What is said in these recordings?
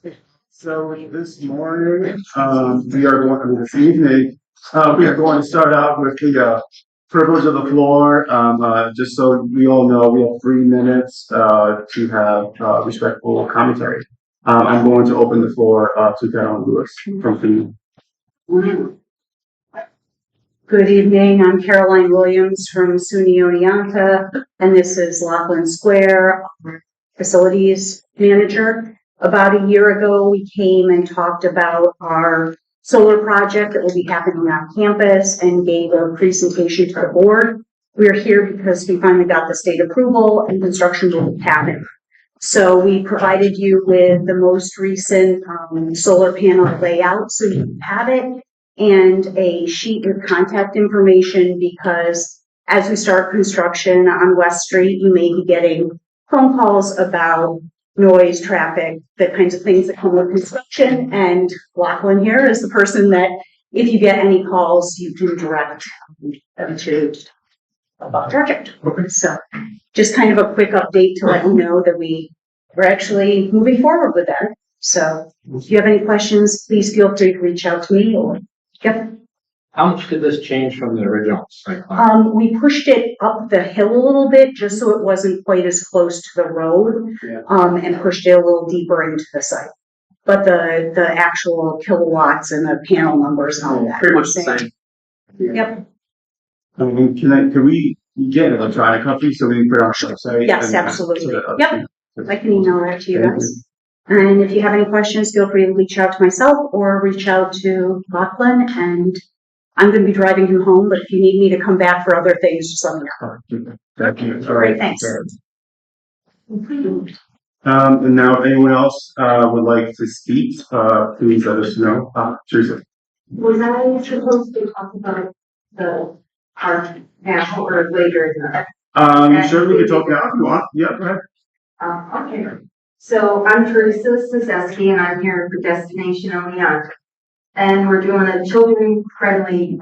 So this morning, this evening, we are going to start out with the privilege of the floor. Just so we all know, we have 3 minutes to have respectful commentary. I'm going to open the floor to Carolyn Lewis from Food. Good evening. I'm Caroline Williams from SUNY Oneonta, and this is Laughlin Square, facilities manager. About a year ago, we came and talked about our solar project that will be happening on campus and gave a presentation to the board. We're here because we finally got the state approval and construction will happen. So we provided you with the most recent solar panel layout so you have it, and a sheet with contact information, because as we start construction on West Street, you may be getting phone calls about noise, traffic, the kinds of things that come with construction. And Lachlan here is the person that, if you get any calls, you can direct them to about the project. Okay. So just kind of a quick update to let you know that we're actually moving forward with that. So if you have any questions, please feel free to reach out to me. Or yep. How much did this change from the original site plan? We pushed it up the hill a little bit just so it wasn't quite as close to the road, and pushed it a little deeper into the site. But the actual kilowatts and the panel numbers and all that. Pretty much the same. Yep. Can we get an electronic copy so we can put it on our website? Yes, absolutely. Yep. I can email that to you guys. And if you have any questions, feel free to reach out to myself or reach out to Lachlan, and I'm going to be driving him home, but if you need me to come back for other things, just let me know. Thank you. All right, thanks. And now, if anyone else would like to speak, please let us know. Teresa. Was I supposed to talk about the art now or later in the? Sure, we can talk now if you want. Yeah, go ahead. Okay. So I'm Teresa Szyszewski, and I'm here for Destination Oneonta. And we're doing a children-friendly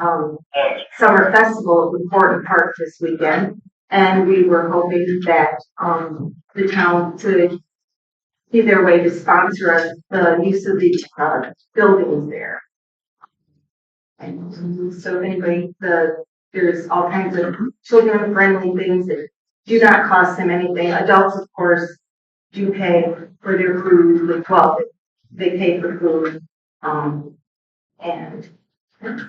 summer festival at Important Park this weekend. And we were hoping that the town could see their way to sponsor us the use of the buildings there. And so if anybody, there's all kinds of children-friendly things that do not cost them anything. Adults, of course, do pay for their food. Well, they pay for food. And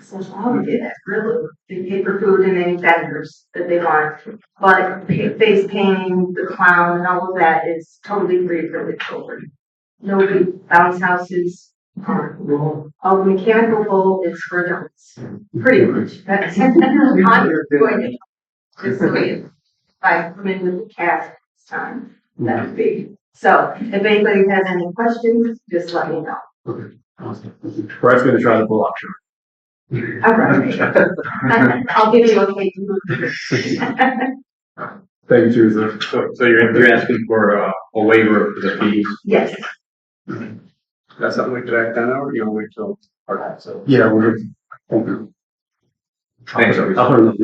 so how we did that, really. They pay for food and any vendors that they want. But face painting, the clown, and all of that is totally free for the children. Nobody, bounce houses, all the mechanical bull is for adults. Pretty much. That's I'm doing it. Just the way I come in with the cast this time. That would be. So if anybody has any questions, just let me know. Okay. Awesome. Brett's going to try to pull up. All right. I'll give you a cake. Thank you, Teresa. So you're asking for a waiver of the fees? Yes. That's something we could act on, or do you want to wait till part? So Yeah, we're good. Thank you. thanks. I'll put it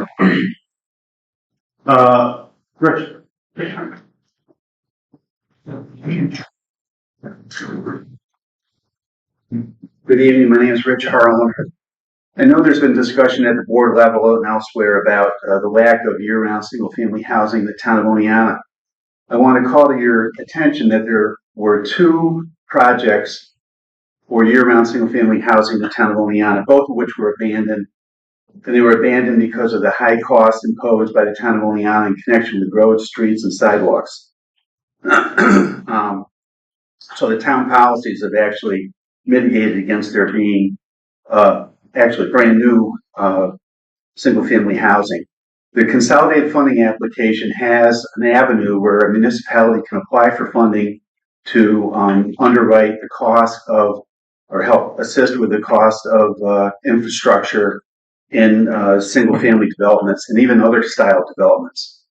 up. Rich. Good evening. My name is Rich Harlan. I know there's been discussion at the board level and elsewhere about the lack of year-round single-family housing in the town of Oneonta. I want to call to your attention that there were 2 projects for year-round single-family housing in the town of Oneonta, both of which were abandoned. And they were abandoned because of the high costs imposed by the town of Oneonta in connection with roads, streets, and sidewalks. So the town policies have actually mitigated against there being actually brand new single-family housing. The consolidated funding application has an avenue where a municipality can apply for funding to underwrite the cost of, or help assist with the cost of infrastructure in single-family developments and even other style developments.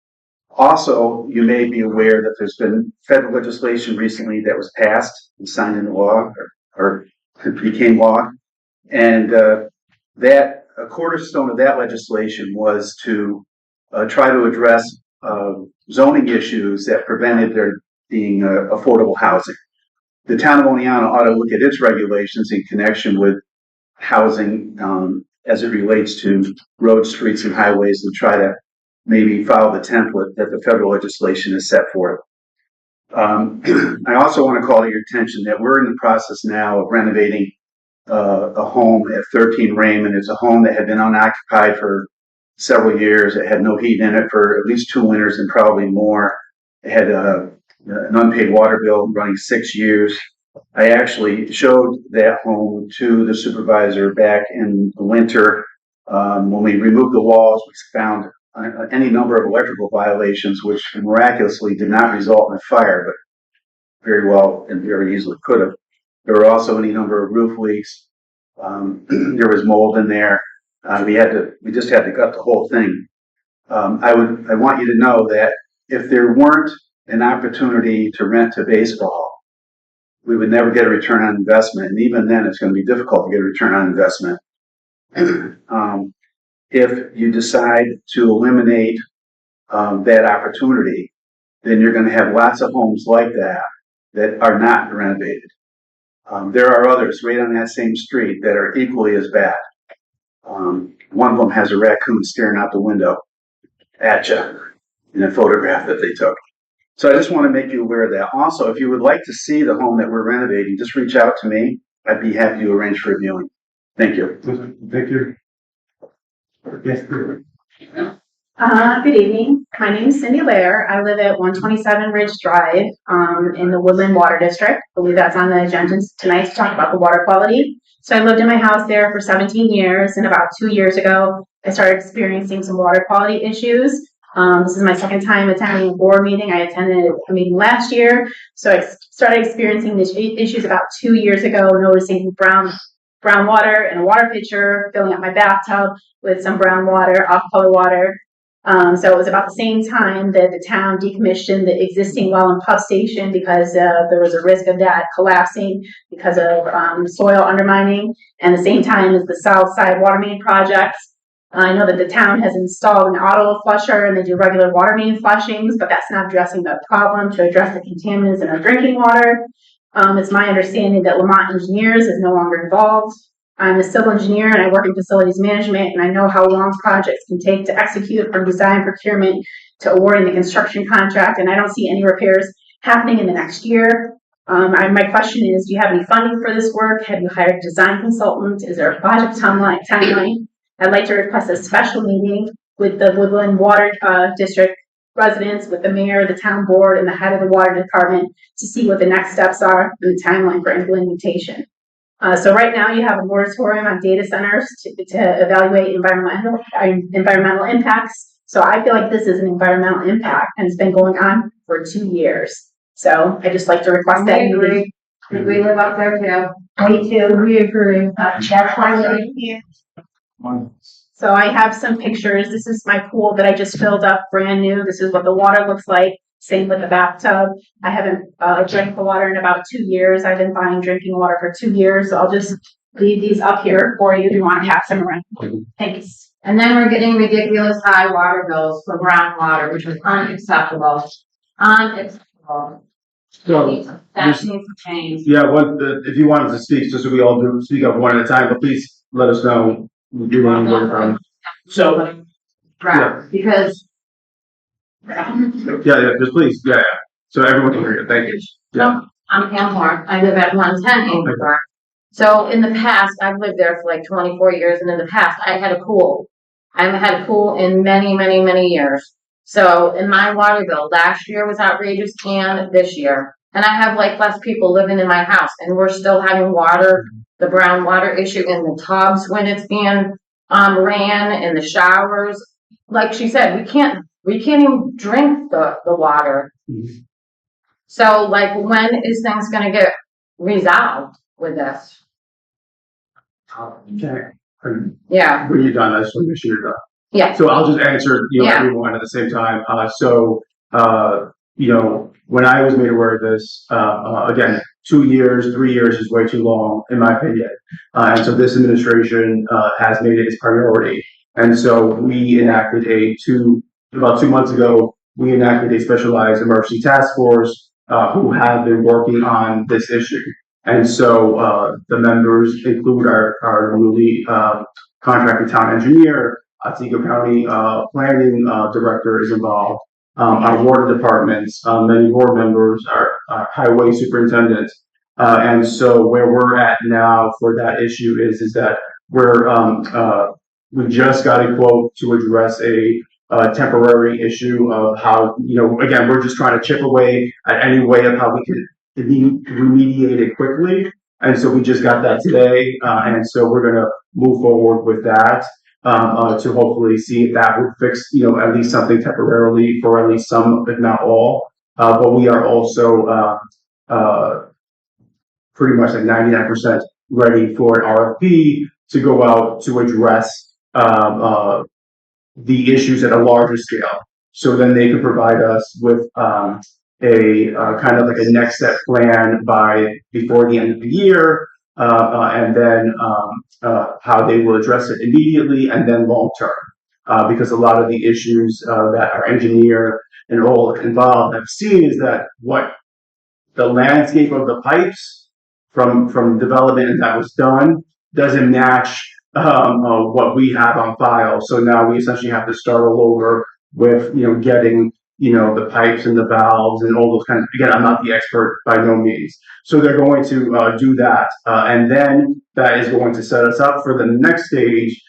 Also, you may be aware that there's been federal legislation recently that was passed and signed into law, or became law, and that a cornerstone of that legislation was to try to address zoning issues that prevented there being affordable housing. the town of Oneonta ought to look at its regulations in connection with housing as it relates to roads, streets, and highways, and try to maybe follow the template that the federal legislation has set forth. I also want to call to your attention that we're in the process now of renovating a home at 13 Raymond. It's a home that had been unoccupied for several years. It had no heat in it for at least 2 winters and probably more. It had an unpaid water bill running 6 years. I actually showed that home to the supervisor back in the winter. When we removed the walls, we found any number of electrical violations, which miraculously did not result in a fire, but very well and very easily could have. There were also any number of roof leaks. There was mold in there. We just had to gut the whole thing. I want you to know that if there weren't an opportunity to rent a baseball, we would never get a return on investment. And even then, it's going to be difficult to get a return on investment. If you decide to eliminate that opportunity, then you're going to have lots of homes like that are not renovated. There are others right on that same street that are equally as bad. One of them has a raccoon staring out the window at you in a photograph that they took. So I just want to make you aware of that. Also, if you would like to see the home that we're renovating, just reach out to me. I'd be happy to arrange for a viewing. Thank you. Thank you. Yes. Good evening. My name is Cindy Lair. I live at 127 Ridge Drive in the Woodland Water District. I believe that's on the agenda tonight to talk about the water quality. So I lived in my house there for 17 years, and about 2 years ago, I started experiencing some water quality issues. This is my second time attending a board meeting. I attended a meeting last year, so I started experiencing these issues about 2 years ago, noticing brown water in a water pitcher, filling up my bathtub with some brown water, off-color water. So it was about the same time that the town decommissioned the existing well and pump station because there was a risk of that collapsing because of soil undermining, and the same time as the south side water main projects. I know that the town has installed an auto flusher and they do regular water main flushings, but that's not addressing the problem to address the contaminants in our drinking water. It's my understanding that Lamont Engineers is no longer involved. I'm a civil engineer and I work in facilities management, and I know how long projects can take to execute from design procurement to awarding the construction contract, and I don't see any repairs happening in the next year. My question is, do you have any funding for this work? Have you hired a design consultant? Is there a project timeline? I'd like to request a special meeting with the Woodland Water District residents, with the mayor, the town board, and the head of the water department to see what the next steps are and the timeline for implementation. So right now you have a moratorium on data centers to evaluate environmental impacts. So I feel like this is an environmental impact, and it's been going on for 2 years. So I just like to request that meeting. We live up there too. Me too. We agree. That's why we're here. So I have some pictures. This is my pool that I just filled up brand new. This is what the water looks like. Same with the bathtub. I haven't drank the water in about 2 years. I've been buying drinking water for 2 years. So I'll just leave these up here for you if you want to pass them around. Thanks. And then we're getting ridiculous high water bills for brown water, which is unacceptable. Unacceptable. So, That just- needs to change. yeah, if you wanted to speak, just so we all do speak up one at a time, but please let us know. You want to go So, Right, because Yeah, just please, yeah. So everyone can hear you. Thank you. Yeah. I'm Pam Moore. I live at 110 Amber. So in the past, I've lived there for like 24 years, and in the past, I had a pool. I haven't had a pool in many, many, many years. So in my water bill, last year was outrageous, and this year. And I have like less people living in my house, and we're still having water, the brown water issue in the tubs when it's being ran, in the showers. Like she said, we can't even drink the water. Mhm. So, like, when is things going to get resolved with this? Okay. Yeah, When you're done, I just want to make sure you're done. yeah, So I'll just answer, Yeah. everyone at the same time. When I was made aware of this, again, 2 years, 3 years is way too long, in my opinion. And so this administration, has made it its priority. And so we enacted about 2 months ago, we enacted a specialized emergency task force who have been working on this issue. And so, the members include our newly, contracted town engineer, Otsego County, planning, director is involved, our water departments, many board members, our highway superintendent. And so where we're at now for that issue is that we're, we just got a quote to address a temporary issue of how, again, we're just trying to chip away at any way of how we could remediate it quickly. And so we just got that today, and so we're gonna move forward with that, to hopefully see if that would fix, at least something temporarily for at least some, if not all. But we are also, pretty much like 99% ready for an RFP to go out to address, the issues at a larger scale. So then they can provide us with a kind of like a next step plan before the end of the year, and then how they will address it immediately and then long term. Because a lot of the issues that our engineer and all involved have seen is that what the landscape of the pipes from development that was done doesn't match what we have on file. So now we essentially have to start all over with, getting, the pipes and the valves and all those kinds of, again, I'm not the expert by no means. So they're going to do that. And then that is going to set us up for the next stage,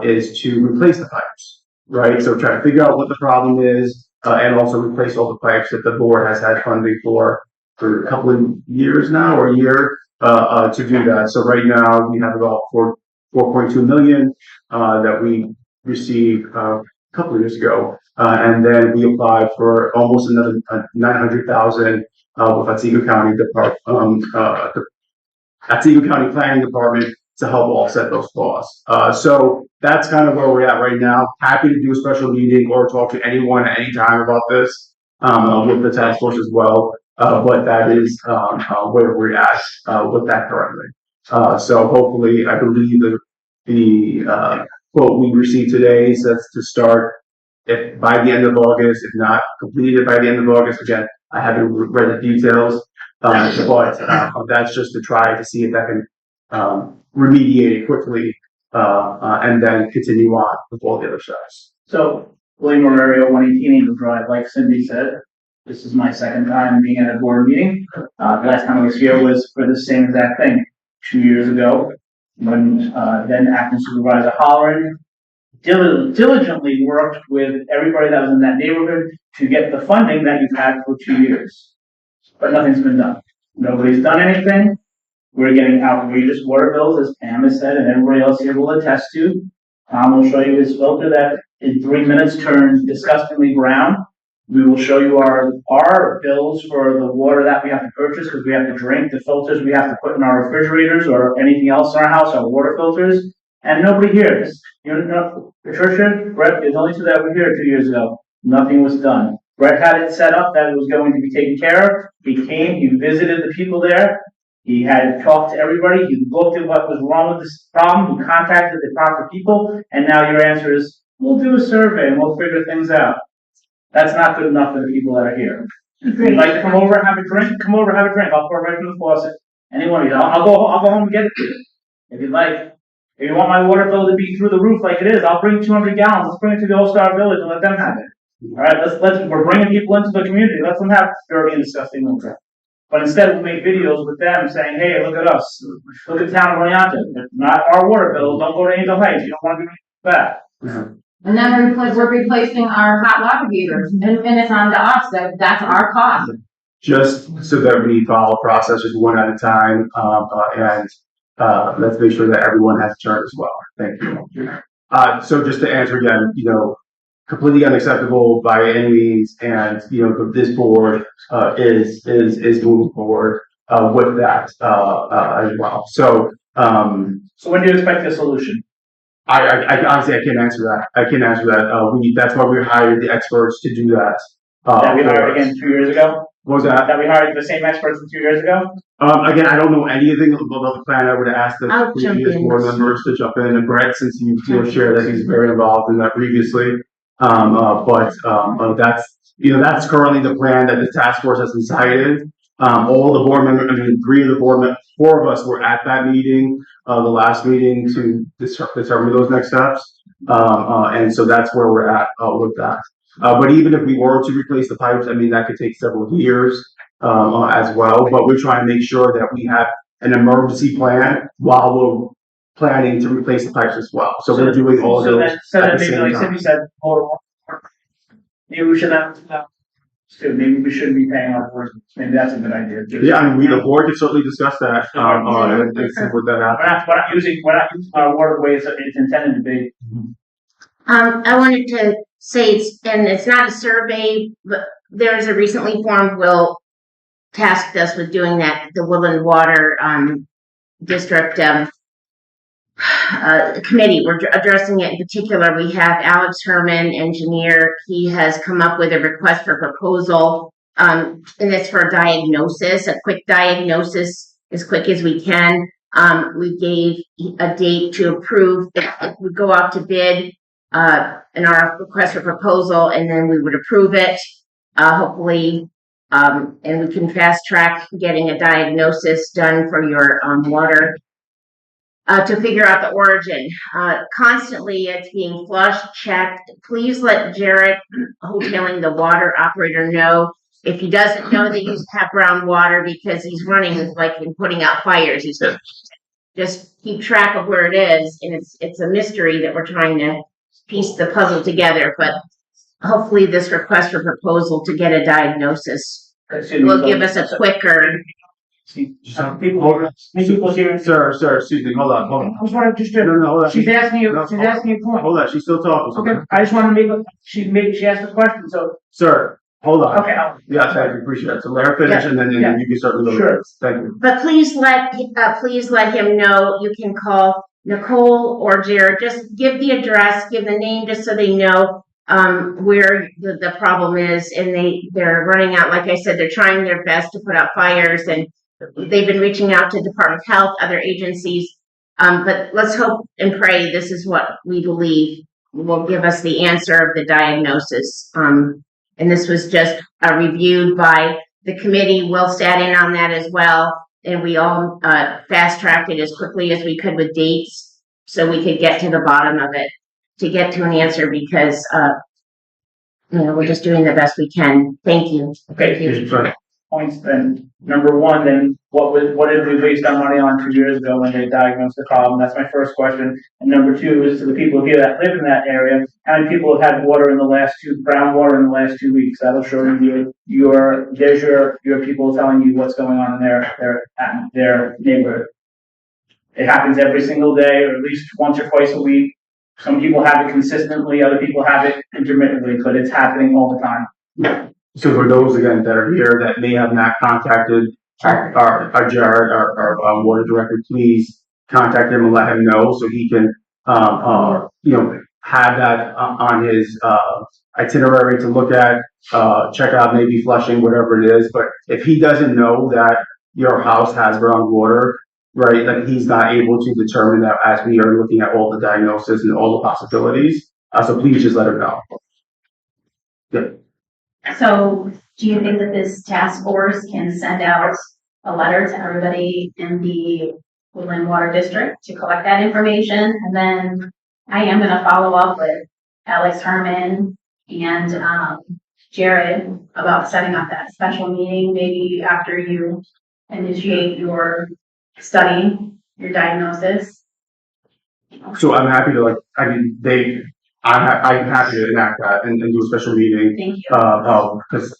is to replace the pipes, right? So try to figure out what the problem is, and also replace all the pipes that the board has had funding for a couple of years now, or a year, to do that. So right now we have about 4.2 million, that we received, a couple of years ago. And then we applied for almost another 900,000, with Otsego County Otsego County Planning Department to help offset those costs. So that's kind of where we're at right now. Happy to do a special meeting or talk to anyone at any time about this, with the task force as well. But that is, where we're at, with that currently. So hopefully, I believe the quote we received today says to start if by the end of August, if not completed by the end of August. Again, I haven't read the details, but that's just to try to see if that can remediate it quickly, and then continue on with all the other steps. So, William Aurelio, 118 Angel Drive, like Cindy said, this is my second time being at a board meeting. The last time I was here was for the same exact thing, 2 years ago, when then acting supervisor Holleran diligently worked with everybody that was in that neighborhood to get the funding that you've had for 2 years. But nothing's been done. Nobody's done anything. We're getting outrageous water bills, as Pam has said, and everybody else here will attest to. Tom will show you his filter that in 3 minutes turns disgustingly brown. We will show you our bills for the water that we have to purchase because we have to drink, the filters we have to put in our refrigerators or anything else in our house, our water filters. And nobody here, Patricia, Brett, there's only two that were here 2 years ago. Nothing was done. Brett had it set up that it was going to be taken care of. He came, he visited the people there. He had talked to everybody. He looked at what was wrong with this problem. He contacted the proper people. And now your answer is, we'll do a survey and we'll figure things out. That's not good enough for the people that are here. If you'd like to come over and have a drink, come over and have a drink. I'll pour it right from the faucet. Any one of you. I'll go home and get it for you. If you'd like. If you want my water bill to be through the roof like it is, I'll bring 200 gallons. Let's bring it to the All-Star Village and let them have it. All right, we're bringing people into the community. Let them have dirty and disgusting water. But instead, we make videos with them saying, hey, look at us. Look at the town of Oneonta. Not our water bill. Don't go to Angel Heights. You don't want to be that. And then we're replacing our hot water heaters, and it's on to us, that's our cost. Just so that we follow processes one at a time, and let's make sure that everyone has a turn as well. Thank you. So just to answer again, completely unacceptable by any means, and this board is moving forward with that as well. So when do you expect a solution? I honestly I can't answer that. That's why we hired the experts to do that. That we hired again 2 years ago. What was that? That we hired the same experts from 2 years ago. Again, I don't know anything about the plan. I would ask the I'll previous jump in. board members to jump in, and Brett, since you shared that he's very involved in that previously. But that's that's currently the plan that the task force has decided. All the board members, 4 of us were at that meeting, the last meeting to determine those next steps. And so that's where we're at, with that. But even if we were to replace the pipes, that could take several years, as well. But we're trying to make sure that we have an emergency plan while we're planning to replace the pipes as well. So we're doing all of So those then, so at then the maybe same like time. Cindy said, maybe we should have, maybe we shouldn't be paying our board. Maybe that's a good idea. Yeah, the board could certainly discuss that, and see what that happens. We're not using our waterways it's intended to be. I wanted to say, it's not a survey, but there's a recently formed will tasked us with doing that, the Woodland Water, District, committee. We're addressing it in particular. We have Alex Herman, engineer. He has come up with a request for proposal, and it's for diagnosis, a quick diagnosis, as quick as we can. We gave a date to approve. It would go out to bid, in our request for proposal, and then we would approve it, hopefully, and we can fast track getting a diagnosis done for your water, to figure out the origin. Constantly it's being flushed, checked. Please let Jared, who's handling the water operator, know if he doesn't know that you have groundwater, because he's running like and putting out fires. He's just keep track of where it is, and it's a mystery that we're trying to piece the puzzle together. But hopefully this request for proposal to get a diagnosis will give us a quicker. People here. Sir, excuse me, hold on. I just want to just, No, hold on. she's asking you, No, she's asking you a point. Hold on, she's still talking. Okay, I just want to she asked a question, so, Sir, hold on. okay, Yes, I appreciate it. So let her finish, and then Yeah. you can start with Sure. Thank you. But please let him know. You can call Nicole or Jared. Just give the address, give the name, just so they know where the problem is. And they're running out. Like I said, they're trying their best to put out fires, and they've been reaching out to Department of Health, other agencies. But let's hope and pray this is what we believe will give us the answer of the diagnosis. And this was just reviewed by the committee. Will sat in on that as well. And we all fast tracked it as quickly as we could with dates, so we could get to the bottom of it, to get to an answer, because we're just doing the best we can. Thank you. okay, here's points then. Number one, then, what did we waste our money on 2 years ago when they diagnosed the problem? That's my first question. And number two is to the people here that live in that area, how many people have had groundwater in the last 2 weeks? That'll show you your people telling you what's going on in their neighborhood. It happens every single day, or at least once or twice a week. Some people have it consistently, other people have it intermittently, but it's happening all the time. So for those again that are here that may have not contacted our Jared, our water director, please contact him and let him know so he can have that on his itinerary to look at, check out maybe flushing, whatever it is. But if he doesn't know that your house has groundwater, right, like he's not able to determine that as we are looking at all the diagnosis and all the possibilities. So please just let him know. Good. So do you think that this task force can send out a letter to everybody in the Woodland Water District to collect that information? And then I am gonna follow up with Alex Herman and Jared about setting up that special meeting, maybe after you initiate your study, your diagnosis. So I'm happy to I'm happy to enact that and do a special meeting. Thank you. Because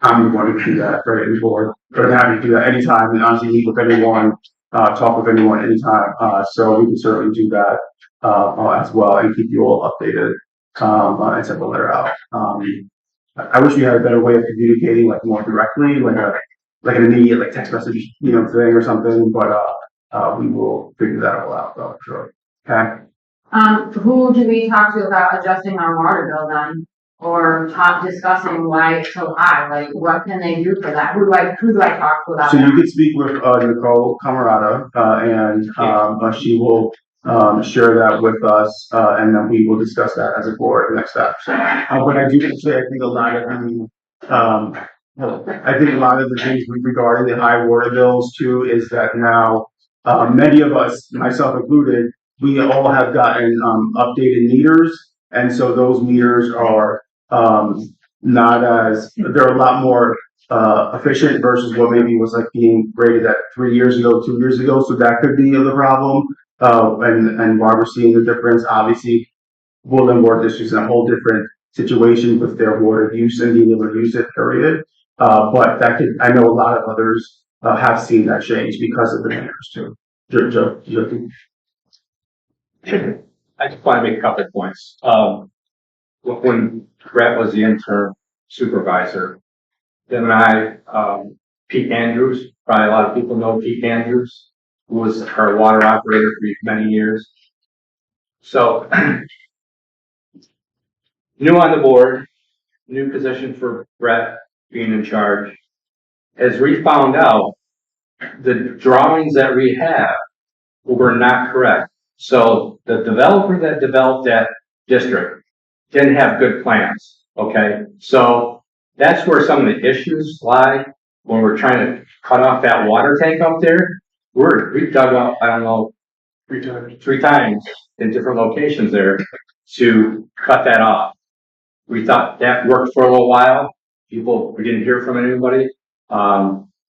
I'm the one who can do that, right, in the board. But I'm happy to do that anytime, and honestly, meet with anyone, talk with anyone anytime. So we can certainly do that as well and keep you all updated and send the letter out. I wish we had a better way of communicating, like more directly, like an immediate text message, thing or something. But we will figure that all out, though, for sure. Okay. Who do we talk to about adjusting our water bill then? Or discussing why it's so high? Like, what can they do for that? Who do I talk to about So that? you could speak with Nicole Camarada, and she will share that with us, and then we will discuss that as a board next steps. But I do say I think a lot of the Um, I think a lot of the things regarding the high water bills too is that now, many of us, myself included, we all have gotten, updated meters. And so those meters are, not as, they're a lot more, efficient versus what maybe was like being rated at 3 years ago, 2 years ago. So that could be the problem. And why we're seeing the difference, obviously, Woodland Water District's in a whole different situation with their water use and being able to use it, period. But that could, I know a lot of others, have seen that change because of the meters too. Joe, I just want to make a couple of points. When Brett was the interim supervisor, then Pete Andrews, probably a lot of people know Pete Andrews, who was our water operator for many years. So, new on the board, new position for Brett being in charge. As we found out, the drawings that we have were not correct. So the developer that developed that district didn't have good plans, okay? So that's where some of the issues lie when we're trying to cut off that water tank up there. We've dug up, I don't know, 3 times in different locations there to cut that off. We thought that worked for a little while. We didn't hear from anybody.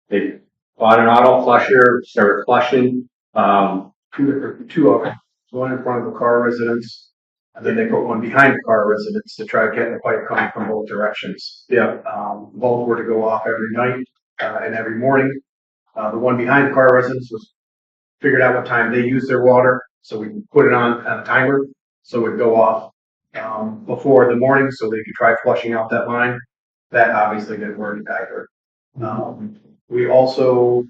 They bought an auto flusher, started flushing. Two of them, one in front of the car residence, and then they put one behind the car residence to try to get the pipe coming from both directions. Yeah. Both were to go off every night, and every morning. The one behind the car residence was figured out what time they use their water, so we put it on a timer, so it would go off, before the morning, so they could try flushing out that line. That obviously didn't work either. We also,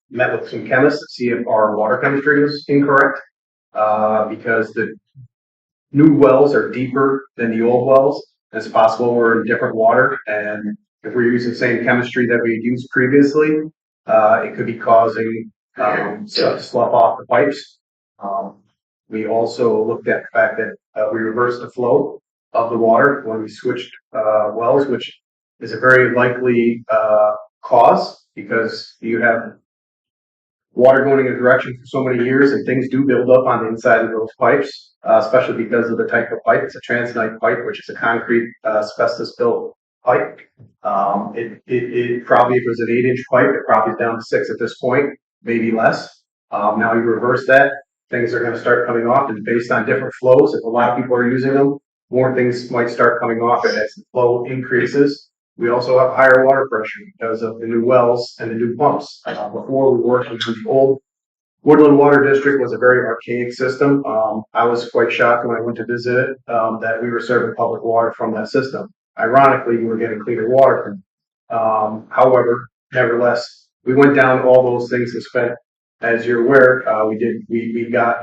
met with some chemists to see if our water chemistry was incorrect, because the new wells are deeper than the old wells. It's possible we're in different water, and if we're using the same chemistry that we had used previously, it could be causing stuff to slough off the pipes. We also looked at the fact that we reversed the flow of the water when we switched wells, which is a very likely cause, because you have water going in a direction for so many years, and things do build up on the inside of those pipes, especially because of the type of pipe. It's a transnite pipe, which is a concrete asbestos-built pipe. It probably, if it was an 8-inch pipe, it probably is down to 6 at this point, maybe less. Now you reverse that, things are going to start coming off, and based on different flows, if a lot of people are using them, more things might start coming off, and as the flow increases. We also have higher water pressure because of the new wells and the new pumps. Before we worked with the old Woodland Water District was a very archaic system. I was quite shocked when I went to visit it, that we were serving public water from that system. Ironically, we were getting cleaner water. However, nevertheless, we went down all those things and spent, as you're aware, we got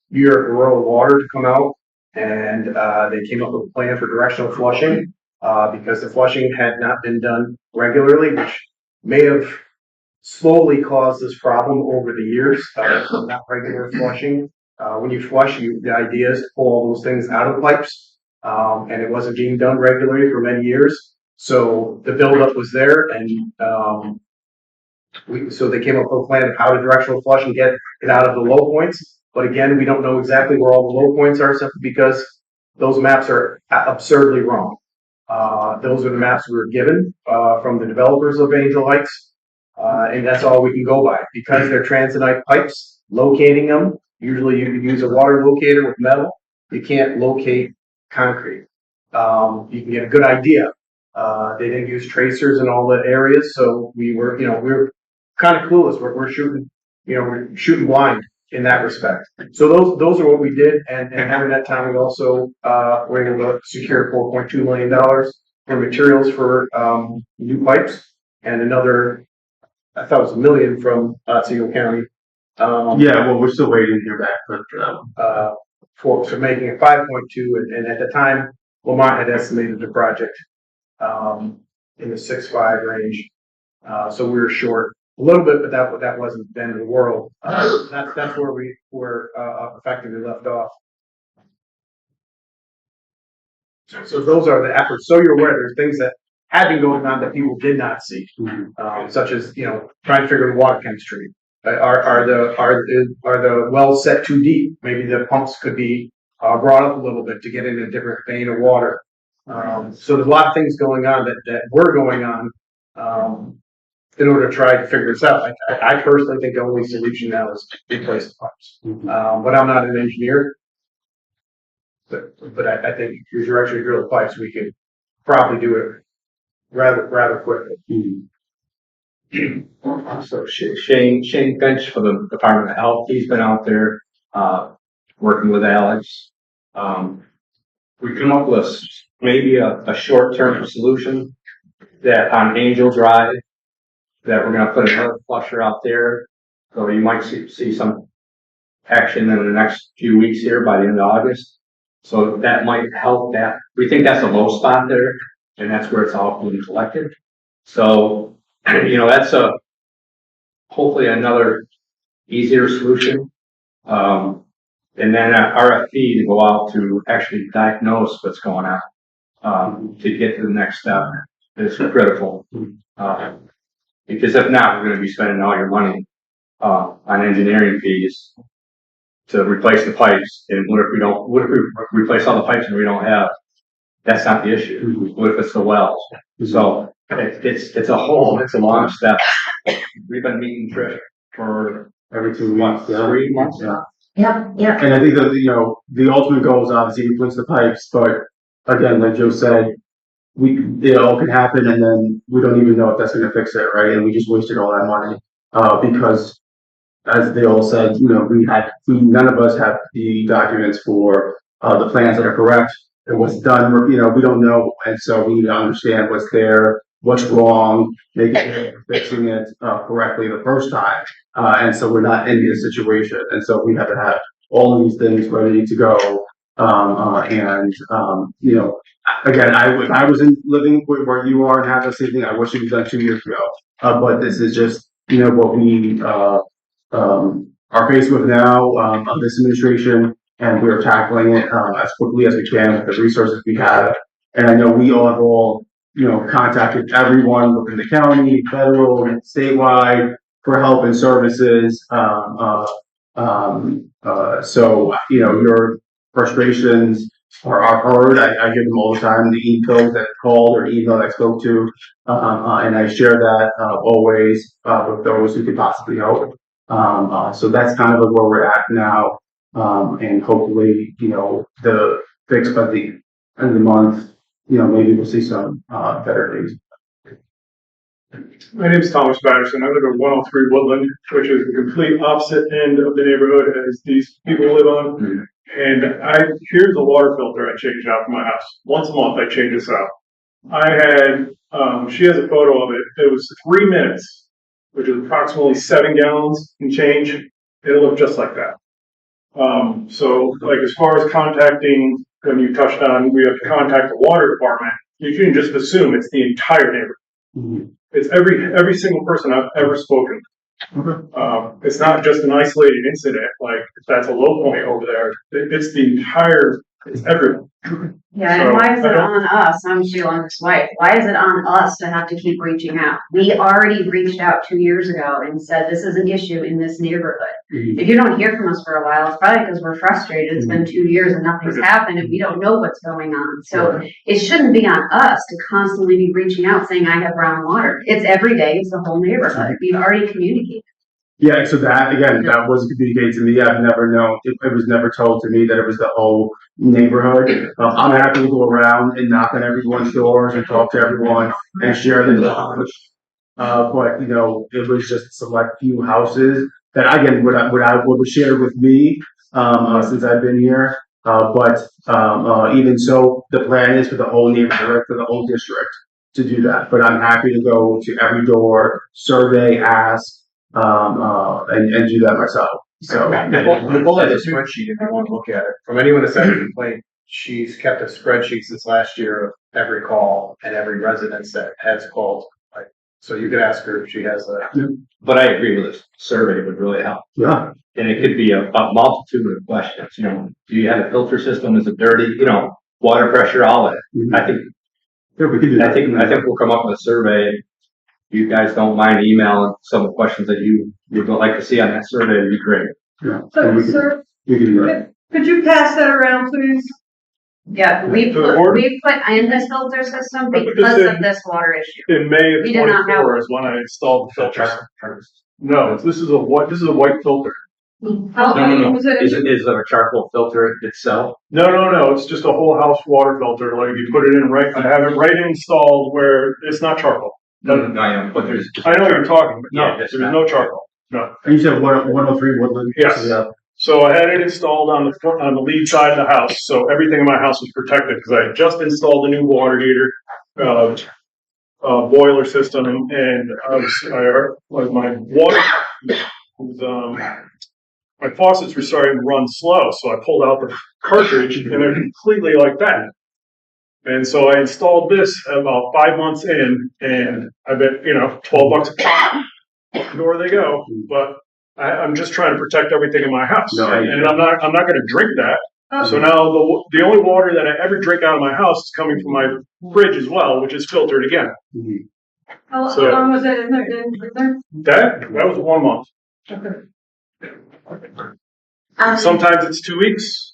New York Rural Water to come out, and they came up with a plan for directional flushing. Because the flushing had not been done regularly, which may have slowly caused this problem over the years. Not regular flushing. When you flush, the idea is to pull all those things out of the pipes, and it wasn't being done regularly for many years. So the buildup was there, and so they came up with a plan of how to directional flush and get it out of the low points. But again, we don't know exactly where all the low points are, simply because those maps are absurdly wrong. Those are the maps we were given from the developers of Angel Heights, and that's all we can go by. Because they're transit pipes, locating them, usually you can use a water locator with metal. You can't locate concrete. You can get a good idea. They didn't use tracers in all the areas, so we were kind of clueless. We're shooting blind in that respect. So those are what we did, and having that time, we also were able to secure $4.2 million for materials for new pipes, and another, I thought it was $1 million from Otsego County. Yeah, well, we're still waiting to hear back, but for making it 5.2, and at the time, Lamont had estimated the project in the 6.5 range. So we were short a little bit, but that wasn't the end of the world. That's where we were effectively left off. So those are the efforts. So you're aware there's things that had been going on that people did not see, such as, trying to figure the water chemistry. Are the wells set too deep? Maybe the pumps could be brought up a little bit to get in a different vein of water. So there's a lot of things going on that were going on in order to try to figure this out. I personally think the only solution now is to replace the pumps. But I'm not an engineer. But I think if you're actually drill the pipes, we could probably do it rather quickly. So Shane Finch for the Department of Health, he's been out there, working with Alex. We come up with maybe a short-term solution that on Angel Drive, that we're gonna put another flusher out there. So you might see some action in the next few weeks here by the end of August. So that might help that. We think that's a low spot there, and that's where it's all being collected. So, that's hopefully another easier solution. And then an RFP to go out to actually diagnose what's going on, to get to the next step is critical. Because if not, we're going to be spending all your money, on engineering fees to replace the pipes. And what if we replace all the pipes and we don't have, that's not the issue. What if it's the wells? So it's a long step. We've been meeting Trish for Every 2 weeks, 3 months. Yeah, yeah. And I think that, the ultimate goal is obviously to replace the pipes, but again, like Joe said, it all can happen and then we don't even know if that's gonna fix it, right? And we just wasted all that money, because as they all said, none of us have the documents for, the plans that are correct and what's done, we don't know. And so we need to understand what's there, what's wrong, making sure we're fixing it, correctly the first time. And so we're not in this situation. And so we have to have all of these things ready to go. Again, I wasn't living where you are and have the same thing. I wish it was done 2 years ago. But this is just, what we, are faced with now, of this administration, and we're tackling it, as quickly as we can with the resources we have. And I know we all have contacted everyone within the county, federal, and statewide for help and services. So, your frustrations are heard. I give them all the time, the emails that called or email I spoke to, and I share that, always, with those who could possibly help. So that's kind of where we're at now. And hopefully, the fix by the end of the month, maybe we'll see some, better days. My name is Thomas Patterson. I live at 103 Woodland, which is the complete opposite end of the neighborhood as these people live on. And here's the water filter I change out for my house. Once a month I change this out. She has a photo of it. It was 3 minutes, which is approximately 7 gallons and change. It looked just like that. So like as far as contacting, when you touched on, we have to contact the water department. You can just assume it's the entire neighborhood. It's every single person I've ever spoken to. It's not just an isolated incident, like if that's a low point over there. It's everyone. Yeah, So, and why is I it don't- on us? I'm Sheila's wife. Why is it on us to have to keep reaching out? We already reached out 2 years ago and said this is an issue in this neighborhood. If you don't hear from us for a while, it's probably because we're frustrated. It's been 2 years and nothing's happened and we don't know what's going on. So it shouldn't be on us to constantly be reaching out saying I have brown water. It's every day. It's the whole neighborhood. We've already communicated. Yeah, so that wasn't communicated to me. I've never known. It was never told to me that it was the whole neighborhood. I'm happy to go around and knock on everyone's doors and talk to everyone and share the knowledge. But it was just a select few houses that again what was shared with me since I've been here. But even so, the plan is for the whole neighborhood, for the whole district to do that. But I'm happy to go to every door, survey, ask. And do that myself. So Nicole has a spreadsheet if you want to look at it. From anyone that's ever complained, she's kept a spreadsheet since last year of every call and every residence that has called. So you could ask her if she has that. But I agree with this. Survey would really help. yeah, And it could be a multitude of questions. Do you have a filter system? Is it dirty? Water pressure, all of it. I think Yeah, we can do I that. think we'll come up with a survey. If you guys don't mind emailing some of the questions that you would like to see on that survey, it'd be great. Yeah. So, And we can- sir, We can do that. could you pass that around, please? Yeah, we put in this filter system because of this water issue. In May of We did not have- 24 is when I installed the filters. No, this is a white filter. How No, no, no. was it? Is it a charcoal filter itself? No, it's just a whole house water filter. Like you put it in right, I have it right installed where it's not charcoal. No, I am, but there's. I know what you're talking, but Yeah, no, it's there's not. no charcoal. No. And you said 103 Woodland? Yes. Yeah. So I had it installed on the lead side of the house, so everything in my house was protected because I had just installed a new water heater, boiler system, and my water was, my faucets were starting to run slow, so I pulled out the cartridge and they're completely like that. And so I installed this about 5 months in, and I bet, $12 a pop. Door they go, but I'm just trying to protect everything in my house, No, and I'm not going to drink that. So now the only water that I ever drink out of my house is coming from my fridge as well, which is filtered again. Mhm. How So- long was it in there? That was 1 month. Sometimes it's 2 weeks,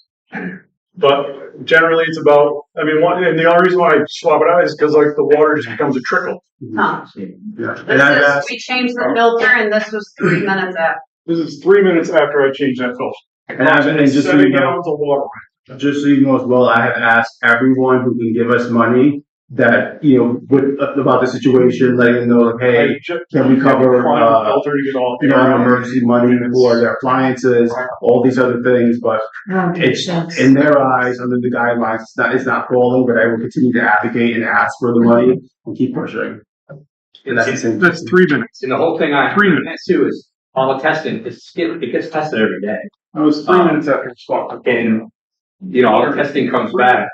but generally it's about. I mean, and the only reason why I swap it out is because like the water just becomes a trickle. Huh. Yeah. And I've asked, We changed the filter and this was 3 minutes after. This is 3 minutes after I changed that filter. and just so 7 you know, gallons of water. just so you know as well, I have asked everyone who can give us money that, about the situation, letting them know, like, hey, can we cover, filter to get all emergency money for their appliances, all these other things, but it's, in their eyes, under the guidelines, it's not falling, but I will continue to advocate and ask for the money and keep pushing. And that's the same. That's 3 minutes. And the whole thing I 3 minutes. too is all the testing. It gets tested every day, It was 3 minutes after I swapped it. and all the testing comes back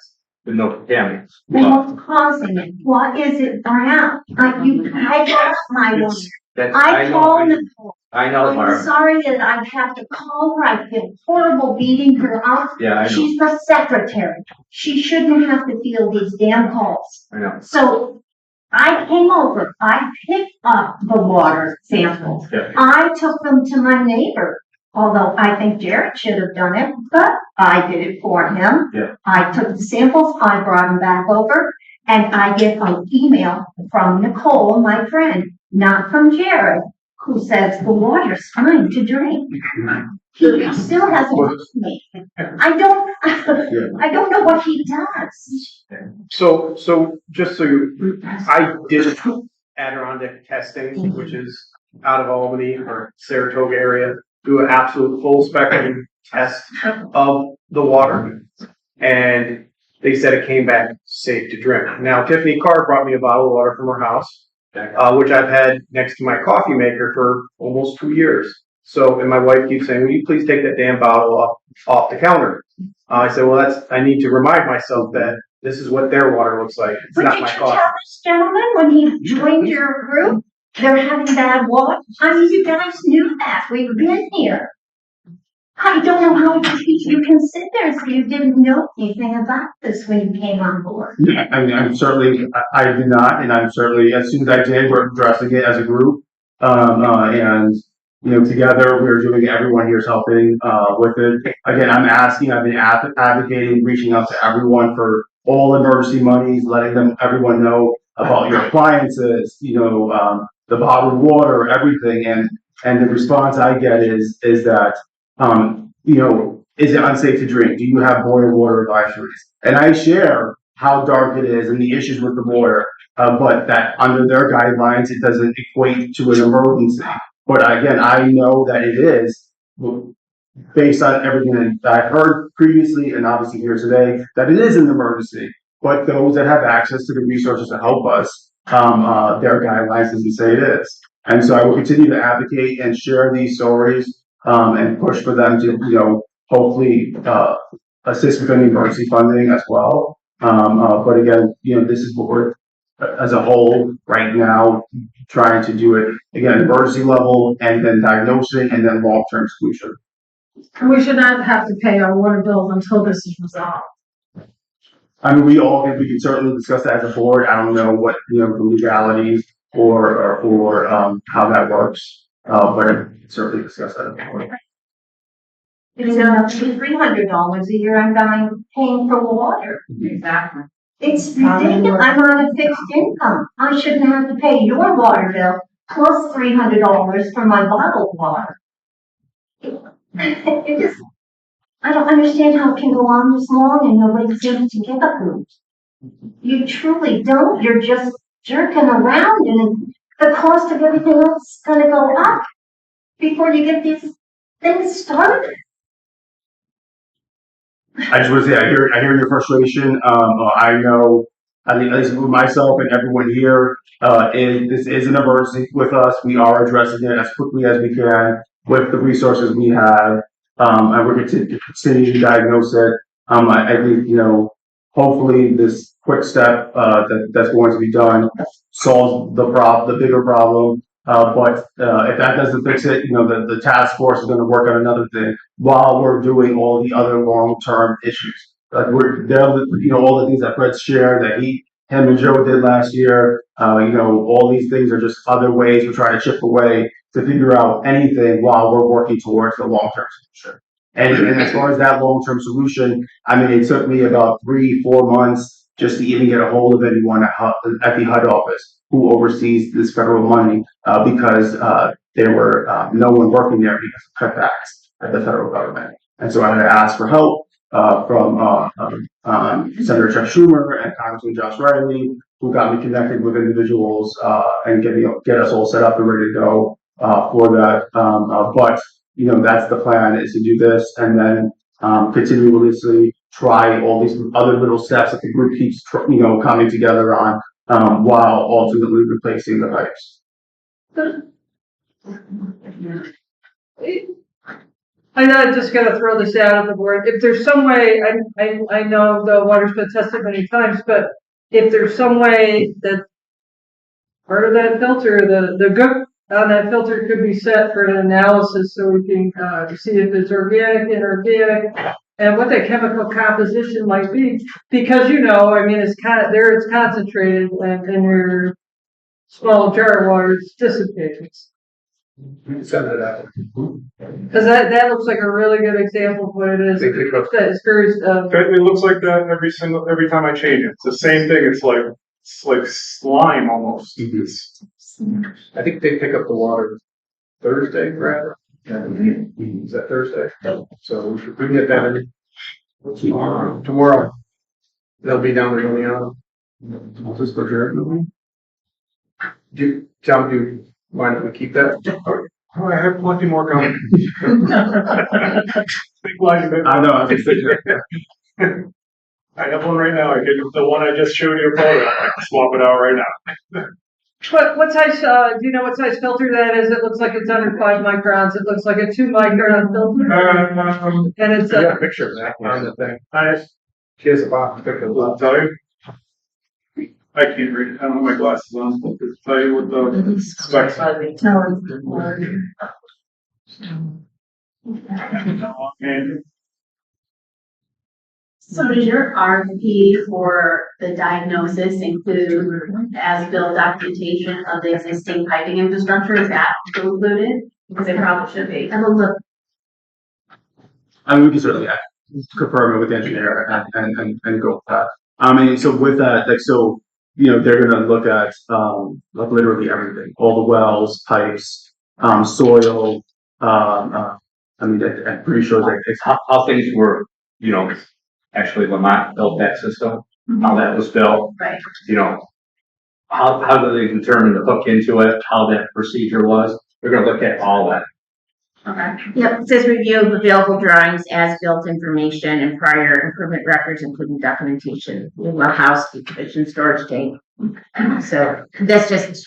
with no contaminants. Then what's causing it? What is it brown? I lost my one. I called Nicole. I know, I'm Mark. sorry that I have to call her. I feel horrible beating her up. Yeah, I know. She's the secretary. She shouldn't have to field these damn calls. I know. So I came over. I picked up the water samples. Yeah. I took them to my neighbor. Although I think Jared should have done it, but I did it for him. Yeah. I took the samples, I brought them back over, and I get an email from Nicole, my friend, not from Jared, who says the water's fine to drink. He still hasn't asked me. I don't know what he does. So just so I did Adirondack testing, which is out of Albany or Saratoga area, do an absolute full spectrum test of the water, and they said it came back safe to drink. Now, Tiffany Carr brought me a bottle of water from her house, which I've had next to my coffee maker for almost 2 years. So, and my wife keeps saying, will you please take that damn bottle off the counter? I said, well, I need to remind myself that this is what their water looks like. It's But not did my you coffee. tell this gentleman when he joined your group, they're having bad water? I mean, you guys knew that. We've been here. I don't know how you can sit there and say you didn't know anything about this when you came on board. Yeah, I mean, I did not, and I'm certainly, as soon as I did, we're addressing it as a group. And, together we're doing it. Everyone here is helping, with it. Again, I've been advocating, reaching out to everyone for all emergency monies, letting everyone know about your appliances, the bottled water, everything. And the response I get is that, is it unsafe to drink? Do you have boiled water advisories? And I share how dark it is and the issues with the water, but that under their guidelines, it doesn't equate to an emergency. But again, I know that it is, based on everything that I've heard previously and obviously here today, that it is an emergency. But those that have access to the resources to help us, their guidelines doesn't say it is. And so I will continue to advocate and share these stories, and push for them to, hopefully, assist with any emergency funding as well. But again, this is what we're, as a whole, right now, trying to do it, again, emergency level, and then diagnosing, and then long-term solution. We should not have to pay our water bills until this is resolved. I mean, we can certainly discuss that as a board. I don't know what, the legalities or how that works. But I can certainly discuss that as a board. It's enough to $300 a year I'm paying for water. Exactly. It's ridiculous. I'm on a fixed income. I shouldn't have to pay your water bill plus $300 for my bottled water. It just, I don't understand how it can go on this long and nobody seems to give a hoot. You truly don't. You're just jerking around and the cost of everything else is gonna go up before you get these things started. I just want to say, I hear your frustration. I know, I think, at least with myself and everyone here, this is an emergency with us. We are addressing it as quickly as we can with the resources we have. And we're going to continue to diagnose it. I think, hopefully this quick step, that's going to be done solves the bigger problem. But if that doesn't fix it, the task force is going to work on another thing while we're doing all the other long-term issues. Like all the things that Fred shared that him and Joe did last year. All these things are just other ways we're trying to chip away to figure out anything while we're working towards the long-term solution. And as far as that long-term solution, I mean, it took me about 3-4 months just to even get a hold of anyone at the HUD office who oversees this federal money, because there were no one working there because of cutbacks at the federal government. And so I had to ask for help from Senator Chuck Schumer and Congressman Josh Riley, who got me connected with individuals and get us all set up and ready to go for that. But that's the plan, is to do this and then continuously try all these other little steps that the group keeps coming together on, while ultimately replacing the pipes. I'm just gonna throw this out at the board. If there's some way, I know the water's been tested many times, but if there's some way that part of that filter, the gook on that filter could be set for an analysis so we can see if it's organic, inorganic, and what the chemical composition might be. Because I mean, it's concentrated, and in your small jar of water, it's dissipated. Send it out. Because that looks like a really good example of what it is. That is very, It looks like that every time I change it. It's the same thing. It's like slime almost. I think they pick up the water Thursday, rather. Is that Thursday? So we can get that in tomorrow. They'll be down there on the Office for Jared. Tom, do you mind if we keep that? Oh, I have plenty more coming. I know. I'm just I have one right now. I get the one I just showed you a photo. I can swap it out right now. what size, do you know what size filter that is? It looks like it's under 5 microns. It looks like a 2 micron filter. And it's a picture of that on the thing. She has a box picture. I'll tell you. I can't read it. I don't have my glasses on. I'll tell you what the specs are. And So does your RFP for the diagnosis include as-built documentation of the existing piping infrastructure? Is that also included? Because it probably should be. Have a look. I mean, we can certainly confirm it with the engineer and go with that. I mean, so with that, they're going to look at literally everything, all the wells, pipes, soil. I mean, I'm pretty sure that it's How things were, actually Lamont built that system, how that was built. Right. How do they determine to hook into it, how that procedure was? They're gonna look at all that. Okay. Yep, it says review of available drawings, as-built information, and prior improvement records, including documentation, new well house, decommissioned storage tank. So that's just,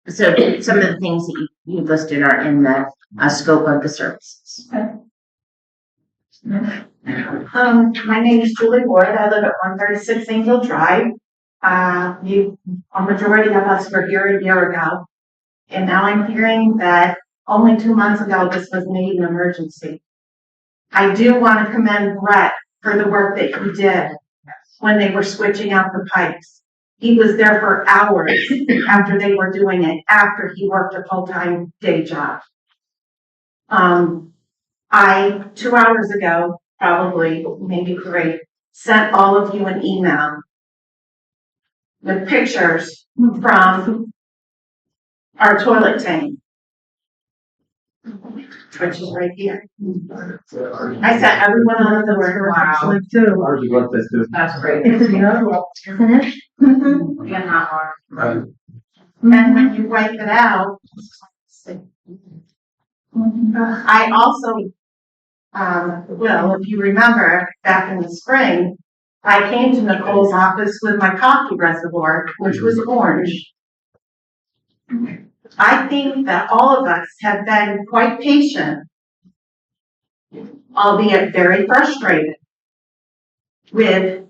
so some of the things that you listed are in the scope of the services. My name is Julie Ward. I live at 136 Angel Drive. A majority of us were here a year ago. And now I'm hearing that only 2 months ago this was made an emergency. I do want to commend Brett for the work that he did. when they were switching out the pipes. He was there for hours after they were doing it, after he worked a full-time day job. I, 2 hours ago, probably, maybe 3, sent all of you an email with pictures from our toilet tank, which is right here. I sent everyone on the board. Wow. Ours is like this, too. That's great. Isn't it? Mhm. Yeah, not hard. And when you wipe it out, I also, well, if you remember, back in the spring, I came to Nicole's office with my coffee reservoir, which was orange. I think that all of us have been quite patient, albeit very frustrated, with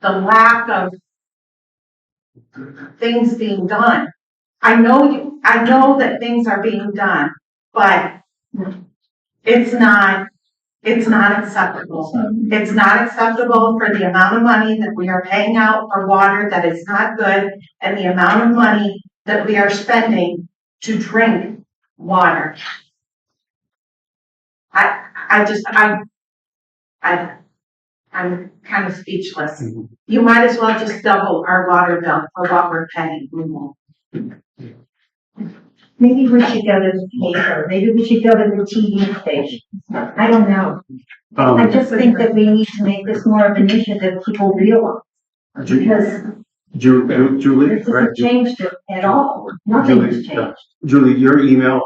the lack of things being done. I know that things are being done, but it's not acceptable. It's not acceptable for the amount of money that we are paying out for water that is not good, and the amount of money that we are spending to drink water. I'm kind of speechless. You might as well just double our water bill for what we're paying. Maybe we should go to the paper, maybe we should go to the TV station. I don't know. I just think that we need to make this more of an issue that people realize. Because Julie, this right? hasn't changed at all. Nothing has changed. Julie, your email,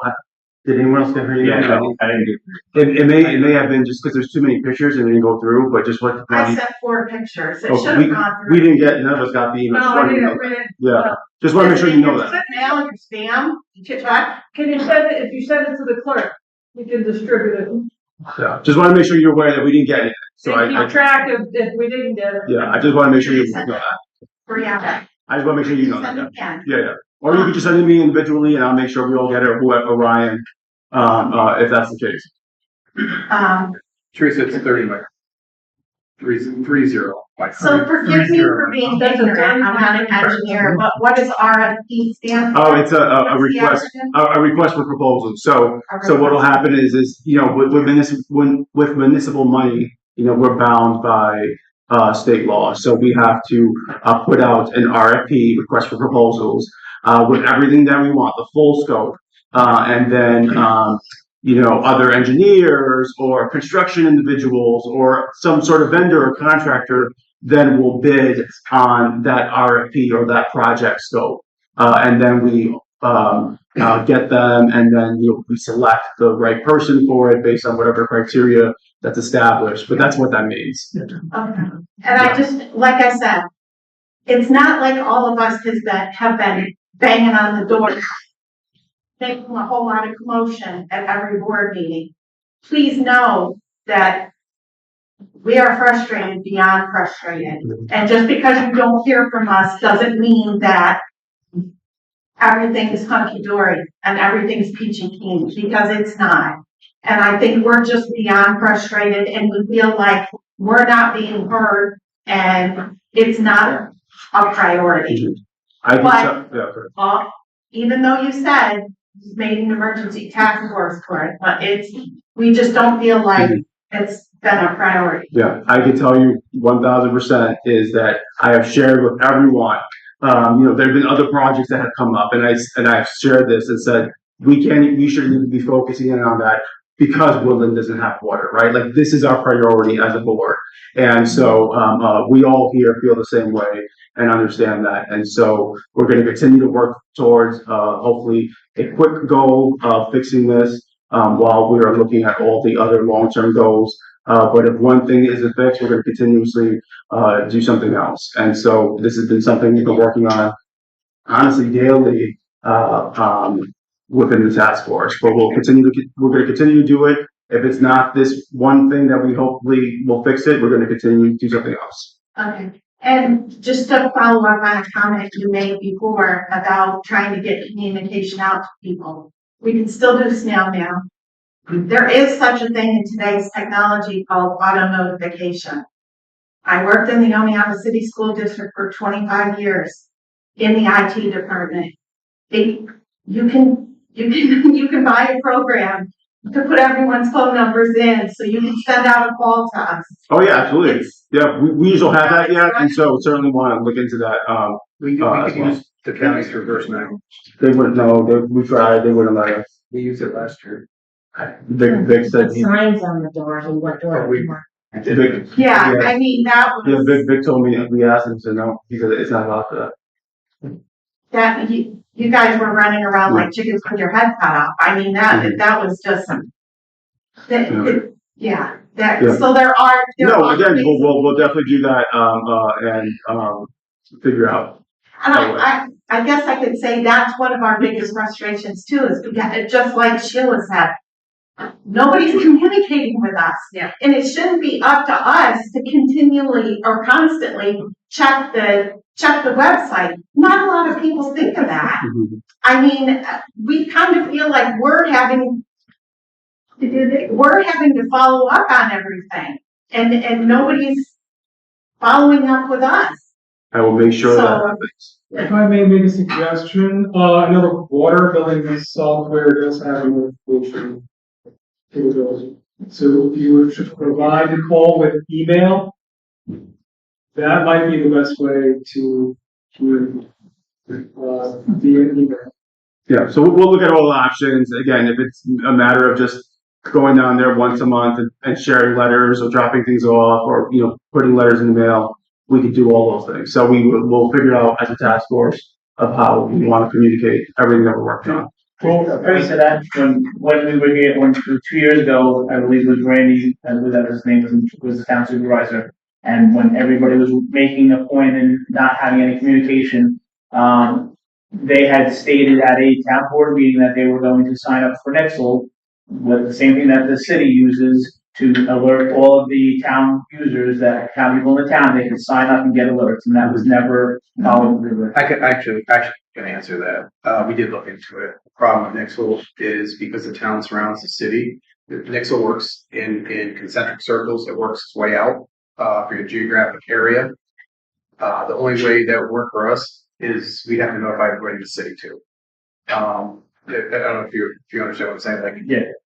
did anyone else get her email? No. I didn't get It may have been just because there's too many pictures and it didn't go through, but just what. I sent 4 pictures. It Oh, should have gone through. we didn't get, none of us got the email. Just wanted to know that. Yeah, just want to make sure you know that. Mail, your spam, you check. Can you send it, if you send it to the clerk, you can distribute it. Yeah, just want to make sure you're aware that we didn't get it. So And I keep track of if we didn't get it. yeah, I just want to make sure you know that. Yeah. I just want to make sure you know that. Send it again. Yeah. Or you can just send it to me individually and I'll make sure we all get it, or whoever, Ryan, if that's the case. Teresa, it's 30, like, 30. So forgive me for being ignorant, I'm not an engineer, but what does RFP stand for? Oh, it's a What's the request, acronym? a request for proposal. So what'll happen is, you know, with municipal money, you know, we're bound by, state law. So we have to, put out an RFP, request for proposals, with everything that we want, the full scope. And then, you know, other engineers or construction individuals or some sort of vendor or contractor then will bid on that RFP or that project scope. And then we get them, and then we select the right person for it based on whatever criteria that's established. But that's what that means. Okay. And I just, like I said, it's not like all of us have been banging on the door, making a whole lot of commotion at every board meeting. Please know that we are frustrated beyond frustrated. And just because you don't hear from us doesn't mean that everything is hunky-dory and everything's peachy keen, because it's not. And I think we're just beyond frustrated, and we feel like we're not being heard and it's not a priority. Even though you said you made an emergency task force for it, but we just don't feel like it's been a priority. Yeah, I can tell you 1000% is that I have shared with everyone. You know, there have been other projects that have come up, and I've shared this and said we shouldn't even be focusing in on that because Woodland doesn't have water, right? Like, this is our priority as a board, and so we all here feel the same way and understand that, and so we're going to continue to work towards hopefully a quick goal of fixing this while we are looking at all the other long-term goals. But if one thing isn't fixed, we're going to continuously do something else. And so this has been something we've been working on, honestly, daily within the task force. But we're going to continue to do it. If it's not this one thing that we hopefully will fix it, we're going to continue to do something else. Okay. And just to follow up on a comment you made before about trying to get communication out to people, we can still do snail mail. There is such a thing in today's technology called auto notification. I worked in the Oneonta City School District for 25 years in the IT department. You can buy a program to put everyone's phone numbers in, so you can send out a call to us. Oh, yeah, absolutely. Yeah, we just don't have that yet, and so certainly want to look into that. We as could well. use the county's reverse now. They wouldn't know, we tried, they wouldn't let us. We used it last year. Vic said he, Signs on the doors and what door. Vic, Yeah, I mean, that yeah, was, Vic told me, we asked him, said no, because it's not allowed for that. that, you guys were running around like chickens with your head cut off. I mean, that was just, Yeah. so there are No, again, ways. we'll definitely do that, and figure out. And I guess I could say that's one of our biggest frustrations too, is because just like Sheila said, nobody's communicating with us. Yeah. And it shouldn't be up to us to continually or constantly check the website. Not a lot of people think of that. Mhm. I mean, we kind of feel like we're having to follow up on everything, and nobody's following up with us. I will make sure that So- happens. If I may make a suggestion, I know the water billing software does have a notification capability. So if you should provide the call with email, that might be the best way to via email. Yeah, so we'll look at all options. Again, if it's a matter of just going down there once a month and sharing letters or dropping things off or, putting letters in the mail, we could do all those things. So we'll figure out as a task force of how we want to communicate everything that we're working on. Well, point to that, when we were here, 2 years ago, I believe it was Randy, I believe that his name was the town supervisor. And when everybody was making a point and not having any communication, they had stated at a town board meeting that they were going to sign up for Nixle with the same thing that the city uses to alert all of the town users that town people in the town, they could sign up and get alerts, and that was never followed through. I could actually can answer that. We did look into it. The problem with Nixle is because the town surrounds the city. Nixle works in concentric circles. It works its way out for your geographic area. The only way that would work for us is we have to notify everybody in the city too. I don't know if you understand what I'm saying.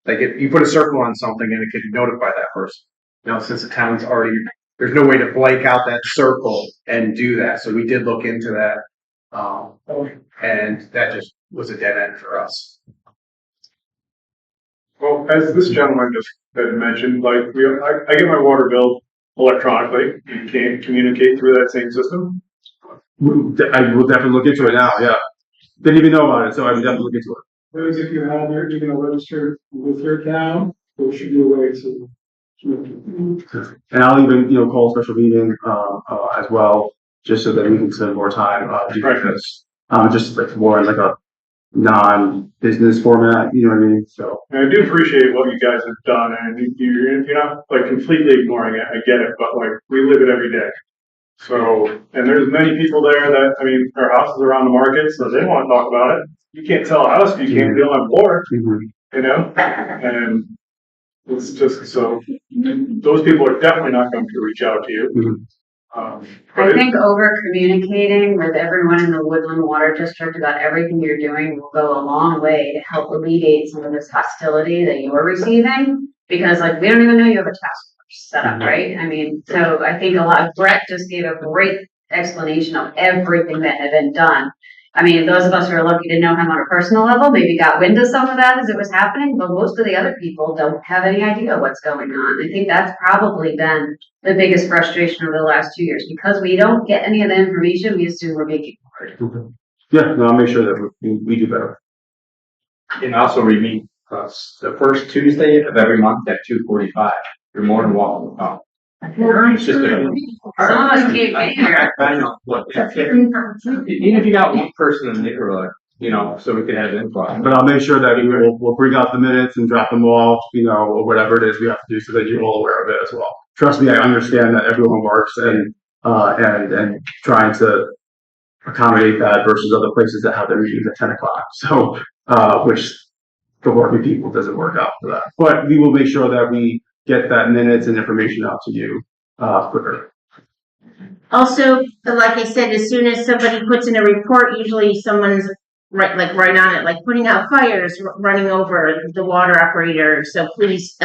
Like if you put a circle on something and it can notify that person. Now, since the town's already, there's no way to blank out that circle and do that. So we did look into that. And that just was a dead end for us. Well, as this gentleman just had mentioned, I get my water bill electronically. You can't communicate through that same system. I will definitely look into it now, yeah. Didn't even know about it, so I would definitely look into it. Whereas if you have you're going to register with your town, there should be a way to. And I'll even, call a special meeting, as well, just so that we can spend more time, doing this. Just like more in like a non-business format, you know what I mean? So. And I do appreciate what you guys have done, and you're not like completely ignoring it. I get it, but we live it every day. So, and there's many people there that, their houses are on the market, so they want to talk about it. You can't sell a house if you can't be on board, and it's just so those people are definitely not going to reach out to you. I think over communicating with everyone in the Woodland Water District about everything you're doing will go a long way to help alleviate some of this hostility that you're receiving. Because we don't even know you have a task force set up, right? So I think Brett just gave a great explanation of everything that had been done. Those of us who are lucky to know him on a personal level maybe got wind of some of that as it was happening, but most of the other people don't have any idea what's going on. I think that's probably been the biggest frustration over the last 2 years. Because we don't get any of the information, we assume we're being ignored. Yeah, no, I'll make sure that we do better. And also we meet the first Tuesday of every month at 2:45. You're more than welcome to come. It's just Some of us can't get here. I know. Even if you got one person in the neighborhood, so we could have input. But I'll make sure that we'll bring out the minutes and drop them off, or whatever it is we have to do so that you're all aware of it as well. Trust me, I understand that everyone works and trying to accommodate that versus other places that have their meetings at 10 o'clock. So, which the working people doesn't work out for that. But we will make sure that we get that minutes and information out to you, quicker. Also, like I said, as soon as somebody puts in a report, usually someone's right on it, like putting out fires, running over the water operator. So please,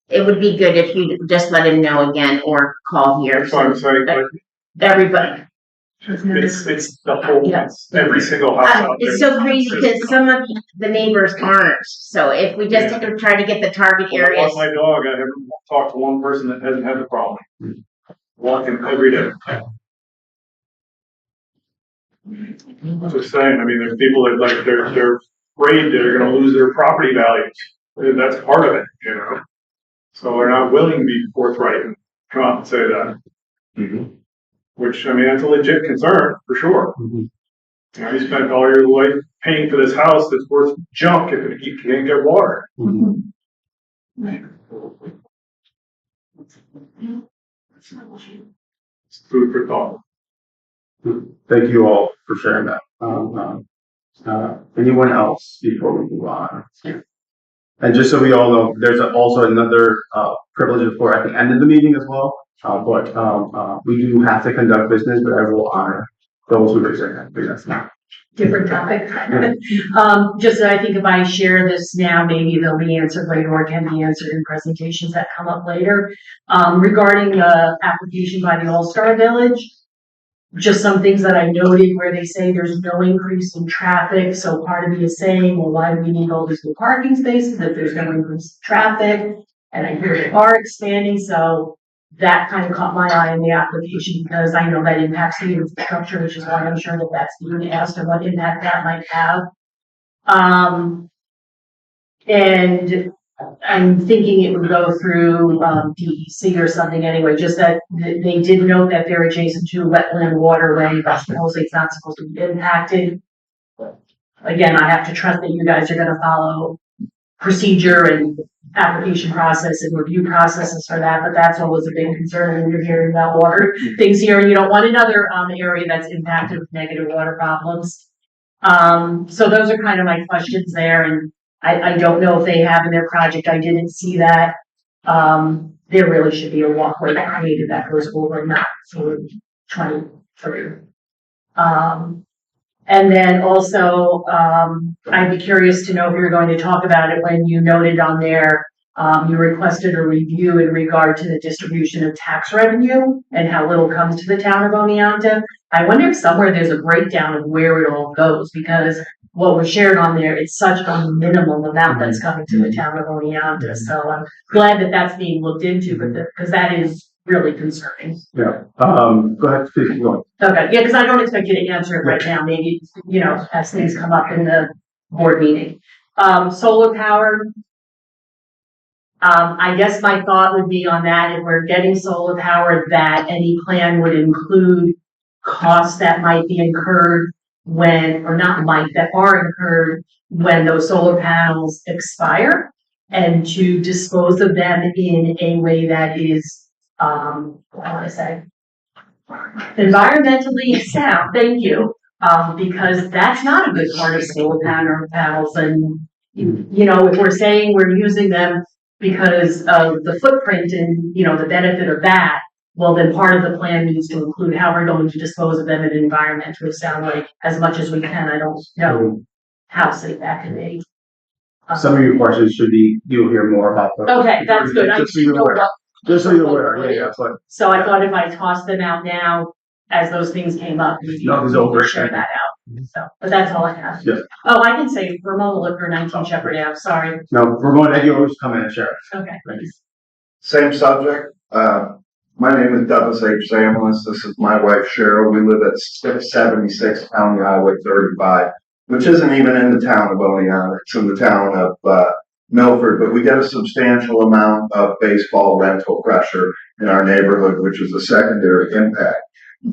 it would be good if you just let him know again or call here. That's what I'm saying, like, Everybody. it's the whole, Yes. every single house out there. It's so crazy because some of the neighbors aren't. So if we just try to get the target When I areas. walk my dog, I haven't talked to one person that hasn't had the problem. Walking every day. Just saying, I mean, there's people that like, they're afraid they're gonna lose their property values. That's part of it, you know? So they're not willing to be forthright and come out and say that. Which, I mean, that's a legit concern, for sure. You know, you spent all your life paying for this house that's worth junk if you can't get water. It's food for thought. Thank you all for sharing that. Anyone else before we move on? And just so we all know, there's also another privilege of floor at the end of the meeting as well. But we do have to conduct business, but I will honor those who raise their hand. That's not. Different topic. Just that I think if I share this now, maybe they'll be answered later or can be answered in presentations that come up later. Regarding the application by the All-Star Village, just some things that I noted where they say there's no increase in traffic. So part of me is saying, well, why do we need all these new parking spaces if there's no increase in traffic? And I hear they are expanding, so that kind of caught my eye in the application because I know that impacts the infrastructure, which is why I'm sure that that's being asked and what impact that might have. And I'm thinking it would go through DEC or something anyway, just that they did note that they're adjacent to wetland waterway, but supposedly it's not supposed to be impacted. Again, I have to trust that you guys are gonna follow procedure and application process and review processes for that, but that's always a big concern when you're hearing about water things here, and you don't want another area that's impacted with negative water problems. So those are kind of my questions there, and I don't know if they have in their project, I didn't see that. There really should be a walkway created that goes over that for 23. And then also, I'd be curious to know if you're going to talk about it when you noted on there, you requested a review in regard to the distribution of tax revenue and how little comes to the town of Oneonta. I wonder if somewhere there's a breakdown of where it all goes, because what was shared on there, it's such a minimal amount that's coming to the town of Oneonta. So I'm glad that that's being looked into, because that is really concerning. Yeah. Go ahead, please keep going. Okay, yeah, because I don't expect you to answer it right now, maybe, as things come up in the board meeting. Solar power. I guess my thought would be on that, if we're getting solar power, that any plan would include costs that might be incurred that are incurred when those solar panels expire, and to dispose of them in a way that is, environmentally sound. Thank you. Because that's not a good part of solar panels. And, if we're saying we're using them because of the footprint and, the benefit of that, well, then part of the plan needs to include how we're going to dispose of them in an environmentally sound way as much as we can. I don't know how safe that can be. Some of your questions you'll hear more about those. Okay, that's good. Just so you're aware. Just so you're aware, yeah. But so I thought if I tossed them out now, as those things came up, maybe share that out. So, but that's all I have. Yes. Oh, I can say Ramona Liquor, 19 Shepherd Ave. Sorry. No, Ramona, you always come in and share. Okay. Thanks. Same subject. My name is Douglas H. Samuels. This is my wife Cheryl. We live at 676 County Highway 35, which isn't even in the town of Oneonta. It's in the town of Milford, but we get a substantial amount of baseball rental pressure in our neighborhood, which is a secondary impact.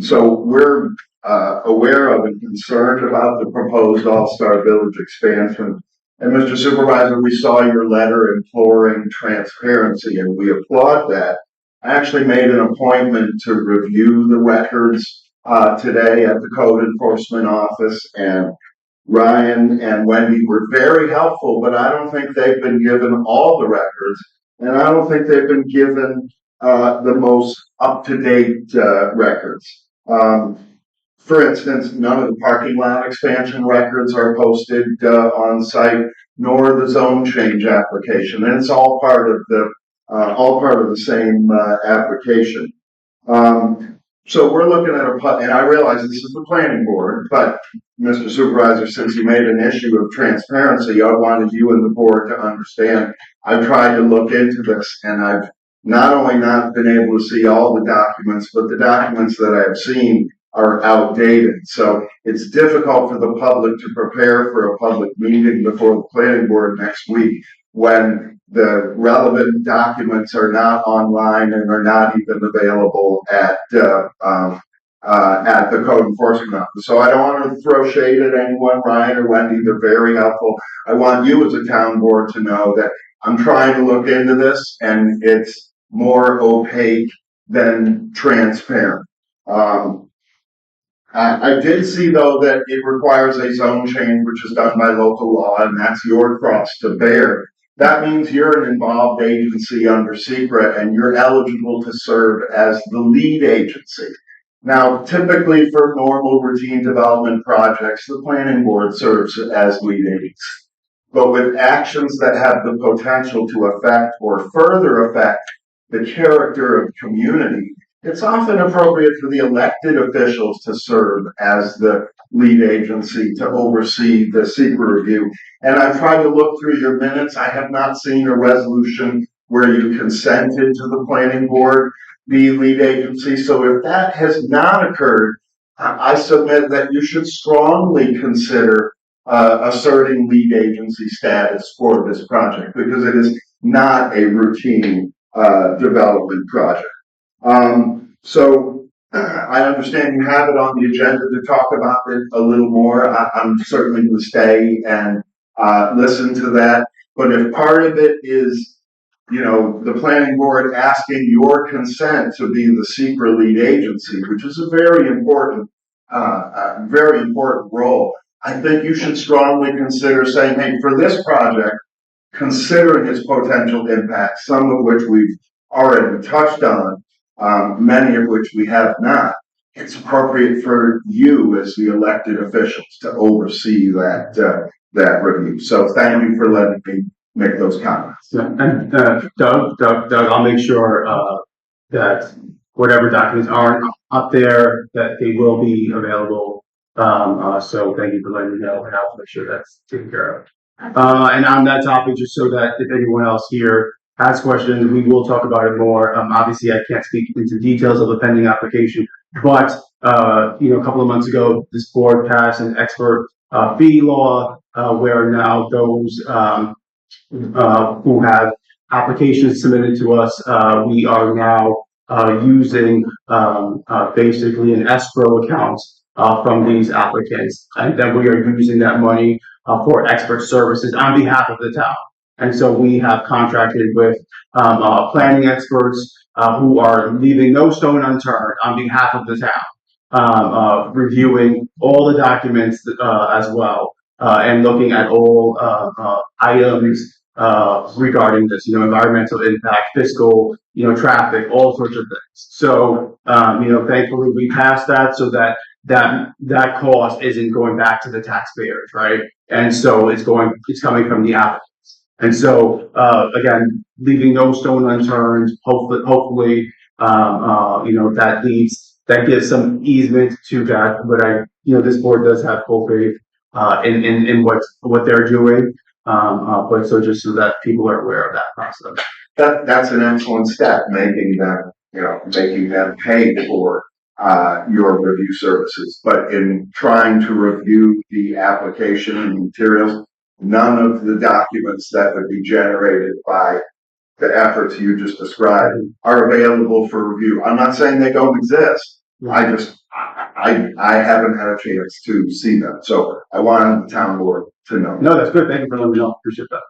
So we're aware of and concerned about the proposed All-Star Village expansion. And Mr. Supervisor, we saw your letter imploring transparency, and we applaud that. I actually made an appointment to review the records today at the Code Enforcement Office, and Ryan and Wendy were very helpful, but I don't think they've been given all the records, and I don't think they've been given the most up-to-date records. For instance, none of the parking lot expansion records are posted on site, nor the zone change application, and it's all part of the same application. So we're looking at and I realize this is the planning board, but Mr. Supervisor, since you made an issue of transparency, I wanted you and the board to understand. I've tried to look into this, and I've not only not been able to see all the documents, but the documents that I have seen are outdated. So it's difficult for the public to prepare for a public meeting before the planning board next week when the relevant documents are not online and are not even available at the code enforcement office. So I don't want to throw shade at anyone, Ryan or Wendy. They're very helpful. I want you as a town board to know that I'm trying to look into this, and it's more opaque than transparent. I did see, though, that it requires a zone change, which is done by local law, and that's your cross to bear. That means you're an involved agency under secret, and you're eligible to serve as the lead agency. Now, typically for normal routine development projects, the planning board serves as lead agency. But with actions that have the potential to affect or further affect the character of community, it's often appropriate for the elected officials to serve as the lead agency to oversee the secret review. And I've tried to look through your minutes. I have not seen a resolution where you consented to the planning board be lead agency. So if that has not occurred, I submit that you should strongly consider asserting lead agency status for this project, because it is not a routine development project. So I understand you have it on the agenda to talk about it a little more. I'm certainly going to stay and listen to that. But if part of it is, the planning board asking your consent to be the secret lead agency, which is a very important role, I think you should strongly consider saying, hey, for this project, considering its potential impact, some of which we've already touched on, many of which we have not, it's appropriate for you as the elected officials to oversee that review. So thank you for letting me make those comments. Yeah, and Doug, I'll make sure that whatever documents aren't up there, that they will be available. So thank you for letting me know, and I'll make sure that's taken care of. And on that topic, just so that if anyone else here has questions, we will talk about it more. Obviously, I can't speak into details of the pending application, but a couple of months ago, this board passed an expert fee law where now those who have applications submitted to us, we are now using basically an escrow account from these applicants, and then we are using that money for expert services on behalf of the town. And so we have contracted with planning experts who are leaving no stone unturned on behalf of the town, reviewing all the documents as well, and looking at all items regarding this, environmental impact, fiscal, traffic, all sorts of things. So, thankfully we passed that so that cost isn't going back to the taxpayers, right? And so it's coming from the applicants. And so, again, leaving no stone unturned, hopefully, that gives some easement to that. But this board does have full faith in what they're doing. But just so that people are aware of that process. That's an excellent step, making them pay for your review services. But in trying to review the application and materials, none of the documents that would be generated by the efforts you just described are available for review. I'm not saying they don't exist. I haven't had a chance to see them. So I wanted the town board to know. No, that's good. Thank you for letting me know. Appreciate that.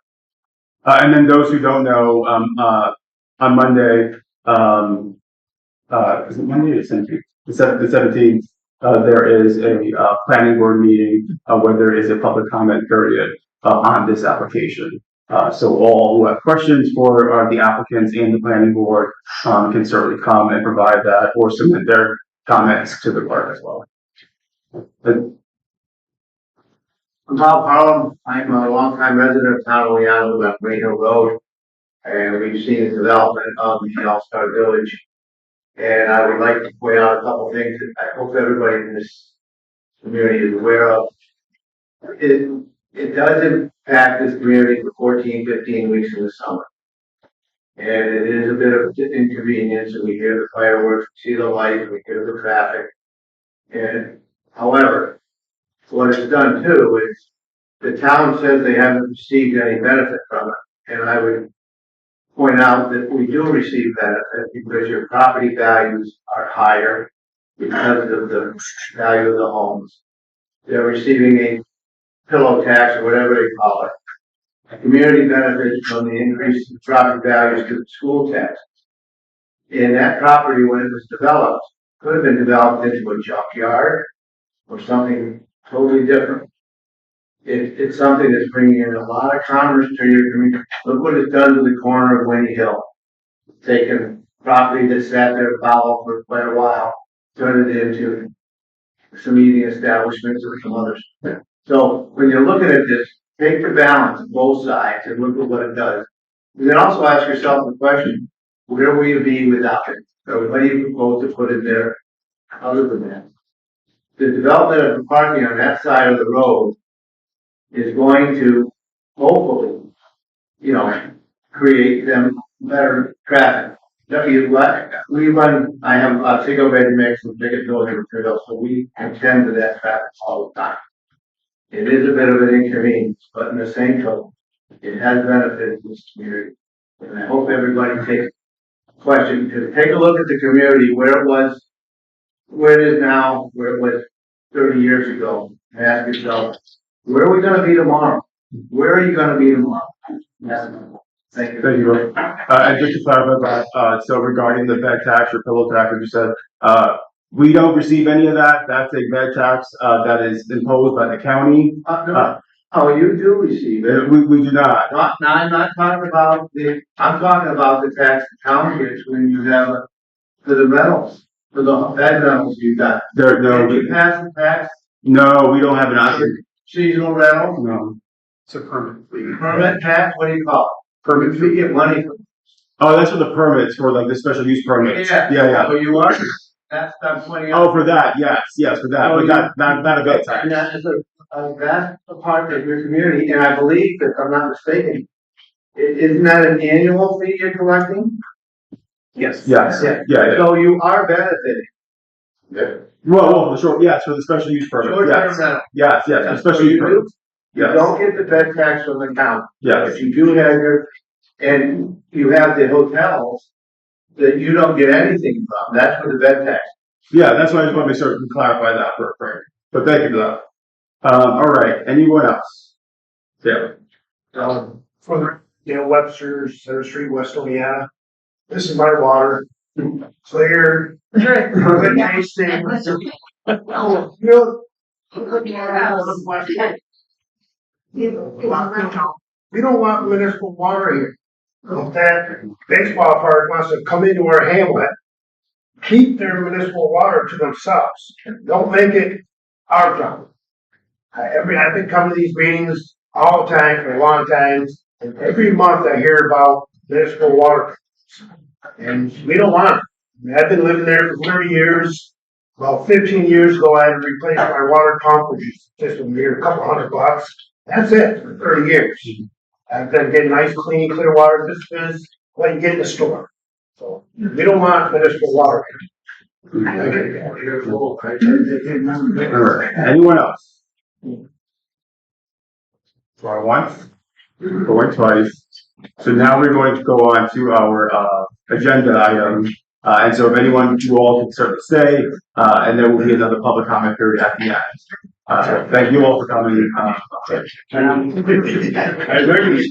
And then those who don't know, on Monday, is it Monday or 17th? The 17th, there is a planning board meeting where there is a public comment period on this application. So all who have questions for the applicants and the planning board can certainly come and provide that or submit their comments to the clerk as well. I'm Bob Harlem. I'm a longtime resident of town of Oneonta, live on Green Hill Road. And we've seen the development of the All-Star Village. And I would like to point out a couple things that I hope everybody in this community is aware of. It does impact this community for 14, 15 weeks in the summer. And it is a bit of an inconvenience, and we hear the fireworks, we see the lights, we hear the traffic. And however, what it's done too is the town says they haven't received any benefit from it. And I would point out that we do receive benefit because your property values are higher because of the value of the homes. They're receiving a pillow tax or whatever they call it. A community benefits from the increase in property values to the school tax. And that property, when it was developed, could have been developed into a junkyard or something totally different. It's something that's bringing in a lot of commerce to your community. Look what it's done to the corner of Winnie Hill. Taken property that sat there fallow for quite a while, turned it into some eating establishments or some others. So when you're looking at this, take the balance of both sides and look at what it does. And then also ask yourself the question, where will you be without it? So what do you propose to put in there other than that? The development of the parking on that side of the road is going to hopefully, create them better traffic. I have a single ready mix and biggest building material, so we attend to that traffic all the time. It is a bit of an inconvenience, but in the same token, it has benefited this community. And I hope everybody takes a question to take a look at the community where it is now, where it was 30 years ago, and ask yourself, where are we going to be tomorrow? Where are you going to be tomorrow? Thank you. Thank you. And just to clarify that, so regarding the bed tax or pillow tax, as you said, we don't receive any of that. That's a bed tax that is imposed by the county. Oh, you do receive it. We do not. No, I'm not talking about I'm talking about the tax the town gets when you have for the rentals, for the bed rentals you've got. No. Did you pass the tax? No, we don't have an option. Seasonal rental? No. It's a permit fee. Permit tax? What do you call it? Permit fee, get money from. Oh, that's for the permits, for like the special use permits. Yeah. So you are, that's pointing out. Oh, for that, yes, for that, but not a bed tax. And that is a vast part of your community, and I believe, if I'm not mistaken, isn't that an annual fee you're collecting? Yes. Yeah. So you are benefiting. Yeah. Well, for sure, yes, for the special use permit, Short-term yes. rental. Yes, for So special you use permit. You don't get the bed tax from the county. Yes. But you do have and you have the hotels that you don't get anything from. That's for the bed tax. Yeah, that's why I just want to make sure we clarify that for Frank. But thank you for that. All right, anyone else? Yeah. For Dale Webster, Center Street, West Oneonta. This is my water. Clear. Good tasting. We don't want municipal water here. If that baseball park wants to come into our hamlet, keep their municipal water to themselves. Don't make it our problem. I've been coming to these meetings all the time for a long time, and every month I hear about municipal water. And we don't want it. I mean, I've been living there for 30 years. About 15 years ago, I had to replace my water pump, which is just a couple $100. That's it for 30 years. I've been getting nice, clean, clear water. This is what you get in the store. So we don't want municipal water. All right, anyone else? Going once, going twice. So now we're going to go on to our agenda item. And so if anyone, you all can start to stay, and there will be another public comment period at the end. So thank you all for coming. Very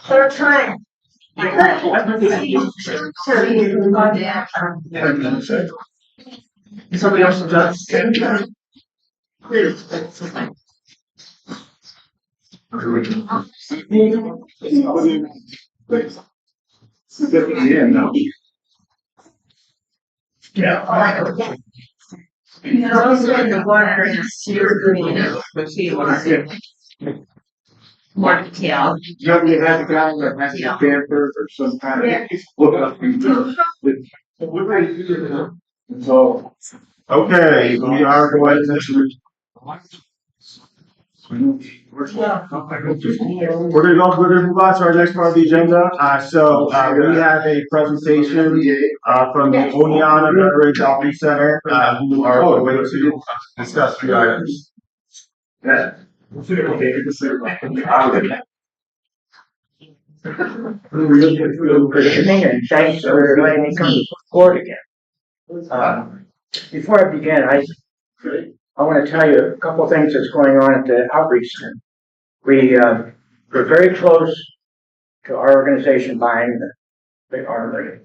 Third time. Somebody else does. Yeah, no. Yeah. More detail. You have a guy that has a camper or some kind of. So. Okay, we are going to. We're gonna move on to our next part of the agenda. We have a presentation, from the Oneonta Veterans Outreach Center, who are going to discuss three items. Yeah. Good evening and thanks for letting me come forward again. Before I begin, I want to tell you a couple of things that's going on at the outreach center. We're very close to our organization buying the armory.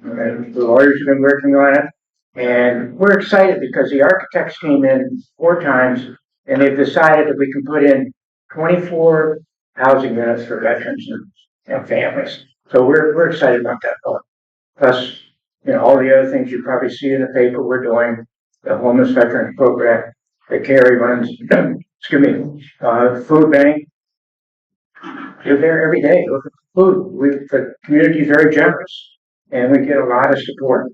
Okay. The lawyers have been working on it, and we're excited because the architects came in 4 times and they've decided that we can put in 24 housing units for veterans and families. So we're excited about that. Plus, all the other things you probably see in the paper we're doing, the homeless veterans program, the Carrie runs, excuse me, food bank. You're there every day looking for food. The community is very generous and we get a lot of support.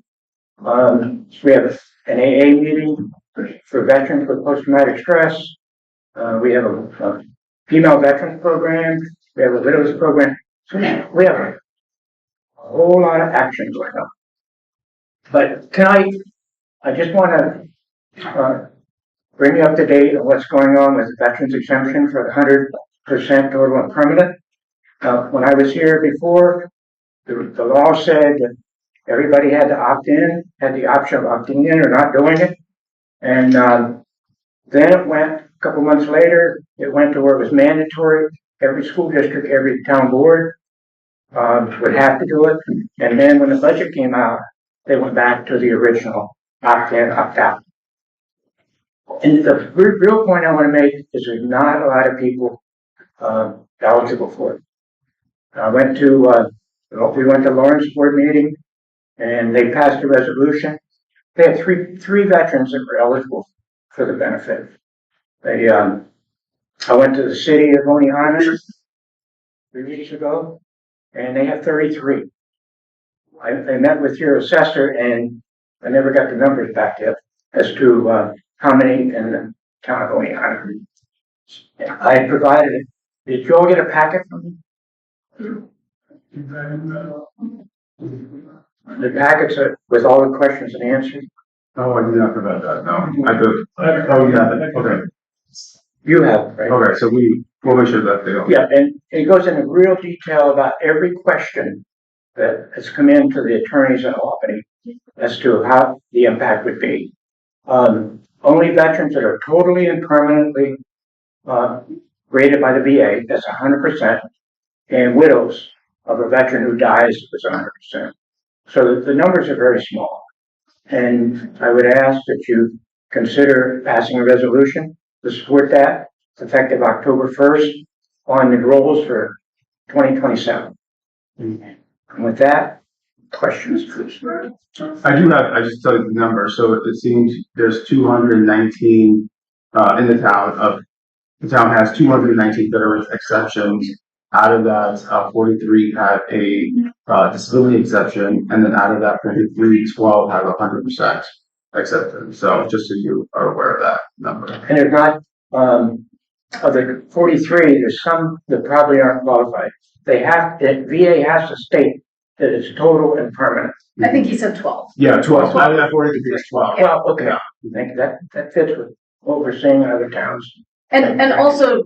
We have an AA meeting for veterans with post-traumatic stress. We have a female veterans program. We have a widows program. So we have a whole lot of action going on. But tonight, I just want to bring you up to date on what's going on with the veterans exemption for the 100% total and permanent. When I was here before, the law said that everybody had to opt in, had the option of opting in or not doing it. And then it went, a couple months later, it went to where it was mandatory. Every school district, every town board would have to do it. And then when the budget came out, they went back to the original opt-in, opt-out. And the real point I want to make is there's not a lot of people eligible for it. We went to Lawrence board meeting, and they passed a resolution. They had three veterans that were eligible for the benefit. I went to the city of Oneonta 3 weeks ago, and they have 33. I met with your assessor, and I never got the numbers back yet as to how many in the town of Oneonta. I provided it. Did you all get a packet from me? The packets with all the questions and answers. Oh, I did not provide that, no. I could. Oh, you have it, okay. You have, right? Okay, so we'll make sure that they don't. Yeah, and it goes into real detail about every question that has come in to the attorneys in Albany as to how the impact would be. Only veterans that are totally and permanently rated by the VA, that's 100%, and widows of a veteran who dies is 100%. So the numbers are very small. And I would ask that you consider passing a resolution to support that. It's effective October 1st on the goals for 2027. And with that, questions, please. I just tell you the number. So it seems there's 219 in the town. The town has 219 veterans exceptions. Out of that, 43 have a disability exception, and then out of that 43, 12 have 100% acceptance. So just so you are aware of that number. And there's not, of the 43, there's some that probably aren't qualified. VA has to state that it's total and permanent. I think he said 12. Yeah, 12. Out of that 43 is 12. Well, okay. I think that fits with what we're seeing in other towns. And also,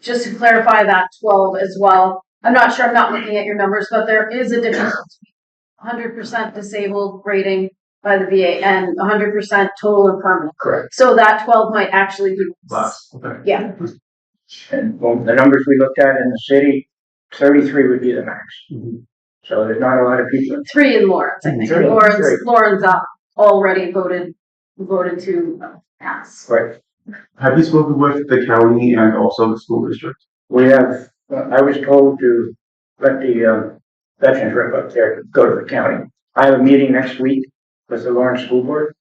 just to clarify that 12 as well, I'm not sure, I'm not looking at your numbers, but there is a difference between 100% disabled rating by the VA and 100% total and permanent. Correct. So that 12 might actually be less. Okay. Yeah. And well, the numbers we looked at in the city, 33 would be the max. So there's not a lot of people. 3 in Lawrence, I think. Three. Lawrence already voted to pass. Right. Have you spoken with the county and also the school district? We have, I was told to let the veterans rep up there go to the county. I have a meeting next week with the Lawrence School Board.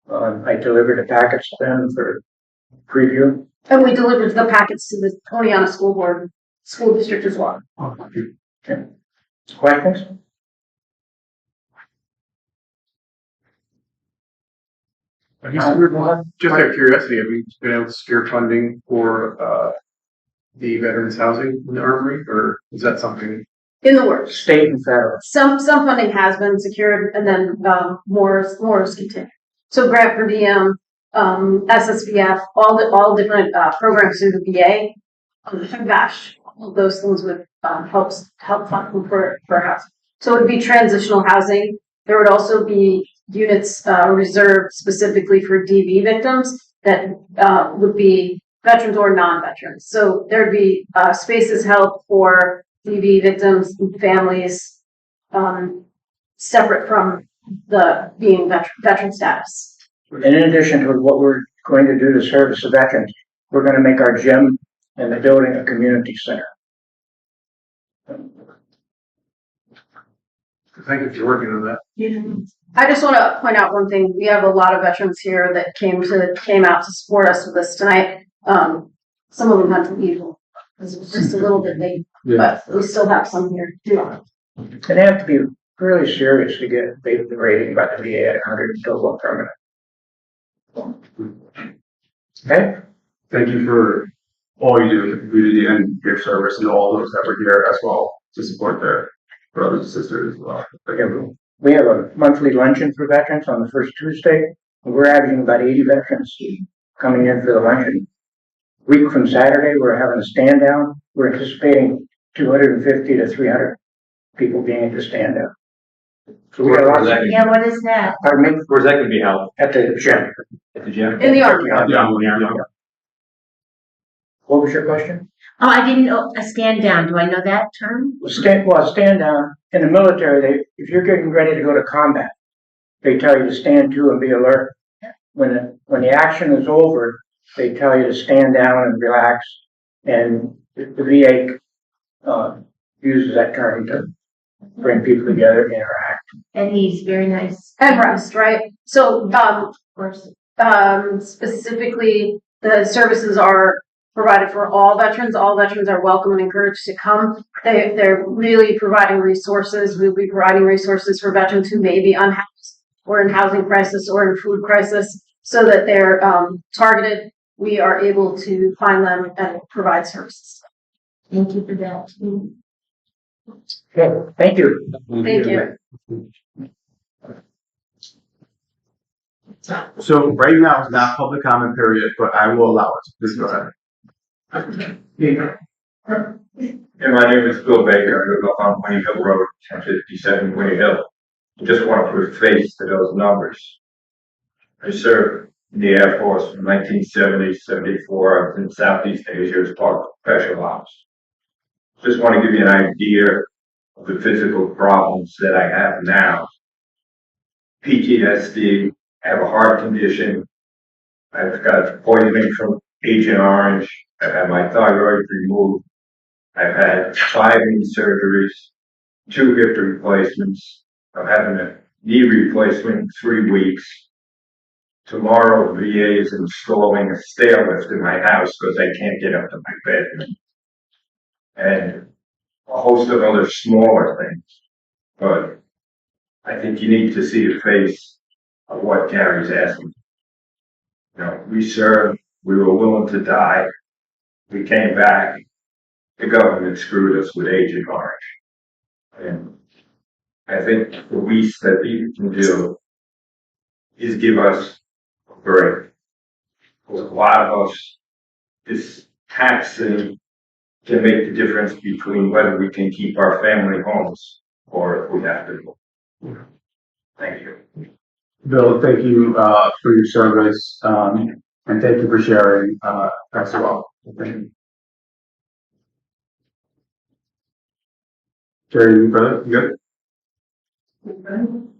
I delivered the packets to them for preview. And we delivered the packets to the Oneonta School Board, school district as well. Okay. Questions? Just out of curiosity, have you been able to secure funding for the veterans housing in the armory, or is that something? In the works. State and federal. Some funding has been secured, and then more is continuing. So grant per diem, SSVF, all different programs through the VA. Gosh, all those things would help fund for housing. So it would be transitional housing. There would also be units reserved specifically for DV victims that would be veterans or non-veterans. So there'd be spaces held for DV victims and families separate from the being veteran status. In addition to what we're going to do to service the veterans, we're going to make our gym and the building a community center. Thank you for working on that. I just want to point out one thing. We have a lot of veterans here that came out to support us with this tonight. Some of them had to leave because it was just a little bit late, but we still have some here too. And they have to be really serious to get the rating by the VA at 100 total permanent. Okay? Thank you for all you do in the community and your service and all those that were here as well to support their brothers and sisters as well. Okay. We have a monthly luncheon for veterans on the first Tuesday. We're averaging about 80 veterans coming in for the luncheon. Week from Saturday, we're having a stand down. We're anticipating 250 to 300 people being at the stand down. So we got a lot of. Yeah, what is that? Pardon me? Where's that gonna be held? At the gym. At the gym? In the Army. What was your question? Oh, I didn't know, a stand down, do I know that term? Stand down. In the military, if you're getting ready to go to combat, they tell you to stand to and be alert. When the action is over, they tell you to stand down and relax. And the VA uses that term to bring people together and interact. And he's very nice. And rest, right? So, Of course. specifically, the services are provided for all veterans. All veterans are welcome and encouraged to come. They're really providing resources. We'll be providing resources for veterans who may be unhoused or in housing crisis or in food crisis so that they're targeted. We are able to find them and provide services. Thank you for that. Okay, thank you. Thank you. So right now it's not public comment period, but I will allow it. Please go ahead. And my name is Bill Baker. I live up on Winnie Hill Road, 1057 Winnie Hill. I just want to put a face to those numbers. I served in the Air Force from 1970 to 74. I was in Southeast Asia as part of special ops. Just want to give you an idea of the physical problems that I have now. PTSD, I have a heart condition. I've got poisoning from Agent Orange. I've had my thyroid removed. I've had 5 knee surgeries, 2 hip replacements. I'm having a knee replacement in 3 weeks. Tomorrow, VA is installing a stair lift in my house because I can't get up to my bedroom. And a host of other smaller things. But I think you need to see the face of what Gary's asking. You know, we served, we were willing to die. We came back. The government screwed us with Agent Orange. And I think the least that people can do is give us a break. Because a lot of us, this taxing to make the difference between whether we can keep our family homes or if we have to move. Thank you. Bill, thank you, for your service, and thank you for sharing, as well. Thank you. Jerry, you brother, you good?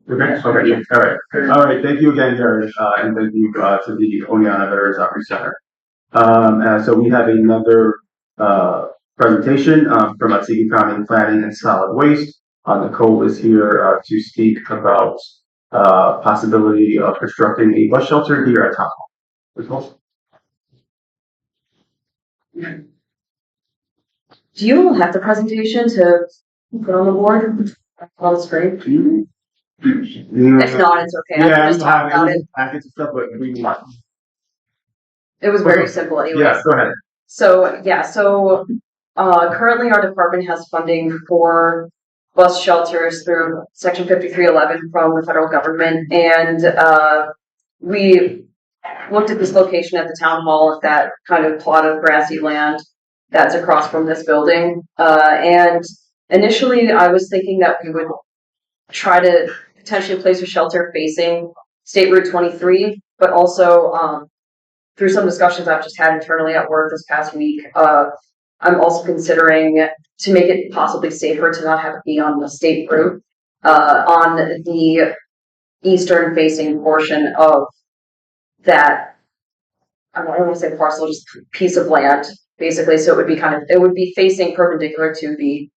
Okay, all right, thank you again, Jared, and thank you, to the Oneonta Veterans Outreach Center. So we have another, presentation, from Otsego County Planning and Solid Waste. Nicole is here, to speak about, possibility of constructing a bus shelter here at Town Hall. Nicole? Do you all have the presentation to put on the board on the screen? If not, it's okay. I can just talk about it. Packets of stuff, but we need. It was very simple anyways. Yeah, go ahead. So currently our department has funding for bus shelters through Section 5311 from the federal government, and we looked at this location at the town hall, at that kind of plot of grassy land that's across from this building. And initially I was thinking that we would try to potentially place a shelter facing State Route 23, but also through some discussions I've just had internally at work this past week, I'm also considering to make it possibly safer to not have it be on the state route, on the eastern facing portion of that, I don't want to say parcel, just piece of land, basically. So it would be facing perpendicular to the,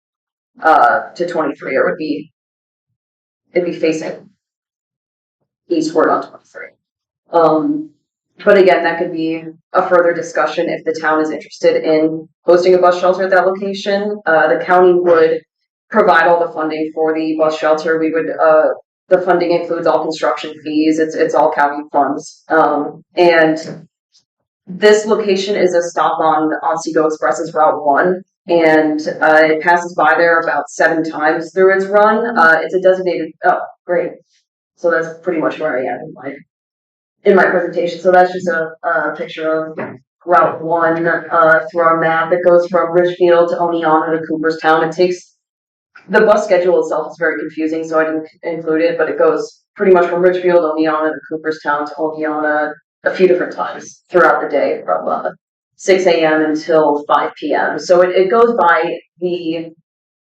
to 23, or it'd be facing eastward on 23. But again, that could be a further discussion if the town is interested in hosting a bus shelter at that location. The county would provide all the funding for the bus shelter. We would, the funding includes all construction fees. It's all county funds. And this location is a stop on Otsego Express's Route 1. And it passes by there about 7 times through its run. It's a designated, oh, great. So that's pretty much where I am in my presentation. So that's just a picture of Route 1 through our map. It goes from Richfield to Oneonta to Cooperstown. It takes, the bus schedule itself is very confusing, so I didn't include it, but it goes pretty much from Richfield, Oneonta to Cooperstown to Oneonta a few different times throughout the day from 6 a.m. until 5 p.m. So it goes by the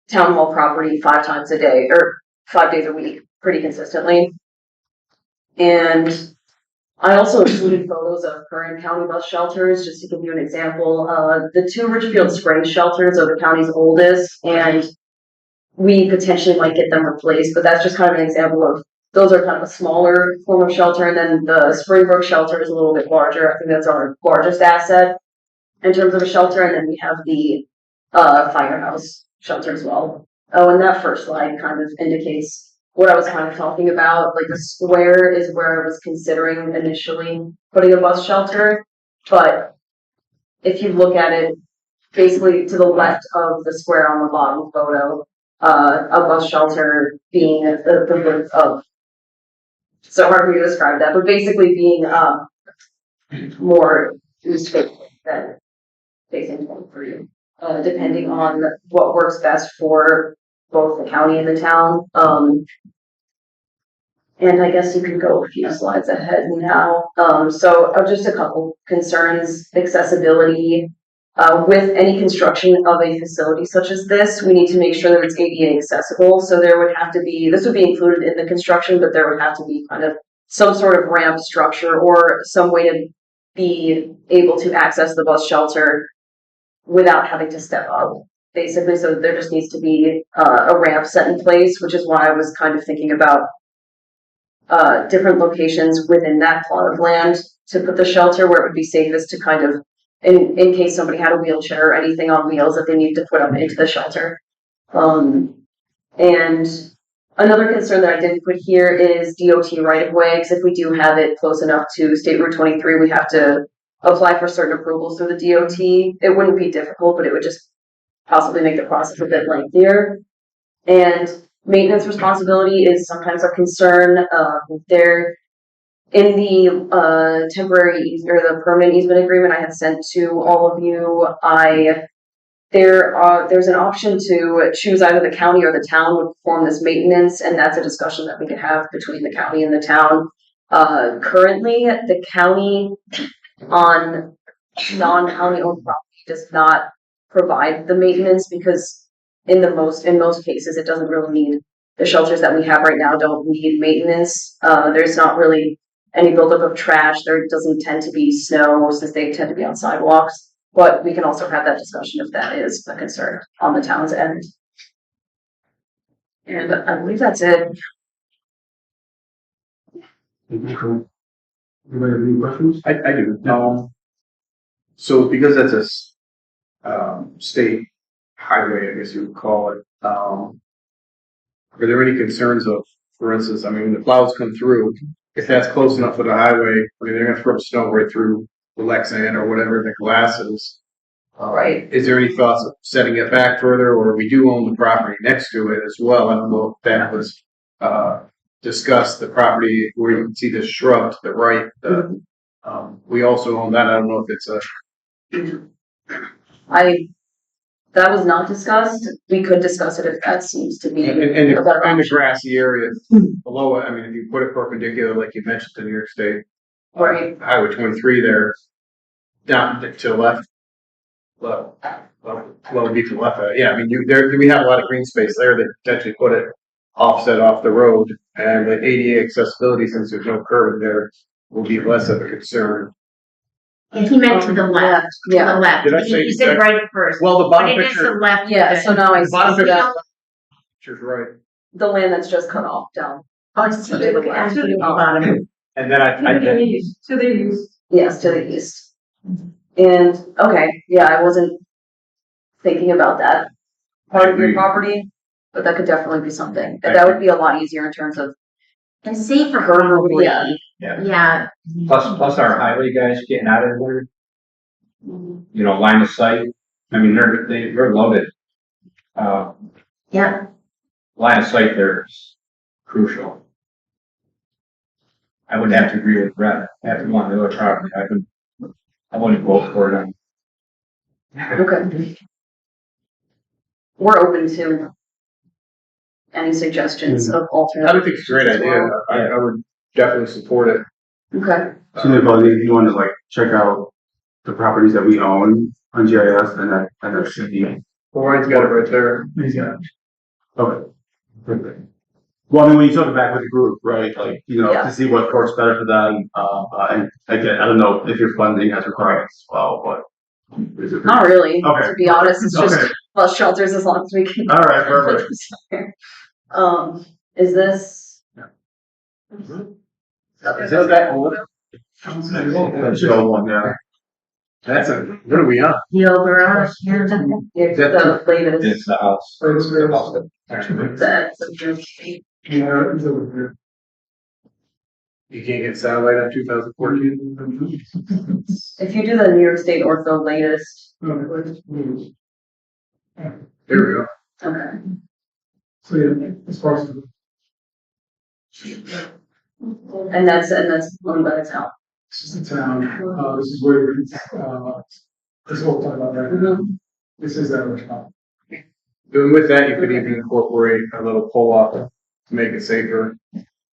town hall property 5 times a day, or 5 days a week, pretty consistently. And I also included photos of current county bus shelters, just to give you an example. The 2 Richfield Springs shelters are the county's oldest, and we potentially might get them replaced, but that's just kind of an example of, those are kind of a smaller form of shelter, and then the Springbrook shelter is a little bit larger. I think that's our largest asset in terms of a shelter, and then we have the firehouse shelter as well. Oh, and that first slide kind of indicates what I was kind of talking about. Like, the square is where I was considering initially putting a bus shelter, but if you look at it, basically to the left of the square on the bottom photo, a bus shelter being the width of, so hard for me to describe that, but basically being more east facing than facing 23, depending on what works best for both the county and the town. And I guess you could go a few slides ahead now. So just a couple concerns: accessibility. With any construction of a facility such as this, we need to make sure that it's ADA accessible. So there would have to be, this would be included in the construction, but there would have to be kind of some sort of ramp structure or some way to be able to access the bus shelter without having to step up, basically. So there just needs to be a ramp set in place, which is why I was kind of thinking about different locations within that plot of land to put the shelter where it would be safest to kind of, in case somebody had a wheelchair or anything on wheels that they need to put up into the shelter. And another concern that I didn't put here is DOT right-of-way, because if we do have it close enough to State Route 23, we have to apply for certain approvals through the DOT. It wouldn't be difficult, but it would just possibly make the process a bit lengthier. And maintenance responsibility is sometimes a concern. There, in the temporary or the permanent easement agreement I had sent to all of you, I there's an option to choose either the county or the town would perform this maintenance, and that's a discussion that we can have between the county and the town. Currently, the county on non-county owned property does not provide the maintenance because in most cases, it doesn't really need, the shelters that we have right now don't need maintenance. There's not really any buildup of trash. There doesn't tend to be snow since they tend to be on sidewalks. But we can also have that discussion if that is a concern on the town's end. And I believe that's it. Anybody have any questions? I do. So because that's state highway, I guess you would call it, are there any concerns of, for instance, I mean, when the plows come through, if that's close enough to the highway, I mean, they're gonna throw snow right through the Lexan or whatever the glass is. Right. Is there any thoughts of setting it back further, or we do own the property next to it as well? I don't know if that was, discussed, the property where you can see the shrub to the right, we also own that. I don't know if it's That was not discussed. We could discuss it if that seems to be and a better the option. grassy area below it. I mean, if you put it perpendicular, like you mentioned to New York State, Right. Highway 23 there, down to the left, well, be to the left. Yeah, I mean, we have a lot of green space there that potentially put it offset off the road, and the ADA accessibility, since there's no curb there, will be less of a concern. And he meant to the left, to the left. Did I say You said right at first. Well, the bottom But it is picture. the left. Yeah, so now I The bottom see picture. that Picture's right. the land that's just cut off down. Oh, I see. Look at the bottom. And then I To the east. Yes, to the east. And, okay, yeah, I wasn't thinking about that part of your property, but that could definitely be something. And that would be a lot easier in terms of And safer probably. probably. Yeah. Plus our highway guys getting out of there, you know, line of sight. I mean, they're loaded. Yeah. Line of sight there is crucial. I would have to agree with Brett. After one of the other property, I wouldn't vote for it. Okay. We're open to any suggestions of alternate. I would think it's a great idea. I would definitely support it. Okay. So Nicole, if you want to like check out the properties that we own on GIS and then see. Well, Ryan's got it right there. He's got it. Okay. Perfect. Well, I mean, when you talk back with the group, right, like, you know, Yeah. to see what works better for them, and again, I don't know if your funding has requirements as well, but. Is it? Not really, Okay. to be honest. It's just Okay. bus shelters as long as we can. All right, perfect. Is this? Is this that old? That's the old one, yeah. That's what are we on? The garage. It's that the latest. It's the house. That's You can't get satellite on 2014? if you do the New York State Ortho latest. There we go. Okay. So yeah, as far as. And that's owned by the town. This is the town, this is where, this is what we're talking about right now. This is that restaurant. And with that, you could even incorporate a little pull-off to make it safer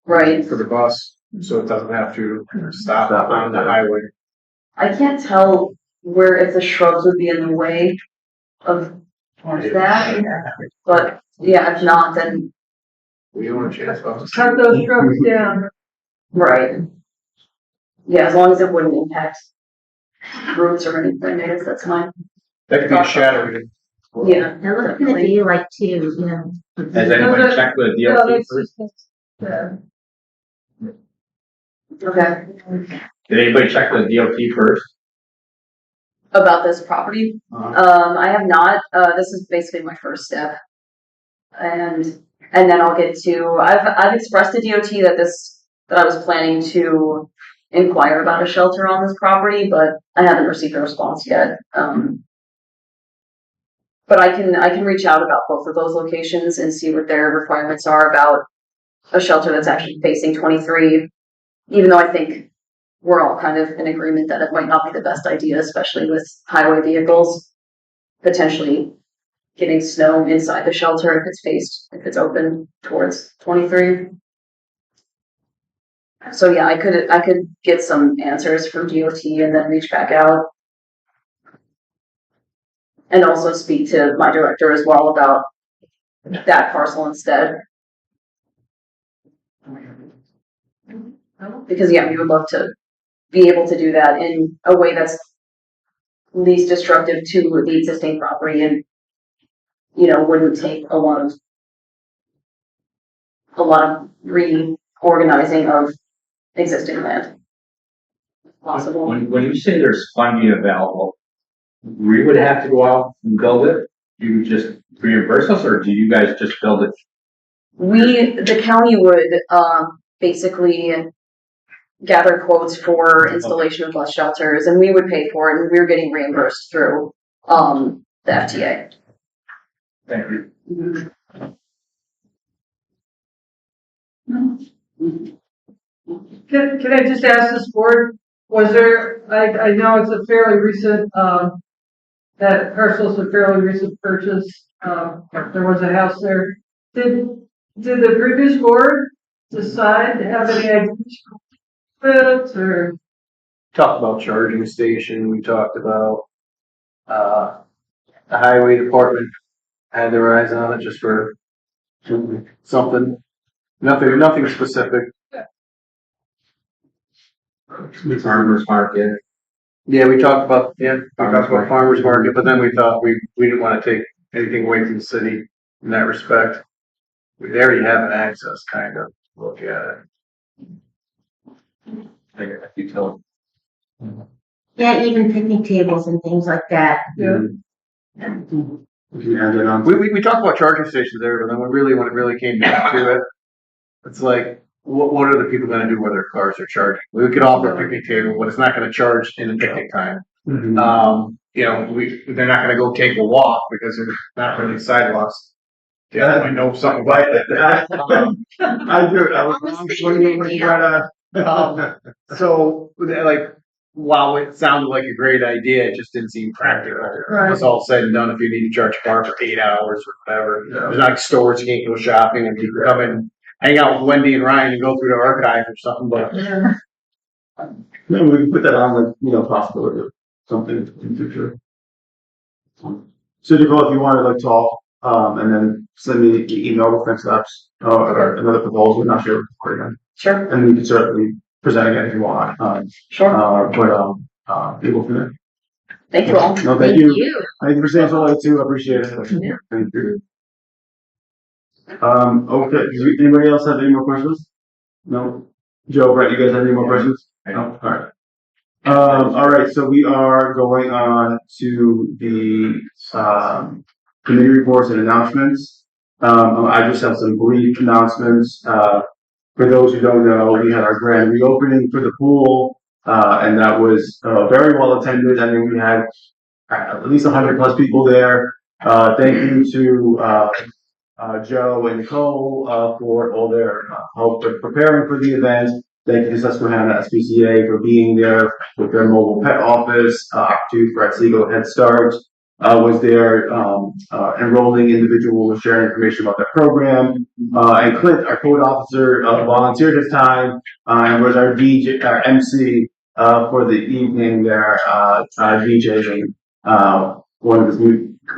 Right. for the bus, so it doesn't have to stop on the highway. I can't tell where if the shrubs would be in the way of that, but yeah, if not, then We don't want a chance of. Cut those shrubs down. right. Yeah, as long as it wouldn't impact roots or anything, I guess that's fine. That could be shadowed. Yeah. Now look at you like too, you know. Has anybody checked with the DOT first? Okay. Did anybody check with the DOT first? About this property? I have not. This is basically my first step. And then I'll get to, I've expressed to DOT that I was planning to inquire about a shelter on this property, but I haven't received a response yet. But I can reach out about both of those locations and see what their requirements are about a shelter that's actually facing 23, even though I think we're all kind of in agreement that it might not be the best idea, especially with highway vehicles. potentially getting snow inside the shelter if it's open towards 23. So yeah, I could get some answers from DOT and then reach back out. And also speak to my director as well about that parcel instead. Because yeah, we would love to be able to do that in a way that's least destructive to the existing property and, wouldn't take a lot of reorganizing of existing land. Possible. When you say there's funding available, we would have to go out and build it? You would just reimburse us, or do you guys just build it? The county would basically gather quotes for installation of bus shelters, and we would pay for it, and we're getting reimbursed through the FTA. Thank you. Can I just ask this board, was there, I know it's a fairly recent, that parcel's a fairly recent purchase, there was a house there. Did the previous board decide to have any ideas for it, or? Talked about charging station, we talked about, the highway department had their eyes on it just for something. Nothing specific. Farmers market. Yeah, we talked about farmers market, but then we thought we didn't want to take anything away from the city in that respect. We already have an access kind of look at it. Utility. Yeah, even picnic tables and things like that. Yeah. We can add that on. We talked about charging stations there, but then when it really came down to it, it's like, what are the people going to do where their cars are charging? We could offer a picnic table, but it's not going to charge in the picnic time. Mhm. They're not going to go take a walk because there's not really sidewalks. Yeah, I know something about that. I do. I was wondering when you So, like, while it sounded like a great idea, it just didn't seem practical. Right. It's all said and done. If you need to charge a car for 8 hours or whatever, there's not like stores, you can't go shopping, and you can come and hang out with Wendy and Ryan and go through the archive or something. But No, we can put that on the possibility of something in the future. So Nicole, if you want to talk, and then send me the email with next steps, or another proposal, not sure again. Sure. And we can certainly present again if you want. Sure. People from there. Thank you all. No, thank you. Thank you for saying so late too. I appreciate it. Yeah. Thank you. Okay. Does anybody else have any more questions? No. Joe, Brett, you guys have any more questions? No. All right. All right. So we are going on to the committee reports and announcements. I just have some brief announcements. For those who don't know, we had our grand reopening for the pool, and that was very well attended. I mean, we had at least 100+ people there. Thank you to Joe and Nicole for all their help with preparing for the event. Thank you to Susquehanna SPCA for being there with their mobile pet office. To Brett Siegel Head Start was there enrolling individuals, sharing information about their program. And Clint, our code officer, volunteered his time and was our DJ, our MC for the evening there, DJing one of his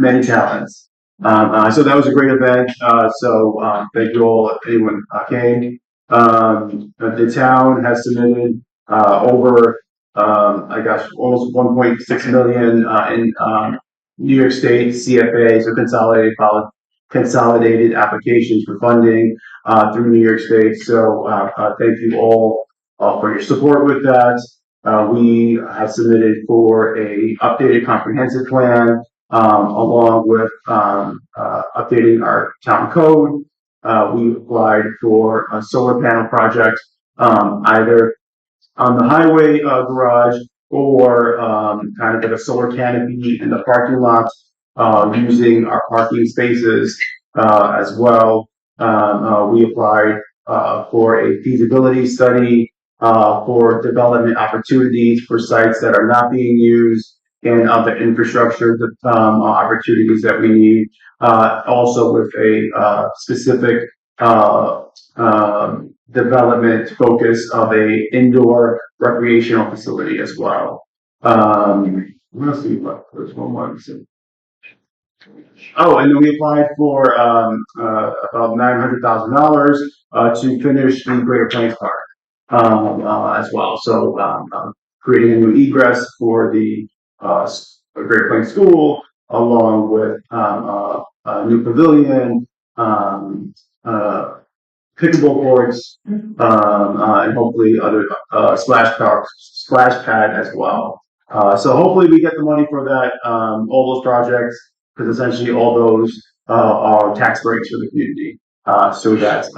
many talents. So that was a great event. Thank you all if anyone came. The town has submitted over almost 1.6 million in New York State CFA, so consolidated applications for funding through New York State. So thank you all for your support with that. We have submitted for a updated comprehensive plan along with updating our town code. We applied for a solar panel project either on the highway garage or kind of like a solar canopy in the parking lot using our parking spaces as well. We applied for a feasibility study for development opportunities for sites that are not being used and other infrastructure, opportunities that we need. Also with a, specific, development focus of a indoor recreational facility as well. What else do we left? There's one more. Oh, and then we applied for about $900,000 to finish the Greater Plains Park as well. So creating a new egress for the Greater Plains School, along with a new pavilion, pickleball courts, and hopefully other splash pad as well. So hopefully we get the money for that, all those projects, because essentially all those are tax breaks for the community, so that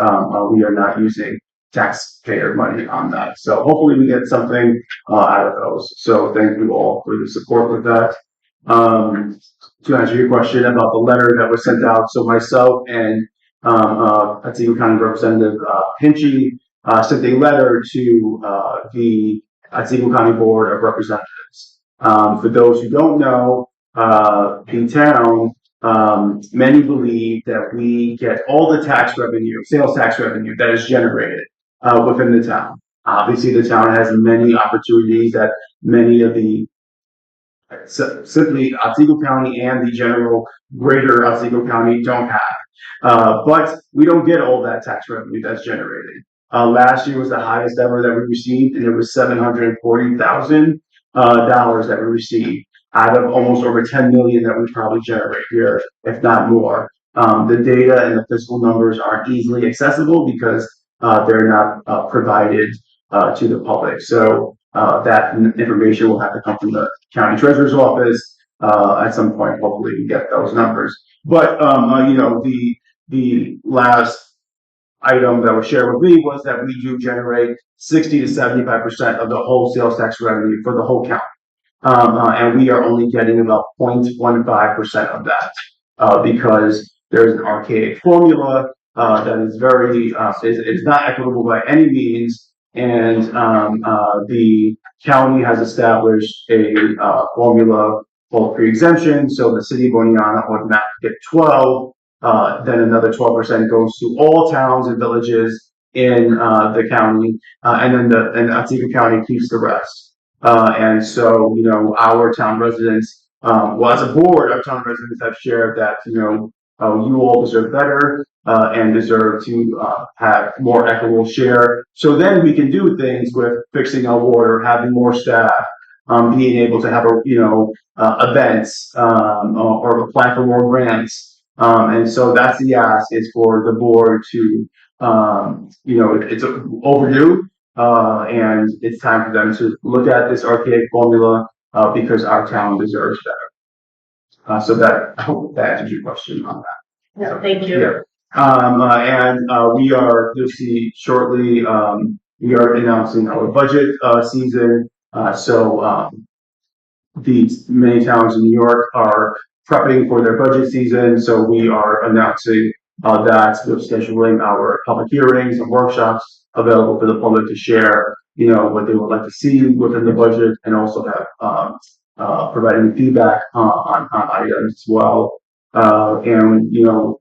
we are not using taxpayer money on that. So hopefully we get something out of those. So thank you all for the support with that. To answer your question about the letter that was sent out, so myself and Otsego County Representative Hinchy sent a letter to the Otsego County Board of Representatives. For those who don't know, the town, many believe that we get all the tax revenue, sales tax revenue that is generated within the town. Obviously, the town has many opportunities that many of the simply Otsego County and the general greater Otsego County don't have. But we don't get all that tax revenue that's generated. Last year was the highest ever that we received, and it was $740,000 that we received out of almost over 10 million that we probably generate here, if not more. The data and the fiscal numbers aren't easily accessible because they're not provided to the public. So that information will have to come from the county treasurer's office at some point. Hopefully, we get those numbers. But the last item that was shared with me was that we do generate 60 to 75% of the whole sales tax revenue for the whole county. And we are only getting about 0.15% of that because there's an archaic formula that is very is not equitable by any means, and the county has established a formula called pre-exemption. So the city of Oneonta automatically get 12. Then another 12% goes to all towns and villages in the county, and then Otsego County keeps the rest. And so, our town residents, as a board, our town residents have shared that, you all deserve better, and deserve to have more equitable share. So then we can do things with fixing our water, having more staff, being able to have events, or apply for more grants. And so that's the ask, is for the board to, it's overdue. And it's time for them to look at this archaic formula because our town deserves better. So that, I hope that answers your question on that. Yeah, thank you. Yeah. You'll see shortly, we are announcing our budget season. These many towns in New York are prepping for their budget season, so we are announcing that we're scheduling our public hearings and workshops available for the public to share, what they would like to see within the budget, and also have providing feedback on items as well. And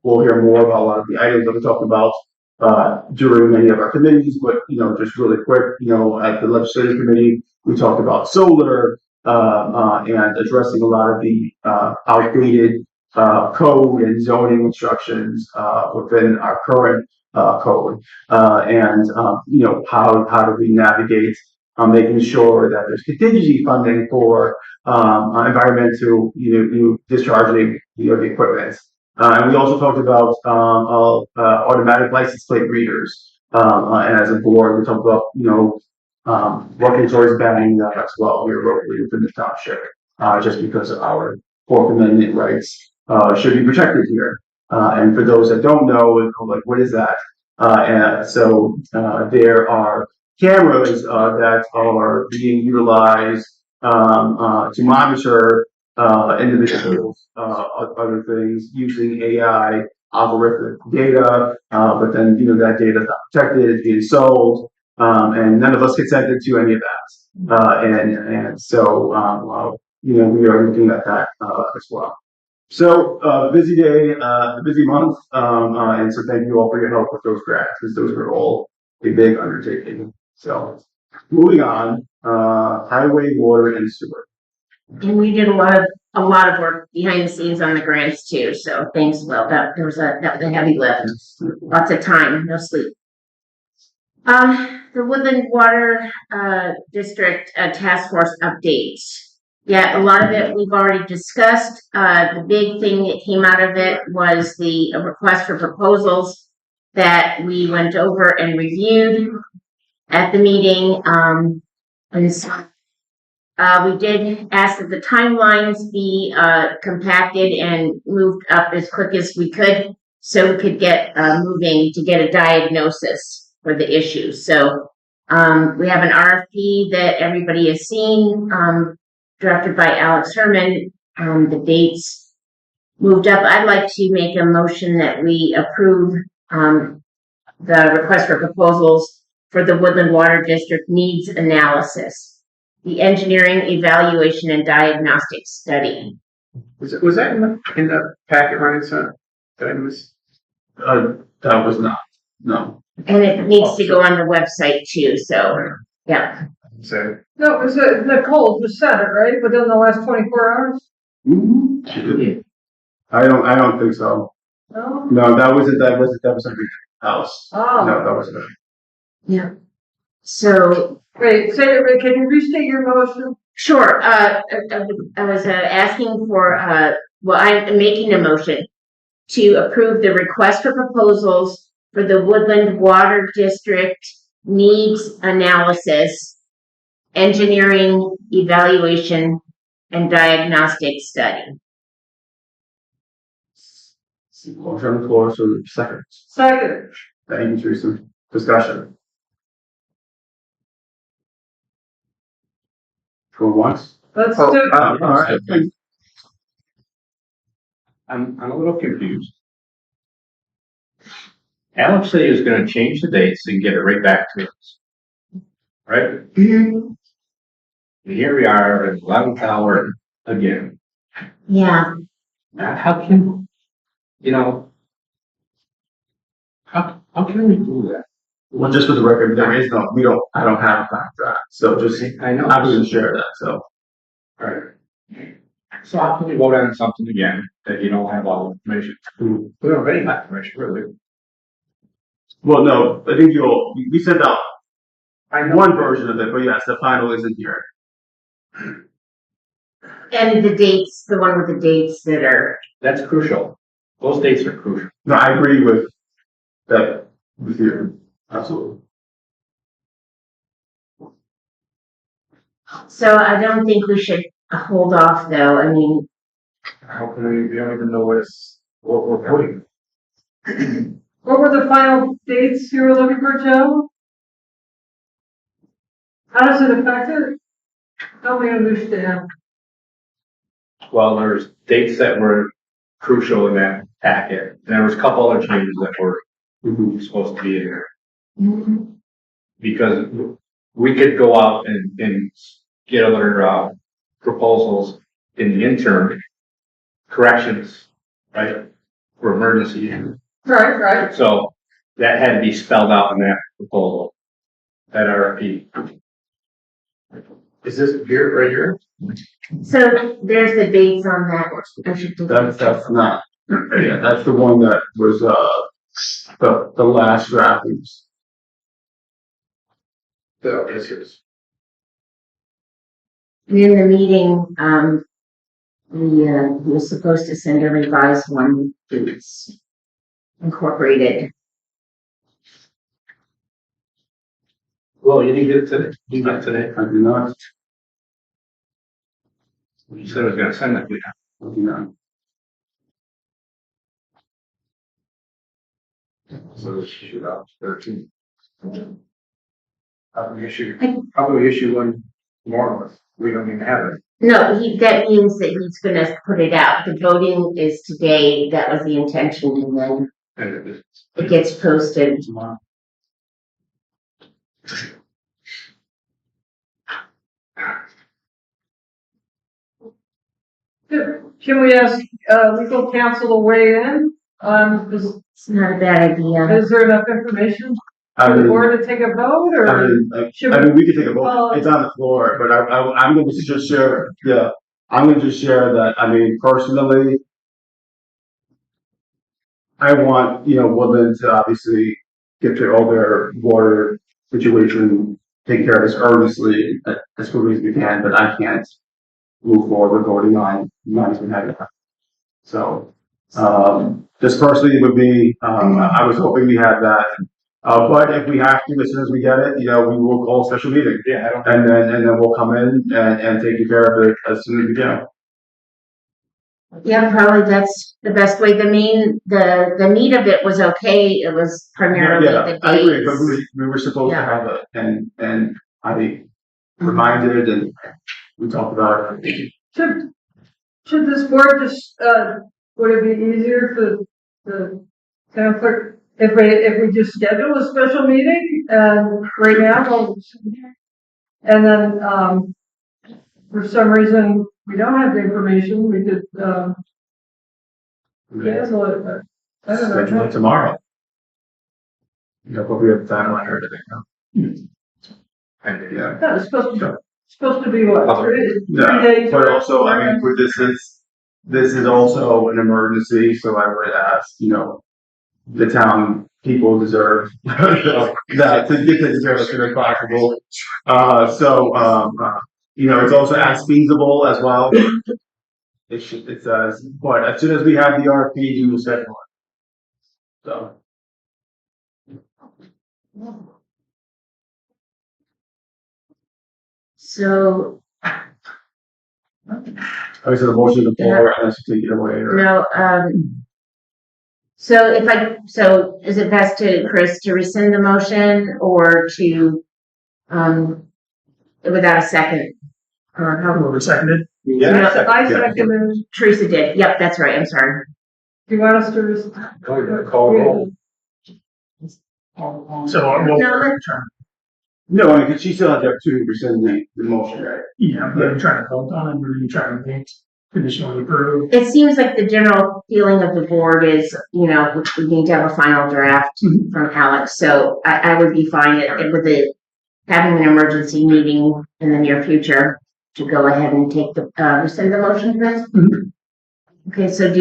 we'll hear more about a lot of the items that we talked about during many of our committees. But just really quick, at the legislative committee, we talked about solar. And addressing a lot of the outdated code and zoning instructions within our current code, and how do we navigate making sure that there's contingency funding for environmental discharging the equipment. And we also talked about automatic license plate readers. And as a board, we talked about working towards banning that as well here locally within the township, just because our Fourth Amendment rights should be protected here. And for those that don't know, what is that? There are cameras that are being utilized to monitor individuals, other things using AI algorithmic data, but then that data is not protected, it's being sold. And none of us consented to any of that. So we are looking at that, as well. So, busy day, busy month, and so thank you all for your help with those grants, because those were all a big undertaking. So, moving on, highway, water, and sewer. And we did a lot of work behind the scenes on the grants too, so thanks, Will, that was a heavy lift, lots of time, no sleep. The Woodland Water, District, Task Force update. Yeah, a lot of it we've already discussed. The big thing that came out of it was the request for proposals that we went over and reviewed at the meeting. And so, we did ask that the timelines be compacted and moved up as quick as we could, so we could get moving to get a diagnosis for the issue. So we have an RFP that everybody has seen, drafted by Alex Herman. The dates moved up. I'd like to make a motion that we approve the request for proposals for the Woodland Water District needs analysis, the engineering evaluation and diagnostic study. Was that in the packet, Ryan sent? Did I miss? That was not, no. And it needs to go on the website too, so, yeah. So, No, it was Nicole who said it, right? Within the last 24 hours? I don't think so. No? No, that was something else. Oh. No, that wasn't it. Yeah. So. Wait, can you restate your motion? Sure, I was asking for, I'm making a motion to approve the request for proposals for the Woodland Water District needs analysis, engineering evaluation, and diagnostic study. Motion on the floor, so second. Second. Thank you, Teresa. Discussion. For once? Let's Oh, do. all right. I'm a little confused. Alex said he was gonna change the dates and get it right back to us. Right? And here we are at 11th hour again. Yeah. How can, how can we do that? Well, just for the record, I don't have a contract, so just, I know. I wouldn't share that, so. Right. So how can we vote on something again that you don't have all the information? We don't have any information, really. Well, no, I think we sent out one version of it, but yes, the final isn't here. And the dates, the one with the dates that are. That's crucial. Those dates are crucial. No, I agree with that, with you, absolutely. So I don't think we should hold off though, I mean. how can we don't even know what we're putting? What were the final dates you were looking for, Joe? How does it affect it? Help me understand. Well, there's dates that were crucial in that packet. There was a couple other changes that were supposed to be in there. Because we could go out and get other proposals in the interim, corrections, right, for emergency. Right. So that had to be spelled out in that proposal, that RFP. Is this here, right here? So there's the dates on that. I should do That's not, yeah, that's the one that was, the last draft. So this is. In the meeting, we was supposed to send a revised one that's incorporated. Well, you didn't get it today? You got it today? I do not. You said I was gonna send it to you. I do not. So this shoot out 13. How can we issue one tomorrow? We don't even have it. No, that means that he's gonna put it out. The voting is today. That was the intention, and then it gets posted tomorrow. can we ask, legal counsel to weigh in? It's not a bad idea. Is there enough information I for the mean, board to take a vote, or? I mean, we could take a vote, it's on the floor, but I'm gonna just share, yeah, I'm gonna just share that, I mean, personally, I want, Woodland to obviously get all their water situation, take care of this earnestly, as quickly as we can, but I can't move forward with voting on not even having that. So, just personally, it would be, I was hoping we had that. But if we have to, as soon as we get it, we will call a special meeting. Yeah, I don't. And then we'll come in and take care of it as soon as we can. Yeah, probably that's the best way. The meat of it was okay. It was primarily Yeah, the I agree, but dates. we were supposed to have it, and I reminded, and we talked about it. Should this board just, would it be easier for the town clerk if we just schedule a special meeting and right now, and then, for some reason, we don't have the information, we could, cancel it, but I don't Schedule know. it tomorrow. But we have time on her today. Yeah. That was supposed to be what, 3 days? But also, I mean, this is also an emergency, so I would ask, the town people deserve that to get taken care of as soon as possible. It's also as feasible as well. It says, but as soon as we have the RFP, we will schedule it. So. So, I said the motion on the floor, unless you take it away or. no, so is it best to, Chris, to rescind the motion or to, without a second? Or how? Whoever seconded. Yeah, I second. Teresa did. Yep, that's right. I'm sorry. Do you want us to? Call roll. So, No, I mean, because she still has the opportunity to rescind the motion, right? yeah, but I'm trying to vote on it, we're trying to make conditionally approved. It seems like the general feeling of the board is, we need to have a final draft from Alex. So I would be fine with having an emergency meeting in the near future to go ahead and take the, rescind the motion, Chris? Okay, so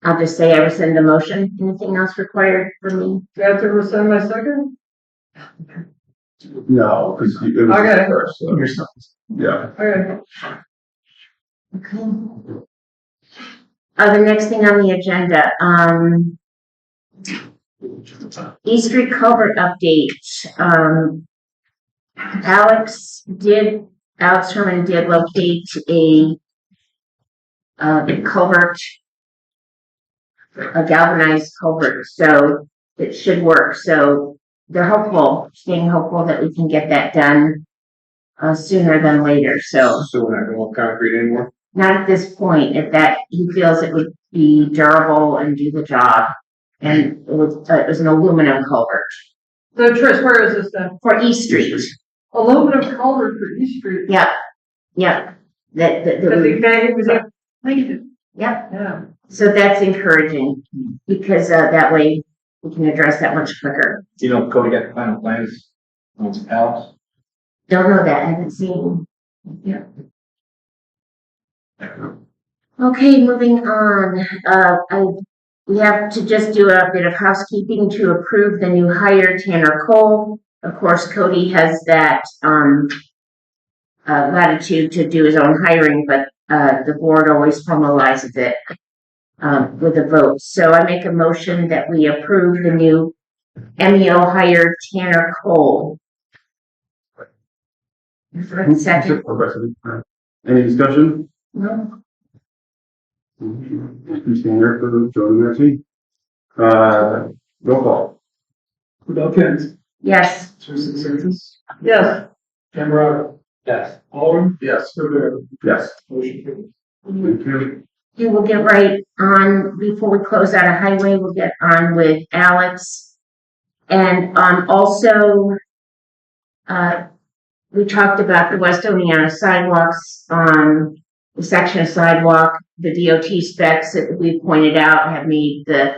I'll just say I rescind the motion. Anything else required for me? Do I have to rescind my second? No, because it was Okay. first. So. Yeah. Okay. Okay. The next thing on the agenda, East Street culvert update. Alex Herman did locate a culvert, a galvanized culvert, so it should work. So they're staying hopeful that we can get that done sooner than later. So we're not going concrete anymore? not at this point. If that he feels it would be durable and do the job, and it was an aluminum culvert. So Trish, where is this then? For East Street. Aluminum culvert for East Street. Yep. That was painted. Yep. Yeah. So that's encouraging because that way we can address that much quicker. Cody got the final plans on Alex? Don't know that. I haven't seen. Yeah. Okay, moving on. We have to just do a bit of housekeeping to approve the new hire, Tanner Cole. Of course, Cody has that latitude to do his own hiring, but the board always formalizes it with a vote. So I make a motion that we approve the new MEO hire, Tanner Cole. Second. Any discussion? No. Standard for Jordan Murphy. Roll call. Bill Kent. Yes. Teresa DeSantis. Yes. Ken Morado. Yes. Alderman. Yes. Rivera. Yes. Motion carries. Thank you. You will get right on, before we close out a highway, we'll get on with Alex. And also, we talked about the West Oneonta sidewalks, the section of sidewalk the DOT specs that we pointed out have made the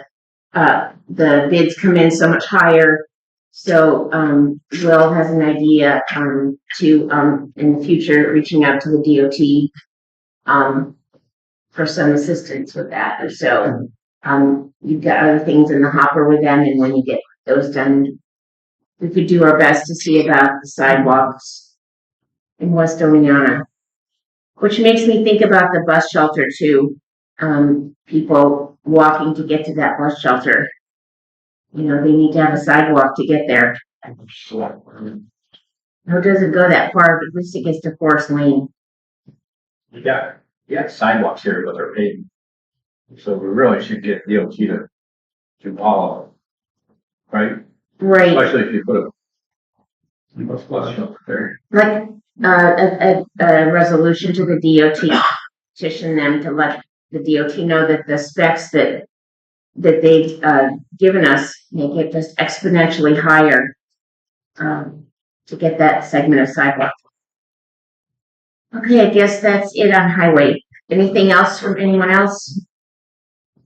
bids come in so much higher. So, Will has an idea, to, in the future, reaching out to the DOT, for some assistance with that. So, you've got other things in the hopper with them, and when you get those done, we could do our best to see about the sidewalks in West Oneonta. Which makes me think about the bus shelter too. People walking to get to that bus shelter. You know, they need to have a sidewalk to get there. No, it doesn't go that far, but at least it gets to Forest Lane. Yeah, sidewalks here, but they're paved. So we really should get DOT to do all of them. Right? Right. Especially if you put bus shelter there. Like, a resolution to the DOT, petition them to let the DOT know that the specs that they've, given us make it just exponentially higher, to get that segment of sidewalk. Okay, I guess that's it on highway. Anything else from anyone else?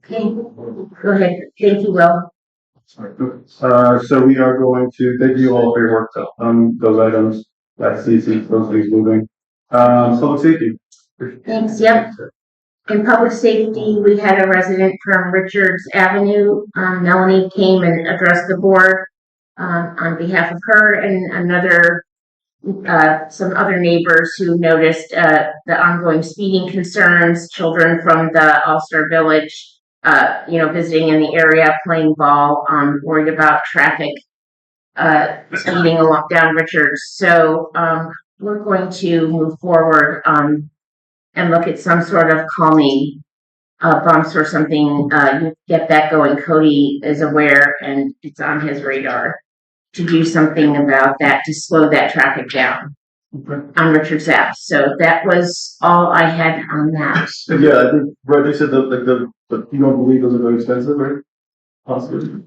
Okay, go ahead. Thank you, Will. So we are going to, thank you all for your work on those items. That's easy, those things moving. Public safety. Thanks, yep. In public safety, we had a resident from Richards Avenue. Melanie came and addressed the board, on behalf of her and some other neighbors who noticed, the ongoing speeding concerns, children from the All-Star Village, visiting in the area, playing ball, worried about traffic, speeding along down Richards. So, we're going to move forward, and look at some sort of calming, bumps or something, get that going. Cody is aware and it's on his radar to do something about that, to slow that traffic down on Richards Ave. So that was all I had on that. Yeah, I think, right, they said the you don't believe those are very expensive, right? Possibly.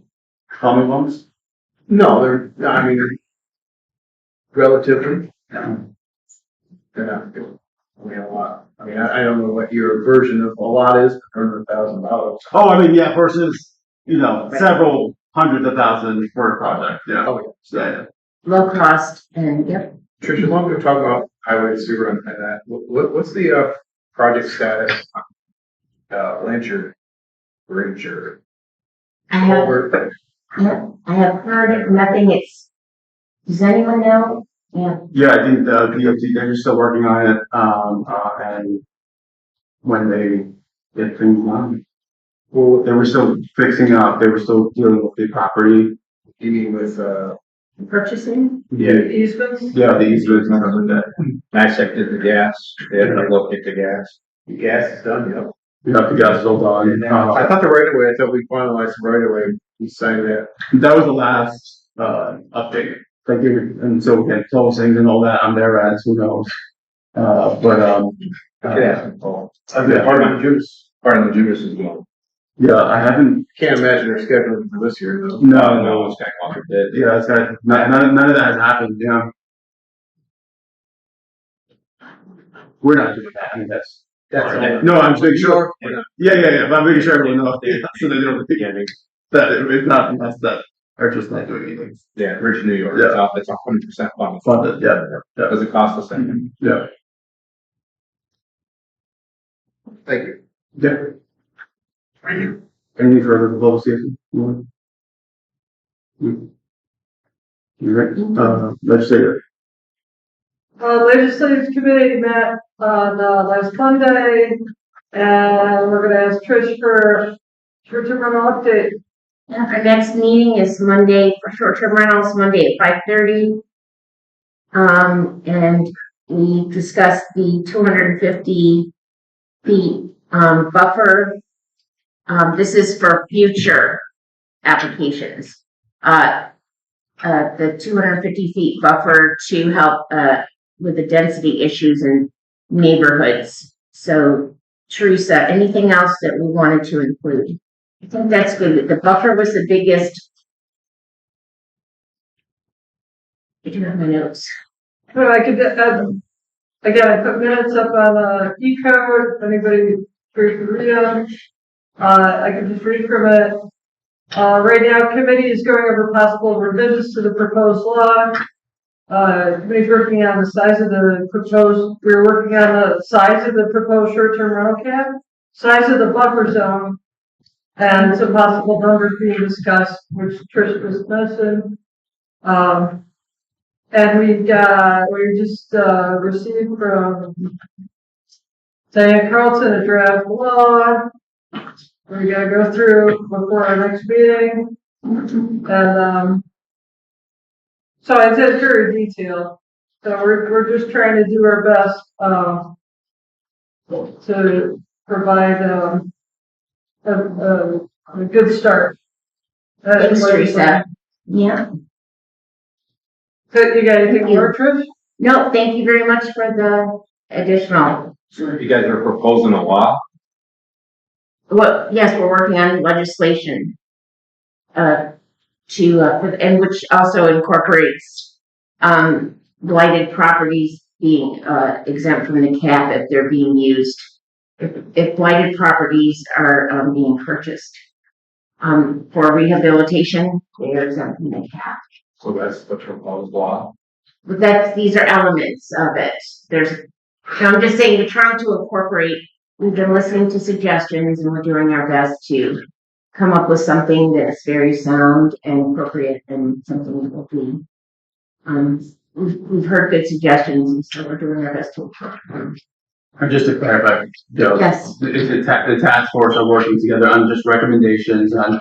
Common ones? No, I mean, relatively, they're not good. I mean, a lot. I mean, I don't know what your version of a lot is, for $100,000. Oh, I mean, yeah, versus, several hundreds of thousands for a project, yeah. Oh, Yeah. Low cost and, yep. Tricia, why don't we talk about highway super and that? What's the project status? Blanchard Bridge or I have Culvert? heard nothing. Does anyone know? Yeah. Yeah, I think the DOT, they're still working on it, and when they get things done. Well, they were still fixing up, they were still dealing with the property. You mean with, Purchasing? Yeah. Easements? Yeah, the easements and stuff like that. NICEC did the gas. They had to look at the gas. the gas is done, yep. Yeah, the gas is all done. I thought the right of way, I thought we finalized the right of way, we signed that. That was the last, update. Thank you, and so we had closings and all that on their ends, who knows? Yeah. Part of the Judas as well. Yeah, I haven't. Can't imagine they're scheduling for this year though. No, It's kind of complicated. yeah, it's got, none of that has happened, yeah. We're not doing that, I mean, that's. No, I'm just making sure. Yeah, but I'm making sure everyone knows, so they don't think that it's not, that's that, are just not doing anything. Yeah, Rich New York. Yeah. It's 100% funded. Funded, yeah. Does it cost us anything? Yeah. Thank you. Yeah. Anything further for public safety? You right, legislator. Legislative committee met on, last Monday, and we're gonna ask Trish for short-term rental update. Our next meeting is Monday for short-term rentals, Monday at 5:30. And we discussed the 250 feet, buffer. This is for future applications. The 250 feet buffer to help, with the density issues in neighborhoods. So Teresa, anything else that we wanted to include? I think that's good. The buffer was the biggest. I do have my notes. So I could, again, I put minutes up on, E-code, if anybody Free to read them. I can just read from it. Right now, committee is going over possible revisions to the proposed law. Committee's working on the size of the proposed, we're working on the size of the proposed short-term rental cap, size of the buffer zone, and some possible numbers being discussed, which Trish just mentioned. And we just received from Diane Carlton a draft law. We gotta go through before our next meeting. And so it's very detailed. So we're just trying to do our best to provide a good start. Thanks, Teresa. Yeah. So you got anything more, Trish? No, thank you very much for the additional. You guys are proposing a law? Well, yes, we're working on legislation and which also incorporates blighted properties being exempt from the cap if they're being used. If blighted properties are being purchased for rehabilitation, they are exempt from the cap. So that's the proposed law? But these are elements of it. I'm just saying we're trying to incorporate, we've been listening to suggestions and we're doing our best to come up with something that's very sound and appropriate and something that will be, we've heard good suggestions and so we're doing our best to incorporate them. And just to clarify, Yes. the task force are working together on just recommendations on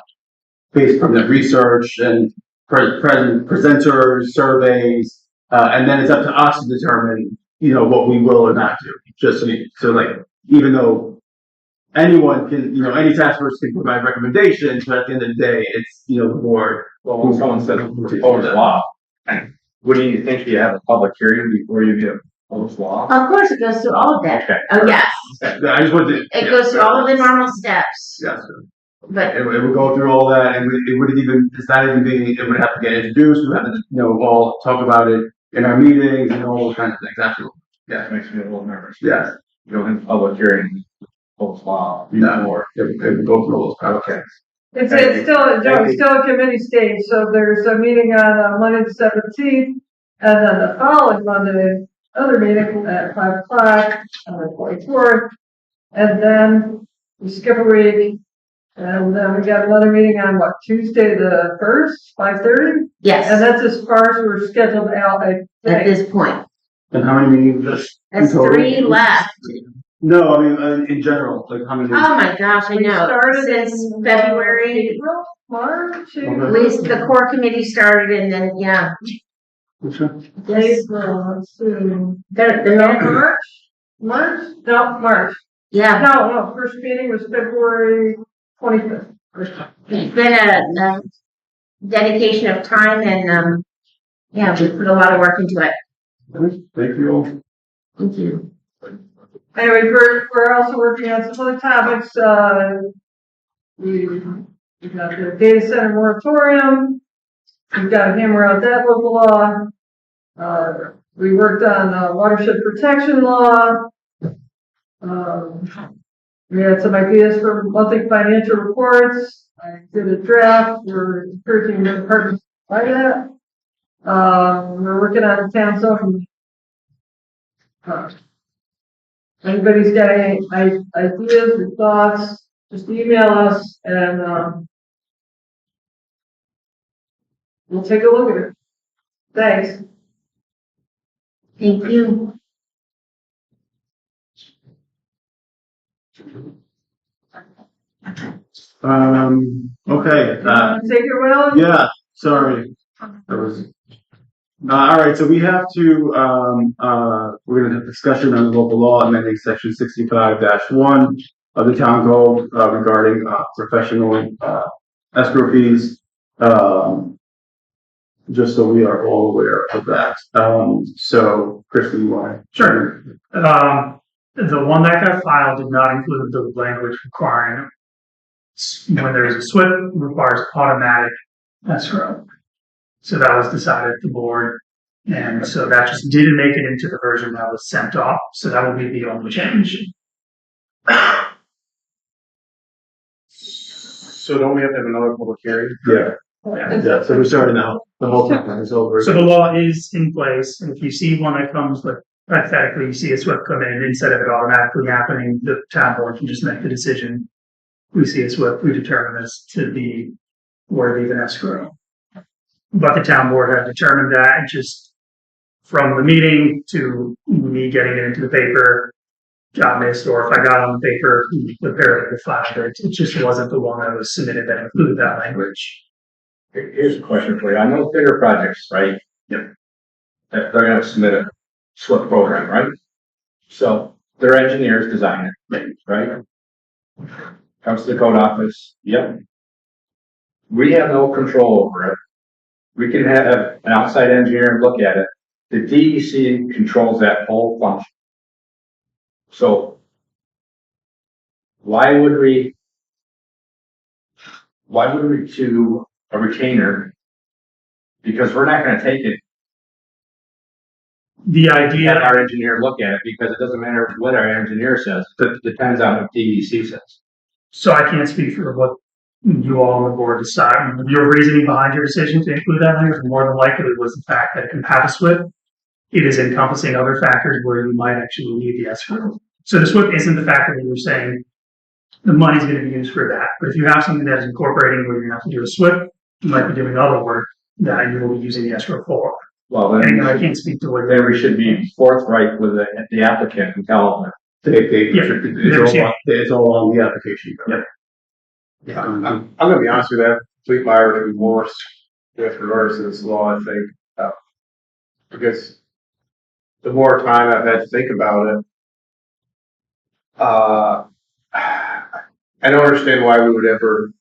based from the research and presenters, surveys, and then it's up to us to determine, what we will or not do. Just so like, even though anyone can, any task force can provide recommendations, but at the end of the day, it's, the board. Well, when someone says proposed law, what do you think? You have a public hearing before you get proposed law? Of course, it goes through all of that. Okay. Oh, yes. I just wanted to. It goes through all of the normal steps. Yes. But It would go through all that, and it wouldn't even, it's not even being, it would have to get introduced, we have to, all talk about it in our meetings and all those kinds of things, absolutely. Yeah, it makes me a little nervous. Yes. You don't have public hearing, proposed law. No, it would go through all those processes. It's still a committee stage, so there's a meeting on Monday the 17th, and then the following Monday, another meeting at 5 o'clock on the 24th, and then we skip a week, and then we got another meeting on Tuesday the 1st, 5:30? yes, And that's as far as we're scheduled out, I at think. this point. And how many meetings? That's in total? 3 left. No, I mean, in general, like how many? Oh my gosh, I We know. started Since in February, April, March, at least the core committee started and then, yeah. Which one? April, let's see. The March? No, March. yeah, No, first meeting was February 25th. it's been a dedication of time and, yeah, we put a lot of work into it. Thank you all. Thank you. Anyway, we're also working on some other topics. We got the data center moratorium. We've got to hammer out that local law. We worked on watershed protection law. We had some ideas for monthly financial reports. I did a draft. We're encouraging the department to buy that. We're working on a town zoning. Anybody's got any ideas or thoughts, just email us and we'll take a look at it. Thanks. Thank you. Okay, Take it, Will? yeah, sorry. That was, all right, so we have to, we're gonna have discussion on local law amending section 65-1 of the town code, regarding, professional, escrow fees. Just so we are all aware of that. So, Kristen, you want to? Sure. The one that got filed did not include the language requiring when there's a SWIP requires automatic escrow. So that was decided at the board. And so that just didn't make it into the version that was sent off. So that will be the only change. So don't we have to have another public hearing? Yeah. Yeah, so we're starting now. The whole time is over. So the law is in place, and if you see one that comes, like hypothetically, you see a SWIP come in, instead of it automatically happening, the town board can just make the decision. We see a SWIP, we determine this to be worthy of an escrow. But the town board had determined that, and just from the meeting to me getting it into the paper, got missed, or if I got on the paper, the paragraph flashed, it just wasn't the one that was submitted that included that language. Here's a question for you. I know bigger projects, right? Yep. They're gonna submit a SWIP program, right? So their engineers design it, right? Comes to the code office, yep. We have no control over it. We can have an outside engineer look at it. The DEC controls that whole function. So why would we do a retainer? Because we're not gonna take it. The idea. Have our engineer look at it, because it doesn't matter what our engineer says, it depends on what DEC says. So I can't speak for what you all on the board decide. Your reasoning behind your decision to include that language more than likely was the fact that it can have a SWIP. It is encompassing other factors where you might actually need the escrow. So the SWIP isn't the factor that you're saying the money's going to be used for that. But if you have something that is incorporating where you have to do a SWIP, you might be doing other work that you will be using the escrow for. Well, then, and again, I can't speak to what. Then we should be forthright with the applicant and tell them. It's all on the application. Yep. Yeah, I'm gonna be honest with that. Complete buyer remorse with regards to this law, I think, because the more time I've had to think about it, I don't understand why we would ever,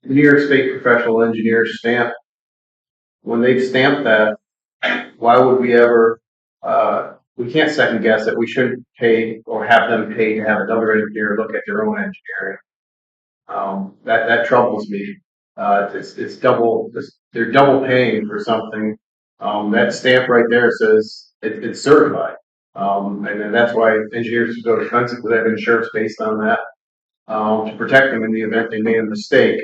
New York State professional engineers stamp, when they've stamped that, why would we ever, we can't second guess it. We shouldn't pay or have them pay to have another engineer look at their own engineering. That troubles me. It's double, they're double paying for something. That stamp right there says it's certified. And then that's why engineers go defensively have insurance based on that, to protect them in the event they made a mistake.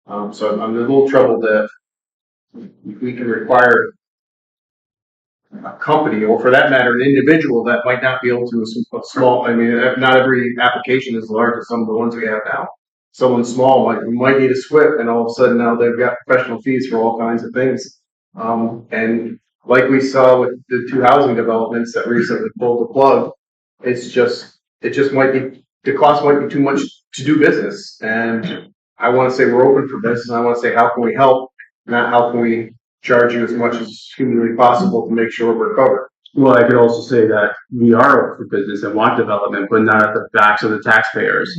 So I'm a little troubled that we can require a company, or for that matter, an individual that might not be able to, a small, I mean, not every application is large as some of the ones we have now. Someone small might need a SWIP, and all of a sudden now they've got professional fees for all kinds of things. And like we saw with the 2 housing developments that recently pulled the plug, it just might be, the cost might be too much to do business. And I want to say we're open for business, and I want to say how can we help, not how can we charge you as much as humanly possible to make sure we're covered. Well, I could also say that we are open for business and want development, but not at the backs of the taxpayers,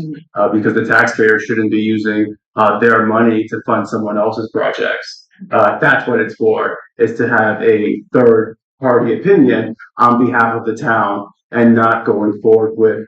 because the taxpayers shouldn't be using their money to fund someone else's projects. That's what it's for, is to have a third party opinion on behalf of the town and not going forward with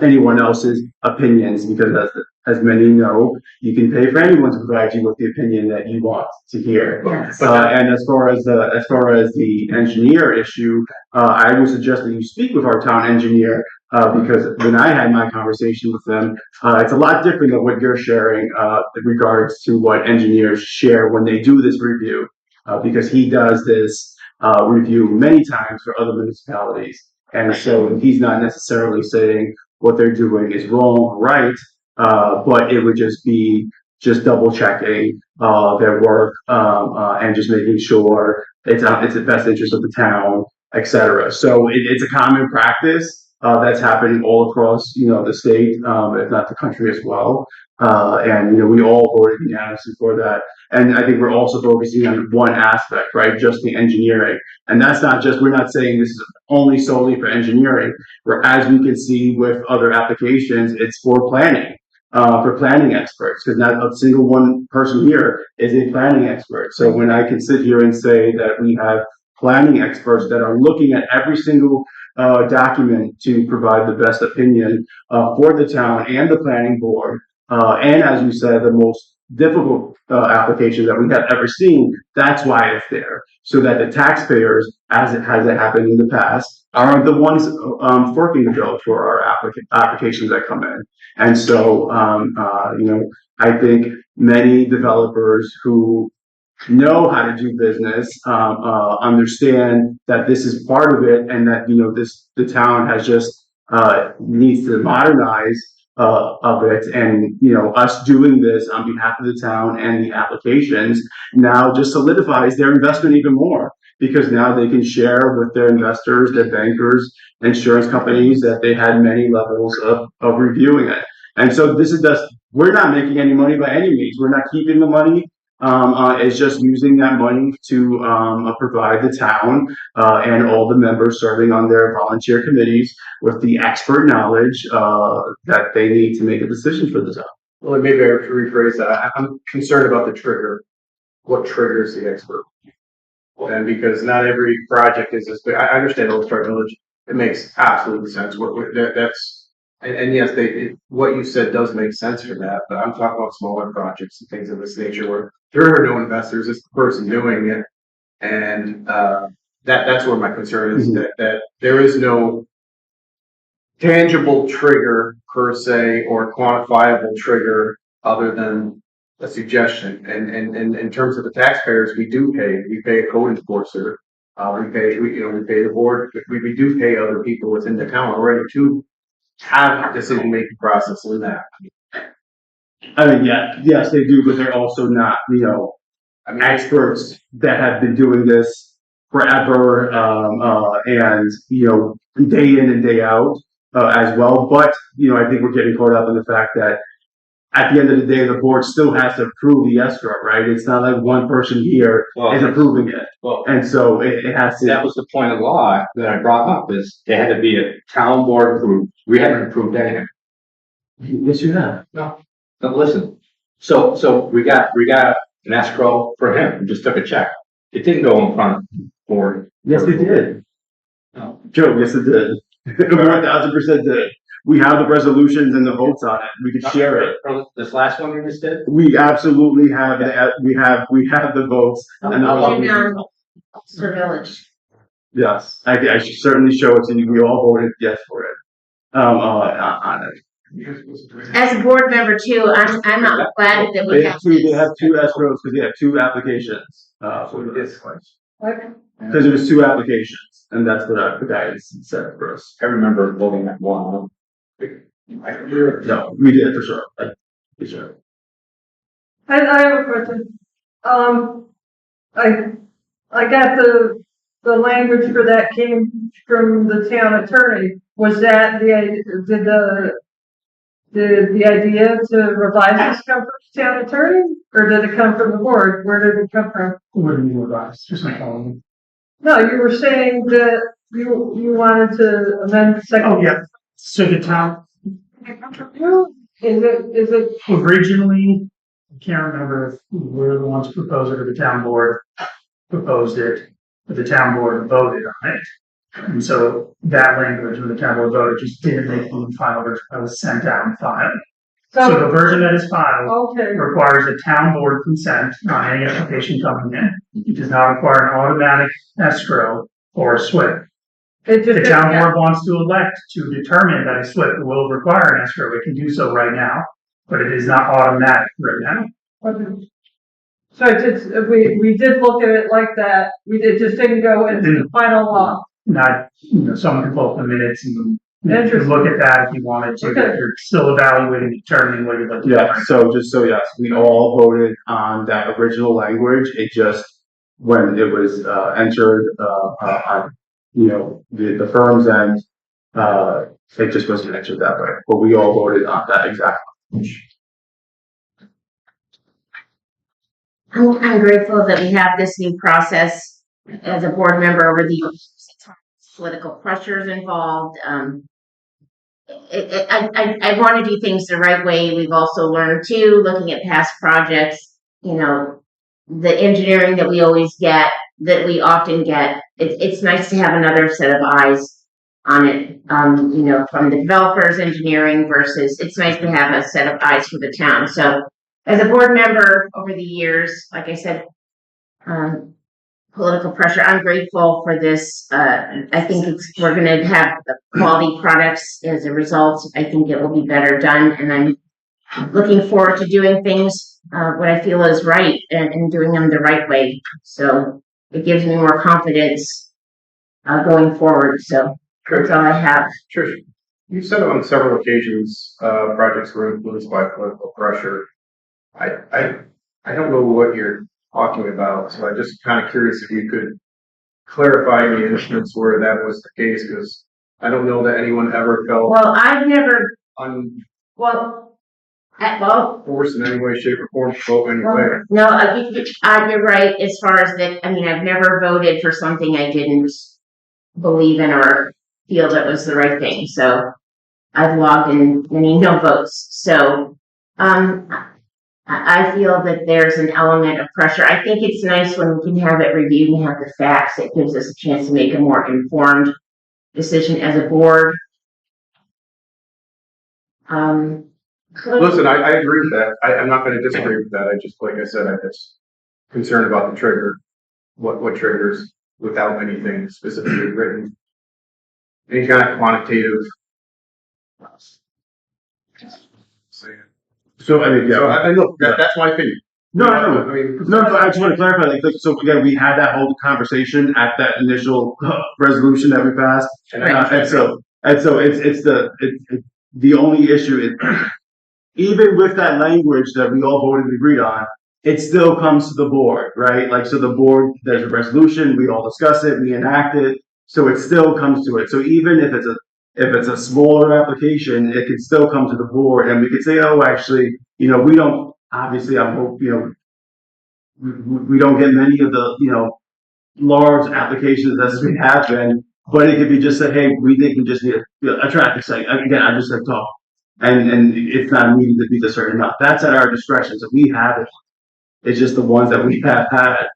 anyone else's opinions, because as many know, you can pay for anyone to provide you with the opinion that you want to hear. Yes. And as far as the engineer issue, I would suggest that you speak with our town engineer, because when I had my conversation with them, it's a lot different than what you're sharing in regards to what engineers share when they do this review, because he does this review many times for other municipalities. And so he's not necessarily saying what they're doing is wrong or right, but it would just be double checking their work and just making sure it's the best interest of the town, etc. So it's a common practice that's happening all across the state, if not the country as well. And we all voted unanimously for that. And I think we're also focusing on one aspect, right? Just the engineering. And that's not just, we're not saying this is only solely for engineering, where as we can see with other applications, it's for planning experts, because not a single one person here is a planning expert. So when I can sit here and say that we have planning experts that are looking at every single document to provide the best opinion for the town and the planning board, and as you said, the most difficult applications that we have ever seen. That's why it's there, so that the taxpayers, as it has happened in the past, are the ones forking the bill for our applications that come in. And so, I think many developers who know how to do business understand that this is part of it, and that the town has just needs to modernize of it, and us doing this on behalf of the town and the applications now just solidifies their investment even more, because now they can share with their investors, their bankers, insurance companies, that they had many levels of reviewing it. And so this is just, we're not making any money by any means. We're not keeping the money. It's just using that money to provide the town and all the members serving on their volunteer committees with the expert knowledge that they need to make a decision for the town. Well, maybe I should rephrase that. I'm concerned about the trigger. What triggers the expert? And because not every project is this big. I understand Old Star Village. It makes absolute sense. And yes, what you said does make sense for that, but I'm talking about smaller projects and things of this nature where there are no investors, it's the person doing it. And that's where my concern is, that there is no tangible trigger per se, or quantifiable trigger, other than a suggestion. And in terms of the taxpayers, we pay a code enforcer, we pay the board, we do pay other people within the town already to have a decision-making process in that. I mean, yes, they do, but they're also not, experts that have been doing this forever, and day in and day out as well. But I think we're getting caught up in the fact that at the end of the day, the board still has to approve the escrow, right? It's not like one person here is approving it. And so it has to. That was the point of law that I brought up, is they had to be a town board approved. We haven't approved anything. Yes, you have. No, listen. So we got an escrow for him. We just took a check. It didn't go in front of the board. Yes, it did. No. Joe, yes, it did. 1000% did. We have the resolutions and the votes on it. We could share it. This last one you just did? We absolutely have we have the votes and the resolutions. Oster Village. Yes, I should certainly show it to you. We all voted yes for it. On it. As a board member too, I'm not glad that we They have have two escrows because they have two applications for this question. Because there's two applications, and that's what the guidance said for us. I remember voting that one. No, we did for sure. For sure. I have a question. I got the language for that came from the town attorney. Was that the idea to revise this come from the town attorney, or did it come from the board? Where did it come from? Where do you revise? Just my phone. No, you were saying that you wanted to amend the second. Oh, yeah. So the town, Is it originally, I can't remember if we were the ones who proposed it or the town board proposed it, but the town board voted on it. And so that language, when the town board voted, just didn't make the final version that was sent out and filed. So the version that is filed requires a town board consent on any application coming in. It does not require an automatic escrow or a SWIP. If the town board wants to elect to determine that a SWIP will require an escrow, it can do so right now, but it is not automatic right now. So we did look at it like that. It just didn't go into the final law. Not, someone can pull up the minutes and look at that if you wanted to. Okay. You're still evaluating, determining what you'd like to do. Yeah, so yes, we all voted on that original language. It just, when it was entered on, the firm's end, it just wasn't entered that way. But we all voted on that exact language. I'm grateful that we have this new process as a board member over the years. Political pressures involved. I want to do things the right way. We've also learned too, looking at past projects, the engineering that we always get, that we often get. It's nice to have another set of eyes on it, from the developers engineering versus it's nice to have a set of eyes for the town. So as a board member over the years, like I said, political pressure, I'm grateful for this. I think we're going to have quality products as a result. I think it will be better done, and I'm looking forward to doing things what I feel is right and doing them the right way. So it gives me more confidence going forward. So that's all I have. Trish, you said on several occasions, projects were influenced by political pressure. I don't know what you're talking about, so I'm just kind of curious if you could clarify any instance where that was the case, because I don't know that anyone ever felt Well, I've never. un Well, forced in any way, shape, or form to vote any way. no, you're right. As far as that, I mean, I've never voted for something I didn't believe in or feel that was the right thing. So I've logged in many no votes. So I feel that there's an element of pressure. I think it's nice when we can have it reviewed and have the facts. It gives us a chance to make a more informed decision as a board. Listen, I agree with that. I'm not going to disagree with that. I just, like I said, I'm just concerned about the trigger. What triggers without anything specifically written. Any kind of quantitative. So I mean, yeah. So I look, that's my opinion. No, I I just want to clarify, like, so again, we had that whole conversation at that initial resolution that we passed. And so it's the only issue is, even with that language that we all voted and agreed on, it still comes to the board, right? Like, so the board, there's a resolution, we all discuss it, we enact it, so it still comes to it. So even if it's a smaller application, it can still come to the board, and we could say, oh, actually, we don't, obviously, I hope, we don't get many of the, large applications as we have been, but it could be just that, hey, we think we just need a traffic site. Again, I just said talk. And it's not needed to be the certain amount. That's at our discretion. So we have it. It's just the ones that we have had,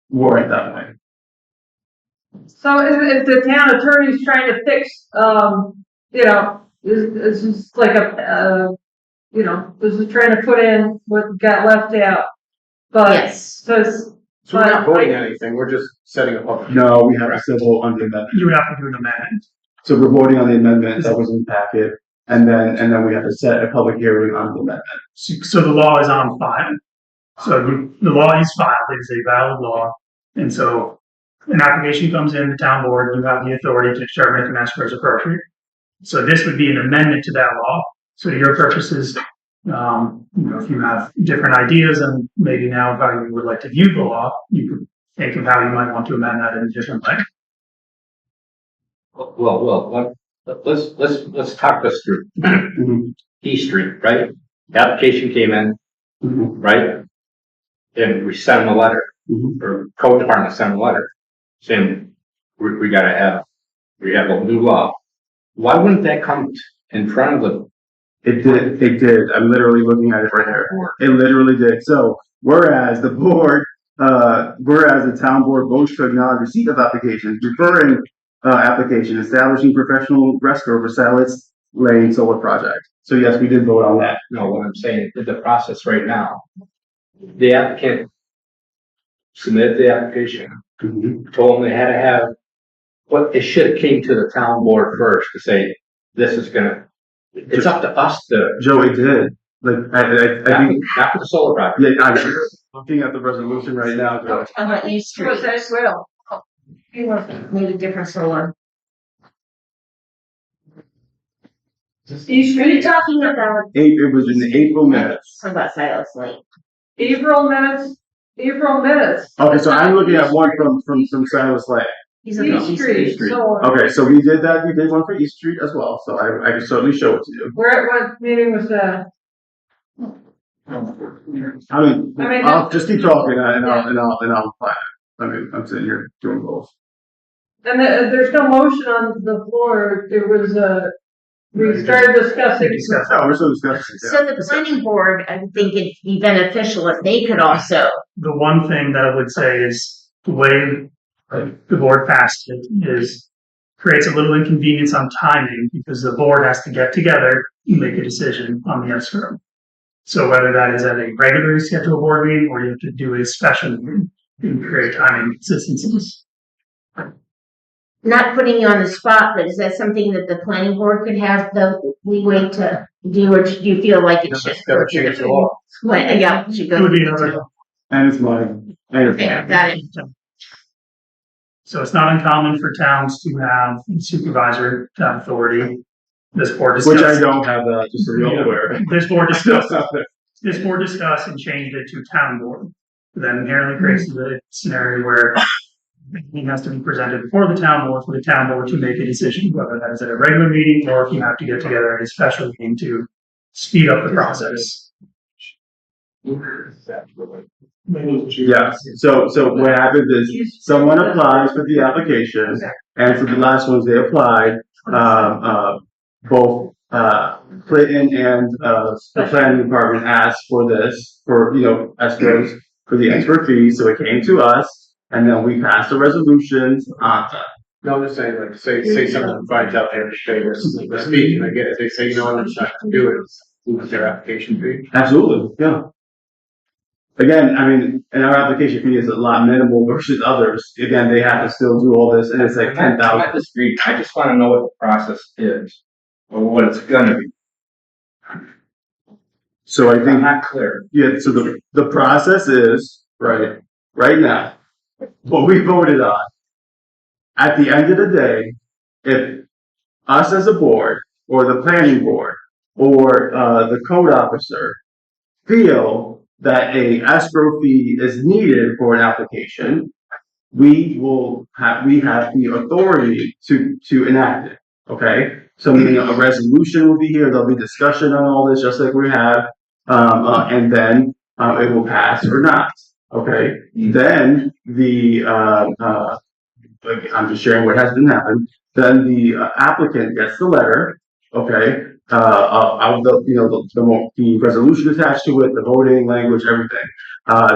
weren't that way. So if the town attorney's trying to fix, this is like this is trying to put in what got left out. But yes. So we're not voting anything. We're just setting a public. No, we have a civil on the amendment. You would have to do an amendment. So we're voting on the amendment that was in the packet, and then we have to set a public hearing on the amendment. So the law is on file. So the law is filed. It is a valid law. And so an application comes in, the town board, you have the authority to determine if an escrow is appropriate. So this would be an amendment to that law. So to your purposes, if you have different ideas and maybe now how you would like to view the law, you could think of how you might want to amend that in a different way. Well, let's talk this through. E Street, right? The application came in, right? And we sent them a letter, or code department sent them a letter saying we have a new law. Why wouldn't that come in front of the? It did. I'm literally looking at it right here. It literally did. So whereas the town board votes to acknowledge receipt of applications, referring application, establishing professional escrow for Salitz Lane solar project. So yes, we did vote on that. No, what I'm saying is the process right now. The applicant submitted the application, told them they had to have what it should have came to the town board first to say this is it's up to us to. Joe, it did. Like I think not for the solar project. Yeah, I'm looking at the resolution right now. Joe. On the East Street. He need a different solar. East What are you Street, talking about? It was in the April minutes. What about Silas Lane? April minutes. Okay, so I'm looking at one from Silas Lane. He's looking at East Street. So Okay, so we did that. We did one for East Street as well. So I can certainly show it to you. what meeting was that? I mean, I'll just keep talking and I'll apply it. I mean, I'm sitting here doing both. And there's no motion on the floor. There was we started discussing. No, we're still discussing. So the planning board, I think it'd be beneficial if they could also. The one thing that I would say is the way the board passed it creates a little inconvenience on timing because the board has to get together and make a decision on the escrow. So whether that is at a regularly scheduled board meeting or you have to do a special meeting to create timing consistencies. Not putting you on the spot, but is that something that the planning board could have the leeway to do, or do you feel like it should? Gotta change the law. Well, yeah, it should go. It would be another. And it's money. And it's Okay, got it. So it's not uncommon for towns to have supervisor authority. This board which discussed. I don't have that, just so you're aware. This board discussed and changed it to town board. That inherently creates the scenario where it has to be presented before the town board for the town board to make a decision, whether that is at a regular meeting or if you have to get together at a special meeting to speed up the process. Yeah, so what happens is someone applies for the application, and for the last ones they applied, both, Clinton and, the planning department asked for this, for, escrows, for the expert fees, so it came to us, and then we passed the resolutions on to. No, I'm just saying, like, say someone finds out they have to pay this fee, and I get it, they say, you know what, I'm just not gonna do it, lose their application fee. Absolutely, yeah. Again, I mean, and our application fee is a lot minimal versus others. Again, they have to still do all this, and it's like I'm not $10,000. disagreeing. I just want to know what the process is, or what it's gonna be. So I I'm think, not clear. yeah, so the process is, right now, what we voted on. At the end of the day, if us as a board, or the planning board, or, the code officer feel that a escrow fee is needed for an application, we have the authority to enact it, okay? So meaning a resolution will be here, there'll be discussion on all this, just like we have, and then, it will pass or not, okay? Then like, I'm just sharing what has been happened, then the applicant gets the letter, okay? Of the resolution attached to it, the voting language, everything.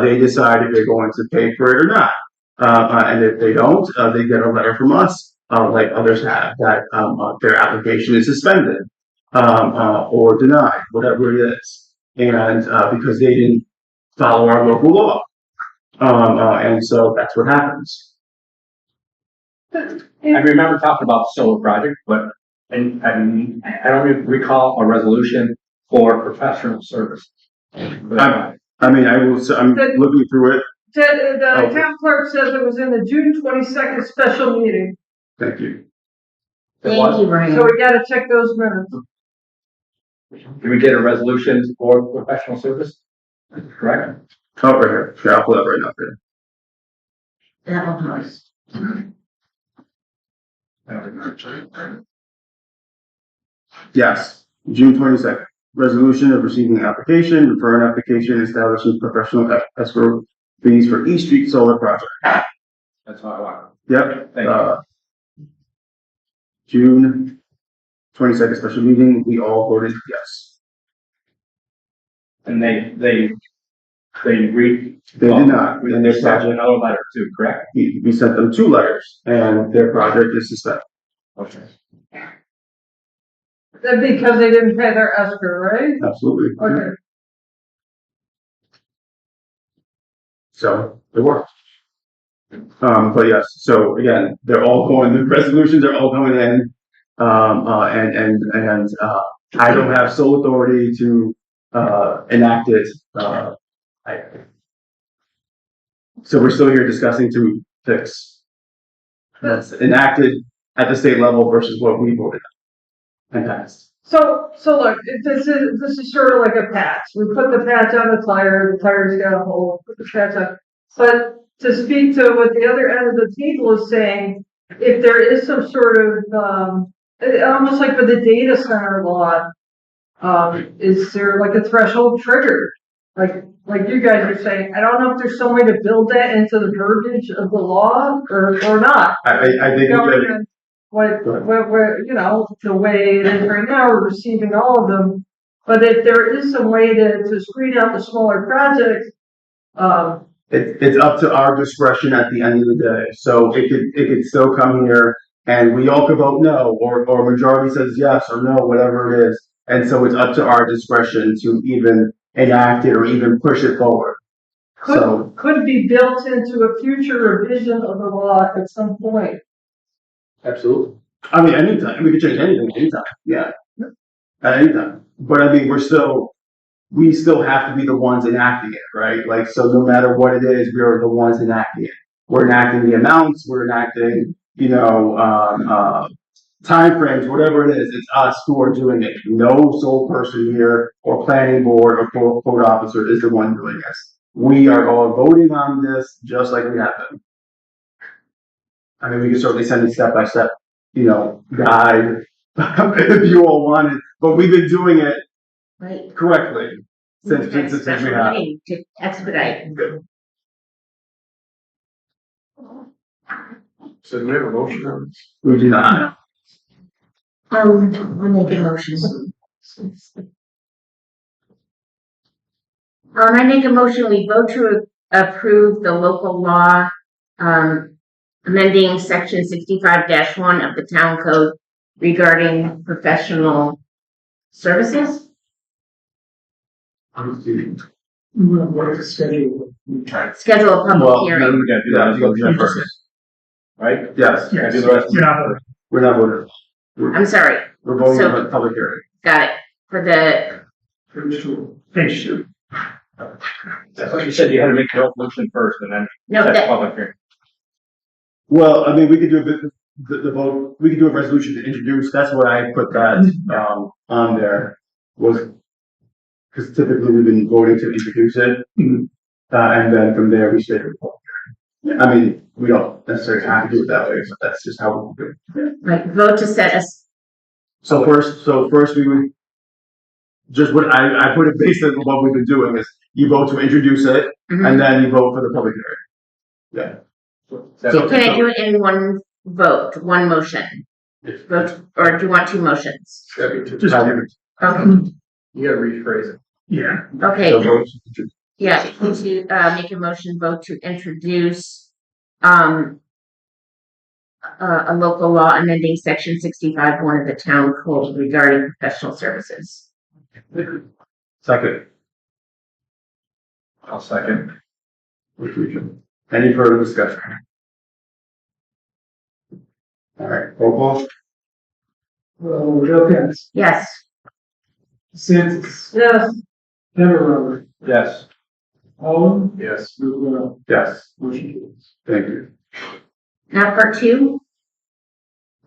They decide if they're going to pay for it or not. And if they don't, they get a letter from us, like others have, that, their application is suspended, or denied, whatever it is. And, because they didn't follow our local law. And so that's what happens. I remember talking about the solar project, but, and I don't recall a resolution for professional services. I'm looking through it. The town clerk says it was in the June 22nd special meeting, Thank you. Thank you, Brian. so we gotta check those minutes. Did we get a resolution for professional service? Correct? Oh, right here. Yeah, I'll pull that right up there. That one was. Yes, June 22nd. Resolution of receiving an application, refer an application establishing professional escrow fees for East Street Solar Project. That's all I want. Yep. Thank you. June 22nd special meeting, we all voted yes. And they agreed. They did not. We And their sent project, another letter too, correct? we sent them 2 letters, and their project is suspended. Okay. That because they didn't pay their escrow, right? Absolutely. Okay. So it worked. But yes, so again, they're all going, the resolutions are all coming in. And I don't have sole authority to, enact it. So we're still here discussing to fix what's enacted at the state level versus what we voted on and passed. So look, this is sort of like a patch. We put the patch on the tire's got a hole, put the patch on. But to speak to what the other end of the table is saying, if there is some sort of, almost like with the data center law, is there like a threshold trigger? Like you guys are saying, I don't know if there's some way to build that into the verbiage of the law or not. I think Government, where, the way it is right now, we're receiving all of them. But if there is some way to screen out the smaller projects, it's up to our discretion at the end of the day. So it could still come here and we all could vote no, or majority says yes or no, whatever it is. And so it's up to our discretion to even enact it or even push it forward. So, Could be built into a future revision of the law at some point. Absolutely. I mean, anytime, we could change anything anytime, yeah. At any time. But I mean, we still have to be the ones enacting it, right? Like, so no matter what it is, we are the ones enacting it. We're enacting the amounts, we're enacting, timeframes, whatever it is, it's us who are doing it. No sole person here or planning board or code officer is the one doing this. We are all voting on this just like we have been. I mean, we can certainly send a step by step, guide if you all wanted, but we've been doing it Right. correctly since We've had we special have. meeting to expedite. So do we have a motion on this? We do not. I'll make a motion. I make a motion, we vote to approve the local law, amending section 65-1 of the town code regarding professional services. Schedule a public hearing. We gotta do that resolution first. Right? Yes. Gotta do the resolution. We're not voting. I'm sorry. We're voting So- on the public hearing. Got it. For the, Page two. That's what you said, you had to make the resolution first and then no, set the that, public hearing. Well, I mean, we could do the vote, we could do a resolution to introduce, that's what I put that, on there, was, because typically we've been voting to introduce it, and then from there we say. I mean, we don't necessarily have to do it that way, but that's just how we do it. like, vote to set us, So first we would, just what I put it based on what we've been doing is, you vote to introduce it, and then you vote for the public hearing. Yeah. So can I do it in one vote, one motion? Vote, or do you want two motions? That'd be too. Just Okay, You gotta rephrase it. Yeah. okay, So vote- yeah, to, make a motion, vote to introduce, a local law amending section 65-1 of the town code regarding professional services. Second. I'll second. Any further discussion? All right, roll call. Joe Pence, Yes, DeSantis, Yes, Everett, Yes. Holland, Yes. Yes, motion carries. thank you. now part two,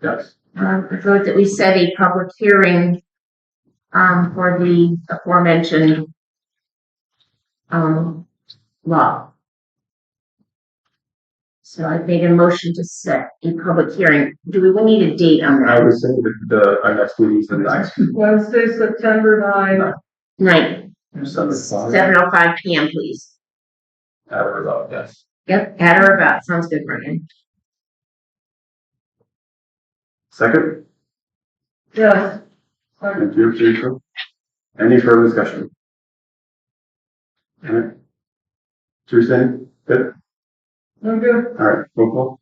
Yes. I vote that we set a public hearing, for the aforementioned, law. So I made a motion to set a public hearing. Do we need a date on I that? would say that our next meeting is the ninth. Wednesday, September 9th. 9th, 7:05. 7:05 p.m. please. Yes. Yep, at or about, sounds good, Brian. Second. Yes. Thank you, Teresa. Any further discussion? All right. Teresa, good? I'm good. All right, roll call.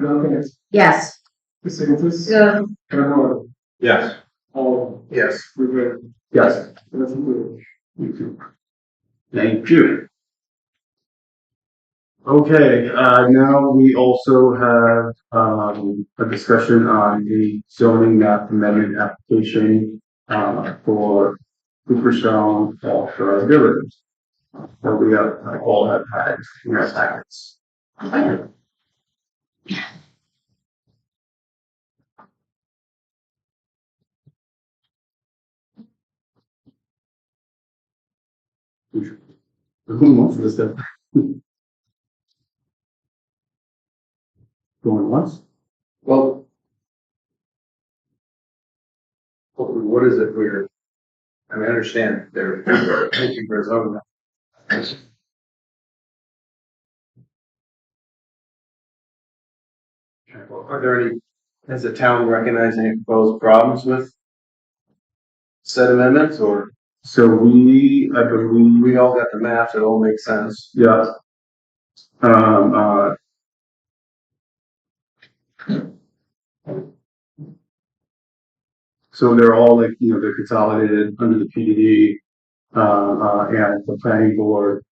Joe Pence, Yes, DeSantis, Yeah, Everett, Yes. Holland, Yes. Rivera, Yes. motion carries. Thank you. Thank you. Okay, now we also have, a discussion on the zoning map amendment application, for Cooperstone Offshore Village. That we have, all have had in our packets. Who wants this stuff? Going once? Well, what is it I understand they're thinking for zoning. Are there any, has the town recognized any proposed problems with said amendments, or So I believe, we all got the maps, it all makes sense? yeah. So they're all like, they're consolidated under the PDD. And the planning board,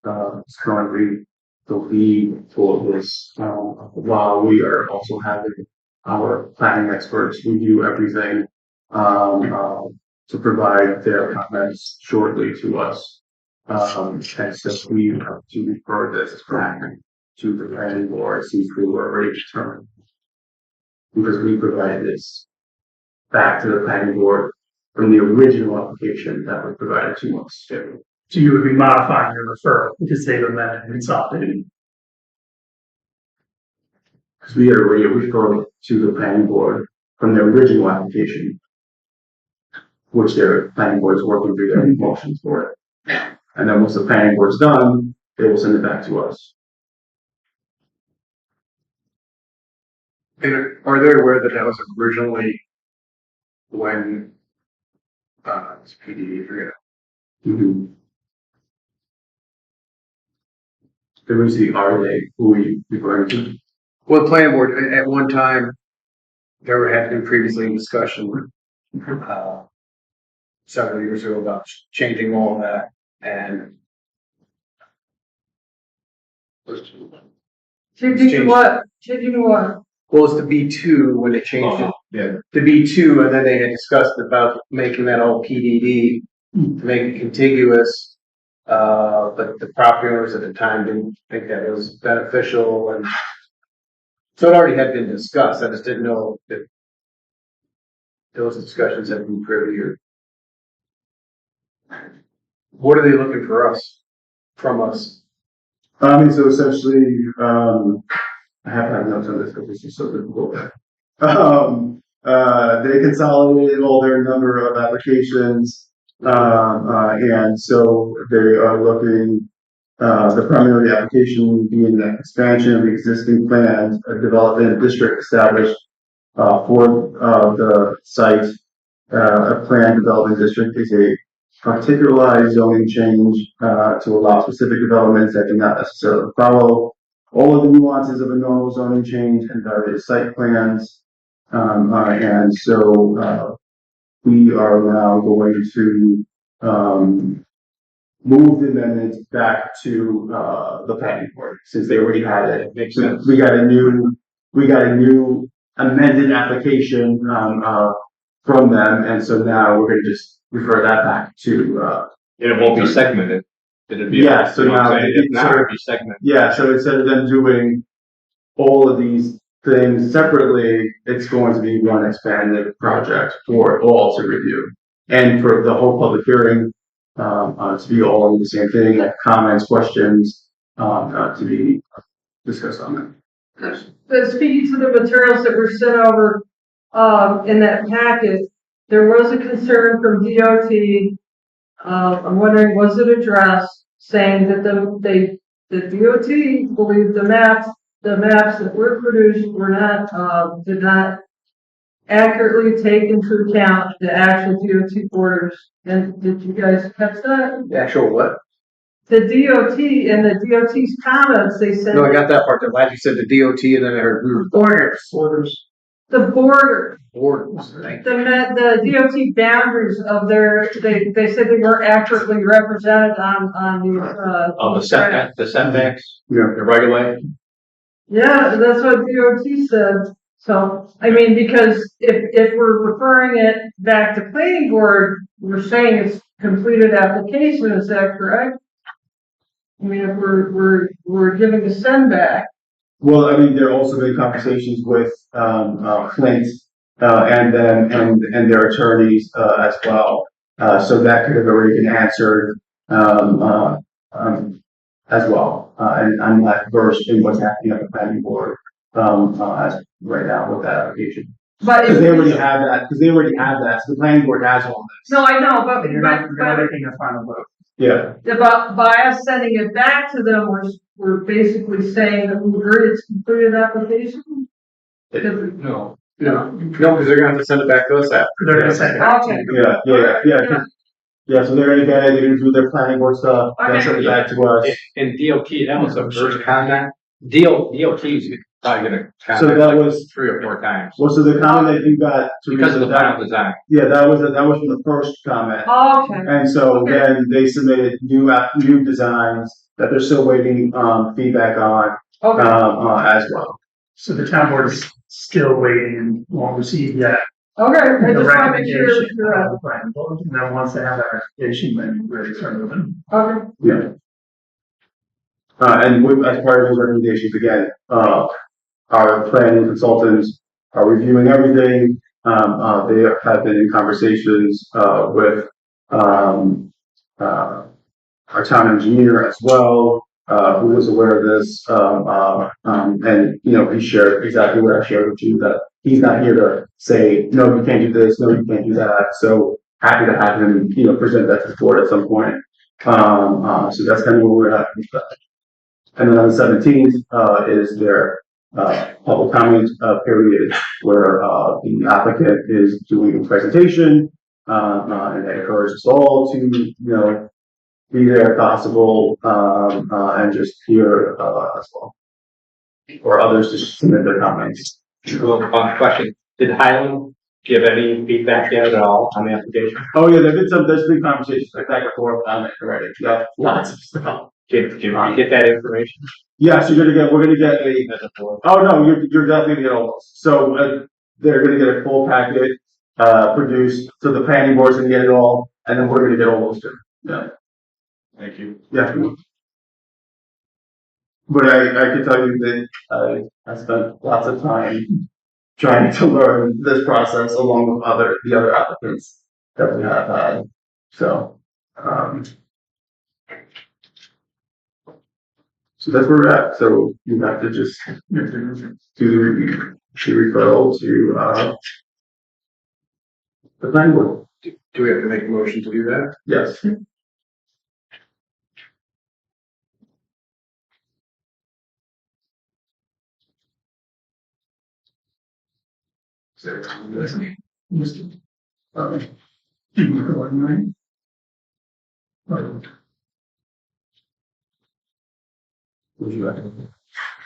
is currently the lead for this, while we are also having our planning experts review everything, to provide their comments shortly to us. And so we have to refer this back to the planning board since we were already determined. Because we provided this back to the planning board from the original application that was provided to us. So you would be modifying your referral because they've amended and consolidated. Because we had already referred to the planning board from the original application, which their planning board is working through their motions for it. And then once the planning board's done, they will send it back to us. And are they aware that that was originally when, it's PDD, forget it. Mm-hmm. There was the RLA, who we referring to? Well, the planning board, at one time, there had been previously discussion, several years ago about changing all of that, and Changing what? Changing what? well, it's the B2 when they changed it. Yeah. The B2, and then they had discussed about making that all PDD to make it contiguous. But the property owners at the time didn't think that it was beneficial, and so it already had been discussed. I just didn't know that those discussions had been privy or. What are they looking from us? So essentially, I have to have notes on this because this is so difficult. They consolidated all their number of applications, and so they are looking, the primary application being the expansion of the existing plans, a development district established, for, the site. A planned development district is a particularized zoning change, to allow specific developments that do not necessarily follow all of the nuances of a normal zoning change and various site plans. And so, we are now going to, move the amendment back to, the planning board, since they already had it. Makes sense. We got a new amended application, from them, and so now we're gonna just refer that back to, And it won't be segmented. It'll be. Yeah, so now If not, it'll be segmented. yeah, so instead of them doing all of these things separately, it's going to be one expanded project for all to review. And for the whole public hearing, to be all the same thing, like comments, questions, to be discussed on that. But speaking to the materials that were sent over, in that packet, there was a concern from DOT. I'm wondering, was it addressed, saying that the DOT believed the maps that were produced were not, did not accurately take into account the actual DOT borders. And did you guys catch that? The actual what? The DOT and the DOT's comments, they said. No, I got that part. I'm glad you said the DOT, and then I heard borders. The border. Borders. The DOT boundaries of they said they weren't accurately represented on the. On the setbacks, Yeah. the right of way. Yeah, that's what DOT said. So, I mean, because if we're referring it back to planning board, we're saying it's completed application, is that correct? I mean, if we're giving a send back. Well, I mean, there are also been conversations with, Flint, and their attorneys, as well. So that could have already been answered, as well. And I'm not versed in what's happening at the planning board, as right now with that application. But Because they already have that, so the planning board has all this. No, I know, but You're not making a final vote. Yeah. by us sending it back to them, we're basically saying that we agree it's completed application. No, because they're gonna have to send it back to us after. They're gonna send it back to Okay. you. Yeah, so they're gonna get it, they're gonna do their planning board stuff, then send it back to us. And DOT, that was the first comment. DOT's Probably gonna So that contact like was, 3 or 4 times well, so the comment that you got. because of the that, final design. yeah, that was from the first comment. Oh, okay. And so Okay. then they submitted new designs that they're still waiting, feedback on, Okay. as well. So the town board is still waiting and won't receive yet Okay, I the just want to make sure recommendation you're of the planning board. And then once they have that recommendation, then we're ready to start moving. okay. Yeah. And as part of those recommendations, again, our planning consultants are reviewing everything. They have been in conversations, with, our town engineer as well, who was aware of this, and, he shared exactly what I shared with you, that he's not here to say, no, you can't do this, no, you can't do that. So happy to have him, present that to the board at some point. So that's kind of where we're at with that. And then on the 17th, is their, public comment, period, where, the applicant is doing a presentation, and they encourage us all to, be there if possible, and just hear, as well. Or others to submit their comments. Well, question, did Highland give any feedback yet at all on the application? Oh yeah, there's been conversations like back and forth on it already. Yeah, lots of stuff. Can you get that information? Yes, we're gonna get a, oh no, you're definitely gonna get all those. So, they're gonna get a full packet, produced, so the planning board's gonna get it all, and then we're gonna get all those too. Yeah. Thank you. Yeah. But I can tell you that I spent lots of time trying to learn this process along with the other applicants that we have had. So, so that's where we're at. So you have to just do the referral to, the planning board. Do we have to make a motion to do that? Yes. Would you like to?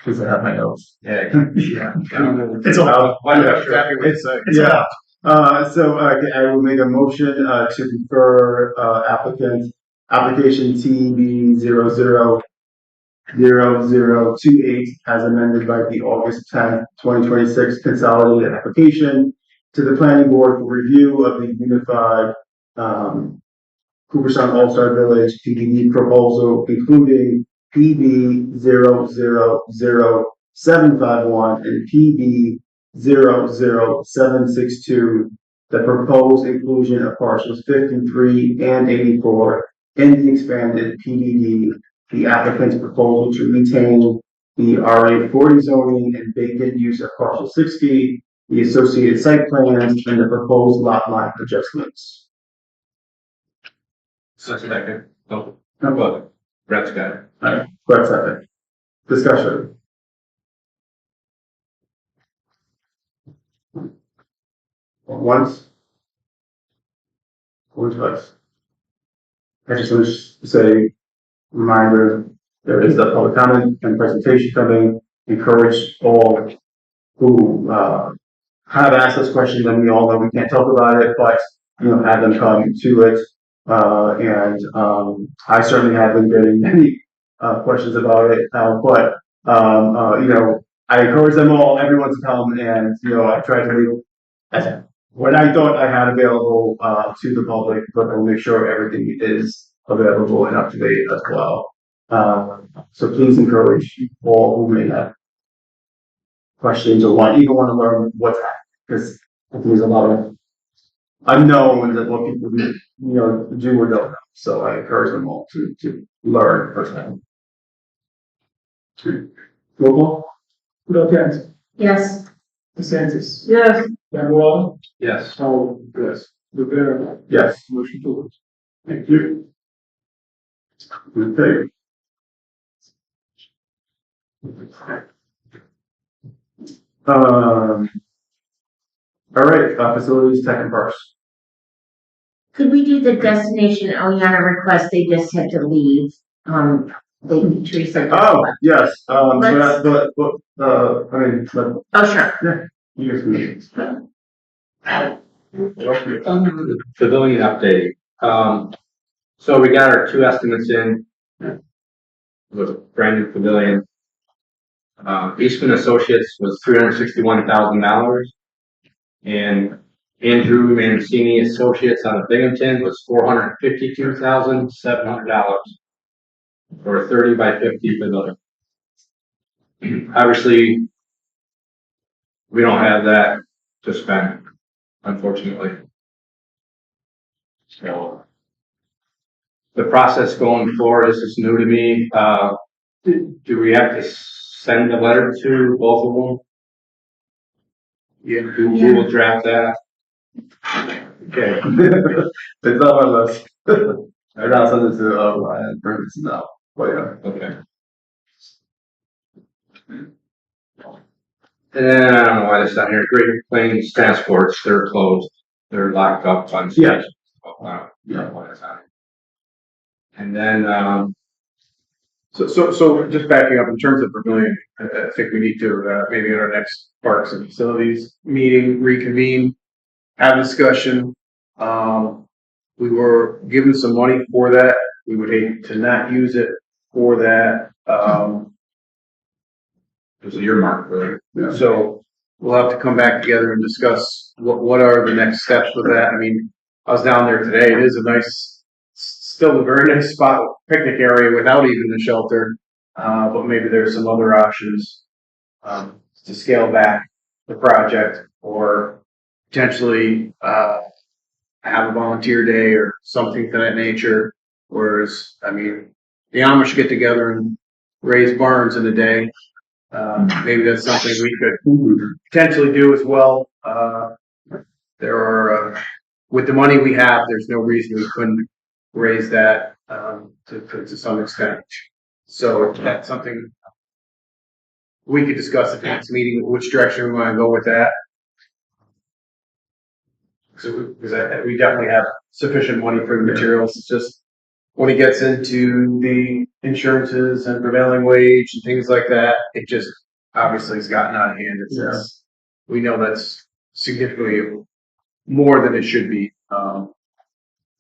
Because I have my notes. Yeah. It's allowed. It's Yeah. So I will make a motion to refer application TB 000028 as amended by the August 10th, 2026 consolidated application to the planning board for review of the unified Cooperstown All-Star Village PDD proposal, including PB 000751 and PB 00762, the proposed inclusion of parcels 53 and 84 in the expanded PDD, the applicant's proposal to retain the RA 40 zoning and vacant use of parcel 60, the associated site plans, and the proposed lot line adjustments. Second. Oh, well, Brett's got it. All right, Brett, second. Discussion. Once. Or twice. I just want to say, reminder, there is the public comment and presentation coming. Encourage all who have asked us questions, and we all know we can't talk about it, but have them come to it. And I certainly have been getting many questions about it, but I encourage them all, everyone to come, and I try to make what I thought I had available to the public, but I'll make sure everything is available and up to date as well. So please encourage all who may have questions or even want to learn what's happening, because there's a lot of unknowns that what people do or don't know. So I encourage them all to learn firsthand. Roll call. Rudolph. Yes. DeSantis. Yes. Manuel. Yes. Oh, yes. Rivera. Yes. Motion to lose. Thank you. Okay. All right, facilities tech and parks. Could we do the destination Oneonta request? They just had to leave. Thank you, Teresa. Oh, yes, Let's- I mean, but, Oh, sure. yeah, you guys can. Pavilion update. So we got our 2 estimates in. With brand new pavilion. Eastman Associates was $361,000. And Andrew Mancini Associates out of Binghamton was $452,700 for a 30 by 50 pavilion. Obviously, we don't have that to spend, unfortunately. So the process going forward, this is new to me. Do we have to send a letter to both of them? Yeah, who will draft that? Okay. It's not on us. I'd not send it to, Ryan Burns now, but yeah. Okay. And then I don't know why this is not here. Great Plains Transports, they're closed. They're locked up on stage. Yeah. Yeah. Why that's not. And then So just backing up in terms of pavilion, I think we need to, maybe at our next parks and facilities meeting, reconvene, have a discussion. We were given some money for that. We would hate to not use it for that. it was a earmark, really. So we'll have to come back together and discuss what are the next steps with that. I mean, I was down there today. It is a nice, still a very nice spot, picnic area without even the shelter. But maybe there's some other options, to scale back the project or potentially, have a volunteer day or something to that nature. Whereas, I mean, the Amish get together and raise barns in a day. Maybe that's something we could potentially do as well. There are, with the money we have, there's no reason we couldn't raise that, to some extent. So that's something we could discuss at the next meeting, which direction we want to go with that. Because we definitely have sufficient money for the materials. It's just when it gets into the insurances and prevailing wage and things like that, it just obviously has gotten out of hand. We know that's significantly more than it should be.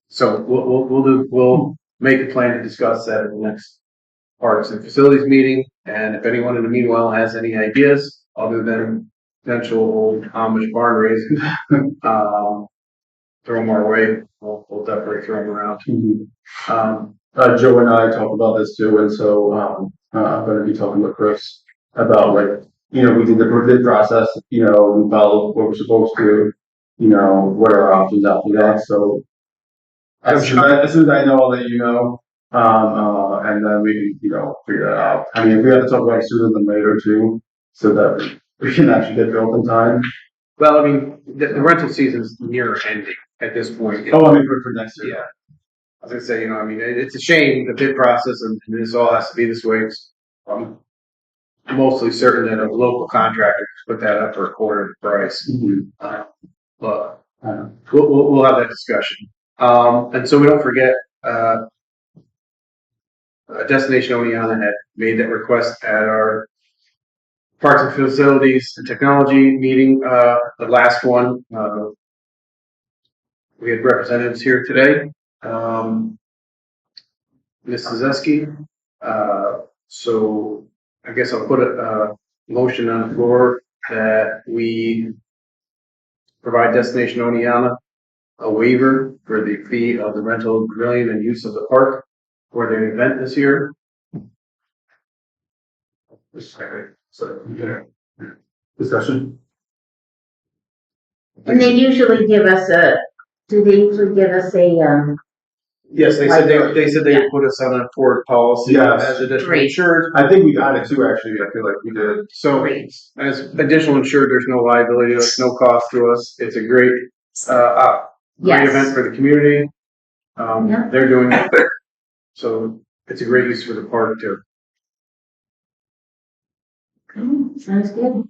So we'll make a plan to discuss that at the next parks and facilities meeting. And if anyone in the meanwhile has any ideas other than potential old Amish barn raising, throw them our way. We'll definitely throw them around. Joe and I talked about this too, and so, I'm gonna be talking with Chris about like, we did the bid process, we followed what we're supposed to, what are our options after that, so. As soon as I know, I'll let you know, and then we can, figure that out. I mean, if we have to talk about it sooner than later too, so that we can actually get built in time. Well, I mean, the rental season's near ending at this point. Oh, I mean, for next year. Yeah. I was gonna say, I mean, it's a shame, the bid process, and this all has to be this way. I'm mostly certain that a local contractor put that up for a quarter of the price. But we'll have that discussion. And so we don't forget, Destination Oneonta had made that request at our Parks and Facilities and Technology meeting, the last one. We had representatives here today. Mrs. Zeski. So I guess I'll put a motion on the floor that we provide Destination Oneonta a waiver for the fee of the rental of the pavilion and use of the park for their event this year. Discussion? And they usually give us do they usually give us Yes, they said they would put us on a forward policy as additional insured. I think we got it too, actually. I feel like we did. So as additional insured, there's no liability, there's no cost to us. It's a great, great event for the community. They're doing it. So it's a great use for the park too. Sounds good.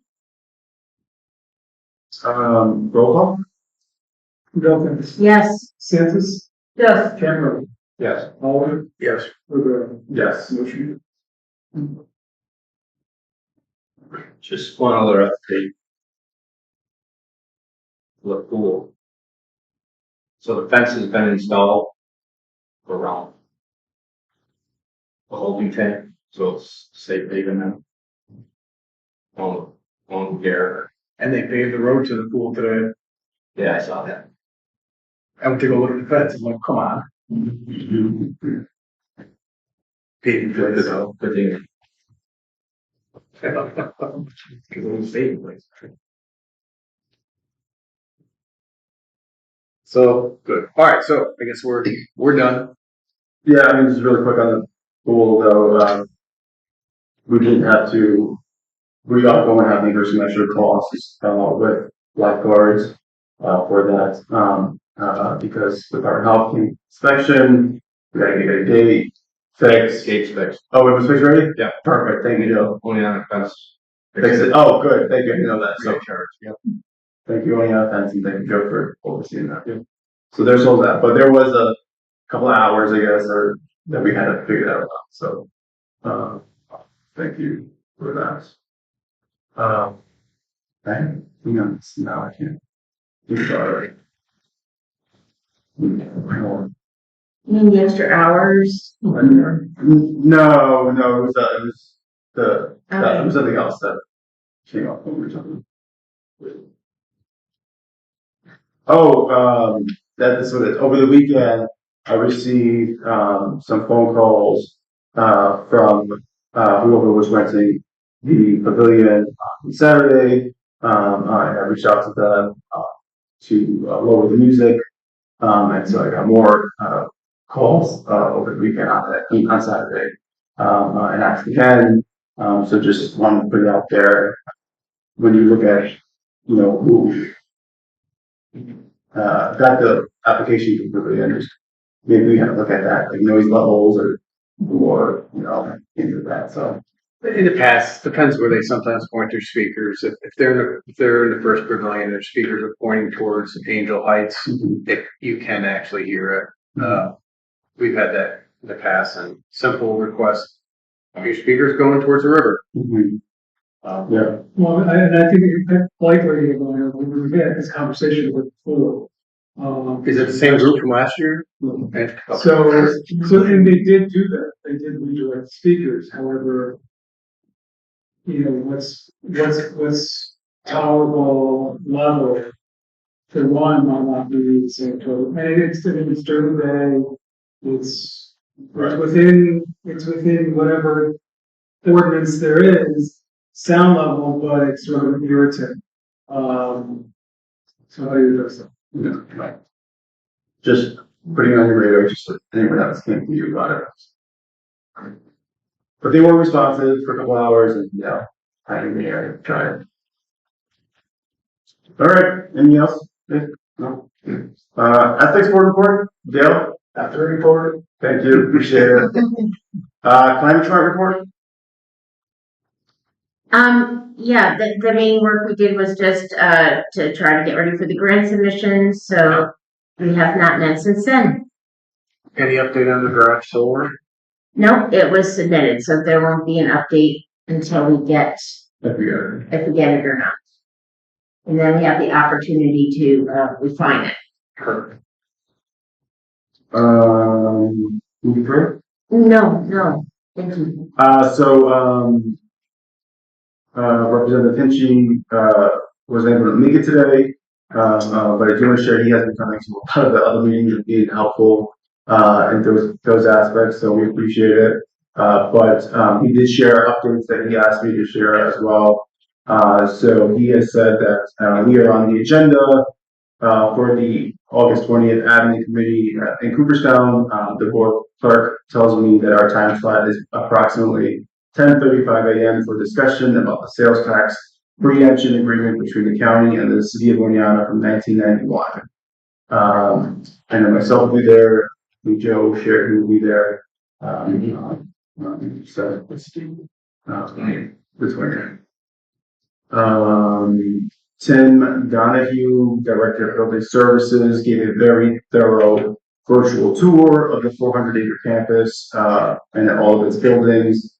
Roll call? Yes. Santos? Yes. Cameron? Yes. Oliver, Yes. Rivera. Yes. Motion. Just one other update. The pool. So the fence has been installed around the holding tank, so it's safe haven now. On there. And they paved the road to the pool today. Yeah, I saw that. I went to go look at the fence. I'm like, come on. Paved Good, place. good thing. Because it was saving place. So, good. All right, so I guess we're done. Yeah, I mean, just really quick on the pool though, we didn't have to, we are going to have to incur some extra costs, with lifeguards, for that, because with our health inspection, we gotta get a gate fixed. Gates fixed. Oh, it was fixed already? Yeah. Perfect, thank you, Joe. Only on the fence. Fix it, oh, good, thank you, I didn't know that, so. Free of charge. Yep. Thank you, Oneonta fence, and thank you, Joe, for overseeing that. Yeah. So there's all that, but there was a couple of hours, I guess, or that we had to figure that out. So, thank you for that. Now I can't. Sorry. You mean the extra hours? No, it was it was something else that came up when we were talking. Oh, that's what it, over the weekend, I received, some phone calls, from, whoever was renting the pavilion on Saturday. I reached out to them, to lower the music. And so I got more, calls, over the weekend on Saturday. And asked again. So just wanted to put it out there. When you look at, who got the application completely, and just maybe we have to look at that, like noise levels or into that, so. In the past, depends where they sometimes point their speakers. If they're in the first pavilion, their speakers are pointing towards Angel Heights. You can actually hear it. We've had that in the past, and simple request. Your speakers going towards the river. Yeah. Well, I think I like where you're going, we had this conversation with before. Is it the same group from last year? Okay. So, and they did do that, they did redirect speakers, however, what's tolerable level for one might not be the same total, and it's during the day, it's within whatever ordinance there is, sound level, but it's sort of an irritant. So how do you address that? Right. Just putting it on your radar, just so anyone else can think you about it. But they were responsive for a couple hours, and I think they tried. All right, anything else? No. Ethics board report, Dale. After report. Thank you, appreciate it. Climate chart report. Yeah, the main work we did was just, to try to get ready for the grant submission, so we have not met since then. Any update on the garage solar? No, it was submitted, so there won't be an update until we get, If we get if we get it or not. And then we have the opportunity to, refine it. Perfect. Moving through. No, thank you. Representative Hinchy, wasn't able to make it today. But I do want to share he has been coming to a lot of the other meetings and being helpful, in those aspects, so we appreciate it. But he did share updates that he asked me to share as well. So he has said that, we are on the agenda, for the August 20th Avenue Committee in Cooperstown. The board clerk tells me that our time slot is approximately 10:35 a.m. for discussion about the sales tax preemption agreement between the county and the city of Oneonta from 1991. And then myself will be there, Joe Sheridan will be there. So let's do this one. Tim Donahue, Director of Building Services, gave a very thorough virtual tour of the 400-acre campus, and all of its buildings.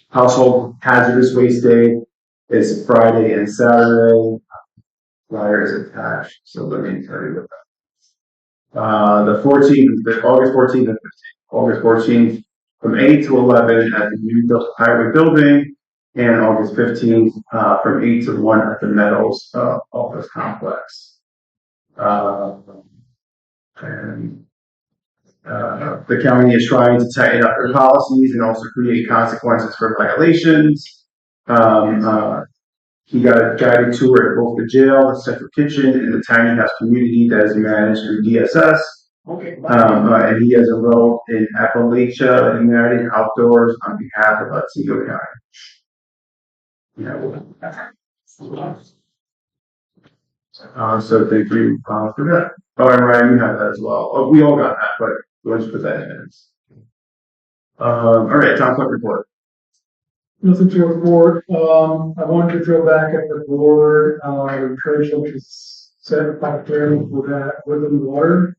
Household hazardous waste day is Friday and Saturday. Flyer is attached, so let me tell you about that. The 14th, August 14th and 15th. August 14th from 8 to 11 at the new highway building, and August 15th from 8 to 1 at the Meadows office complex. The county is trying to tighten up their policies and also create consequences for violations. He got a guided tour at both the jail, the central kitchen, and the tiny house community that is managed through DSS. And he has enrolled in Appalachia United Outdoors on behalf of Otsego County. So thank you for that. Oh, and Ryan, you have that as well. Oh, we all got that, but let's put that in minutes. All right, town clerk report. Nothing to report. I wanted to throw back at the board, encourage them to set a public hearing for that within the water.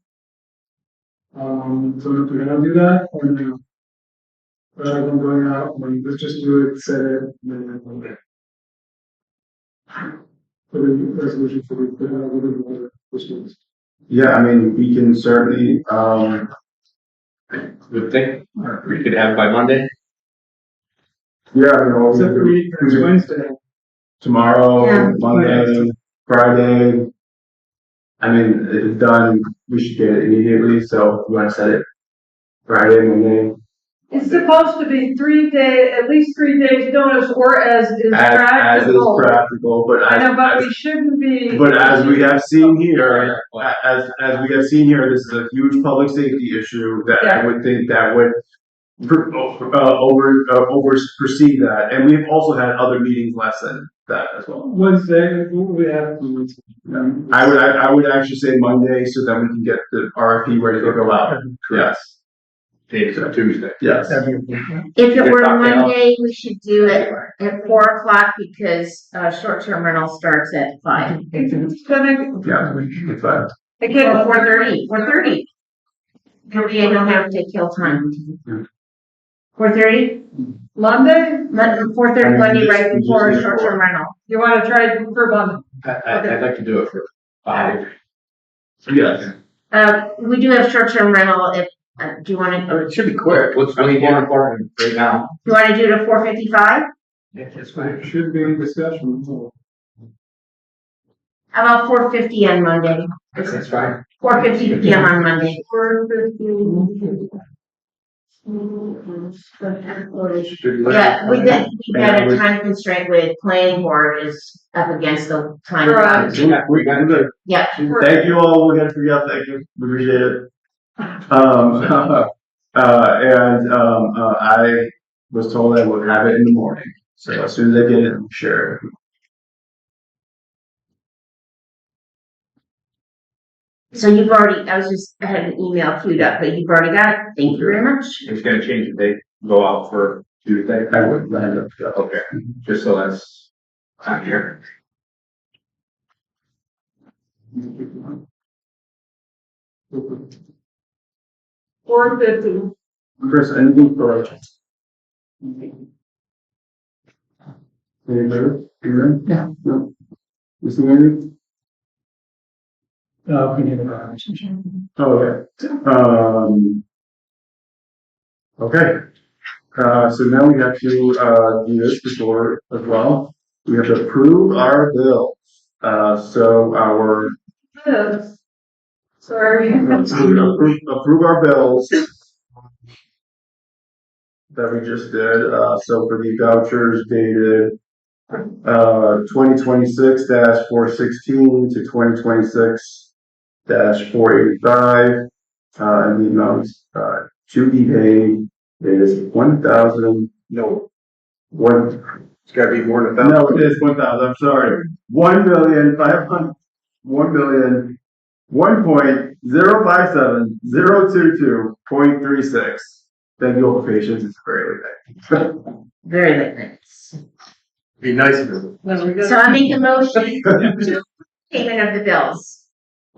So if we're gonna do that, or no? Rather than going out, let's just do it, set it, and then okay. For the resolution for the within the water issues. Yeah, I mean, we can certainly, Good thing, we could have it by Monday. yeah, I mean, Except for me, it's Wednesday. tomorrow, Yeah. Monday, Friday. I mean, if it's done, we should get it immediately, so if you wanna set it Friday, Monday. It's supposed to be at least 3 days notice, or as is As practical. is practical, but I know, but as, we shouldn't be. but as we have seen here, as we have seen here, this is a huge public safety issue that I would think that would oversee that, and we've also had other meetings less than that as well. Wednesday, we have. I would actually say Monday, so that we can get the RFP ready to go out. Yes. Tuesday. Yes. If it were Monday, we should do it at 4:00 because short-term rental starts at 5. Yeah, it's fine. Again, 4:30. 4:30. We don't have to kill time. 4:30. Monday. 4:30 Monday, right before short-term rental. You want to try for Monday? I'd like to do it for 5. Yes. We do have short-term rental if, do you want to? It should be quick. What's really more important right now? Do you want to do it at 4:55? Yeah, that's fine. Should be in discussion. How about 4:50 on Monday? That's fine. 4:50 p.m. on Monday. 4:50. Yeah, we got a time constraint with planning board is up against the time. We got it. Yeah. Thank you all. We're gonna figure out. Thank you. We appreciate it. I was told I would have it in the morning. So as soon as I get it, I'm sure. So you've already, I had an email queued up, but you've already got it. Thank you very much. It's gonna change the date, go out for Tuesday. I would land up. Okay, just so that's on here. $4.50. Chris, anything for anybody? Yeah. No. Missing anything? We need a conversation. Oh, okay. Okay. So now we have to do this before as well. We have to approve our bills. So our Yes. Sorry. approve our bills that we just did. So for the vouchers dated 2026-416 to 2026-485, and the amounts to be paid is 1,000. No, One. it's gotta be more than 1,000. No, it is 1,000. I'm sorry. 1,057,022.36. Thank you all for patience. It's very late. Very late nights. Be nice if it was. So I make a motion to payment of the bills.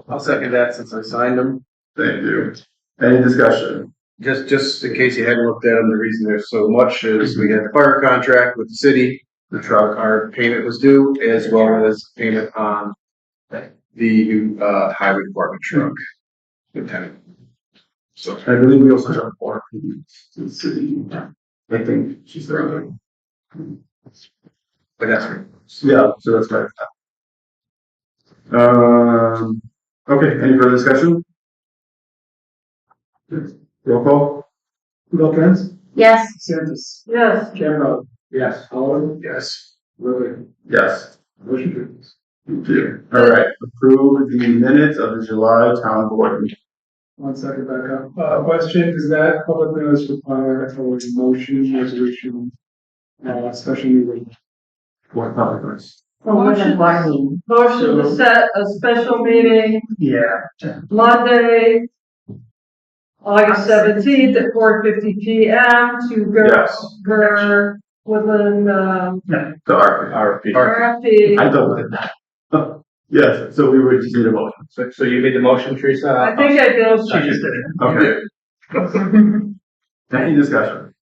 I'll second that since I signed them. Thank you. Any discussion? Just in case you hadn't looked at them, the reason there's so much is we had the fire contract with the city. The truck, our payment was due, as well as payment on the new, highway department truck. Lieutenant. So. I believe we also have 4 payments to the city. I think she's there. But that's right. Yeah, so that's right. Okay, any further discussion? Roll call? Caltrans? Yes. DeSantis? Yes. Cameron? Yes. Sullivan? Yes. Lily? Yes. Motion carries. Thank you. All right, approve the minutes of the July town board meeting. 1 second back up. Question, does that public notice require a motion, resolution, special meeting? What public notice? Motion to set a special meeting Yeah. Monday, August 17th at 4:50 PM to go Yes. over Woodland, The RFP. RFP. I thought with that. Yes, so we would just need a motion. So you made the motion, Teresa? I think I did. She just did it. Okay. Any discussion?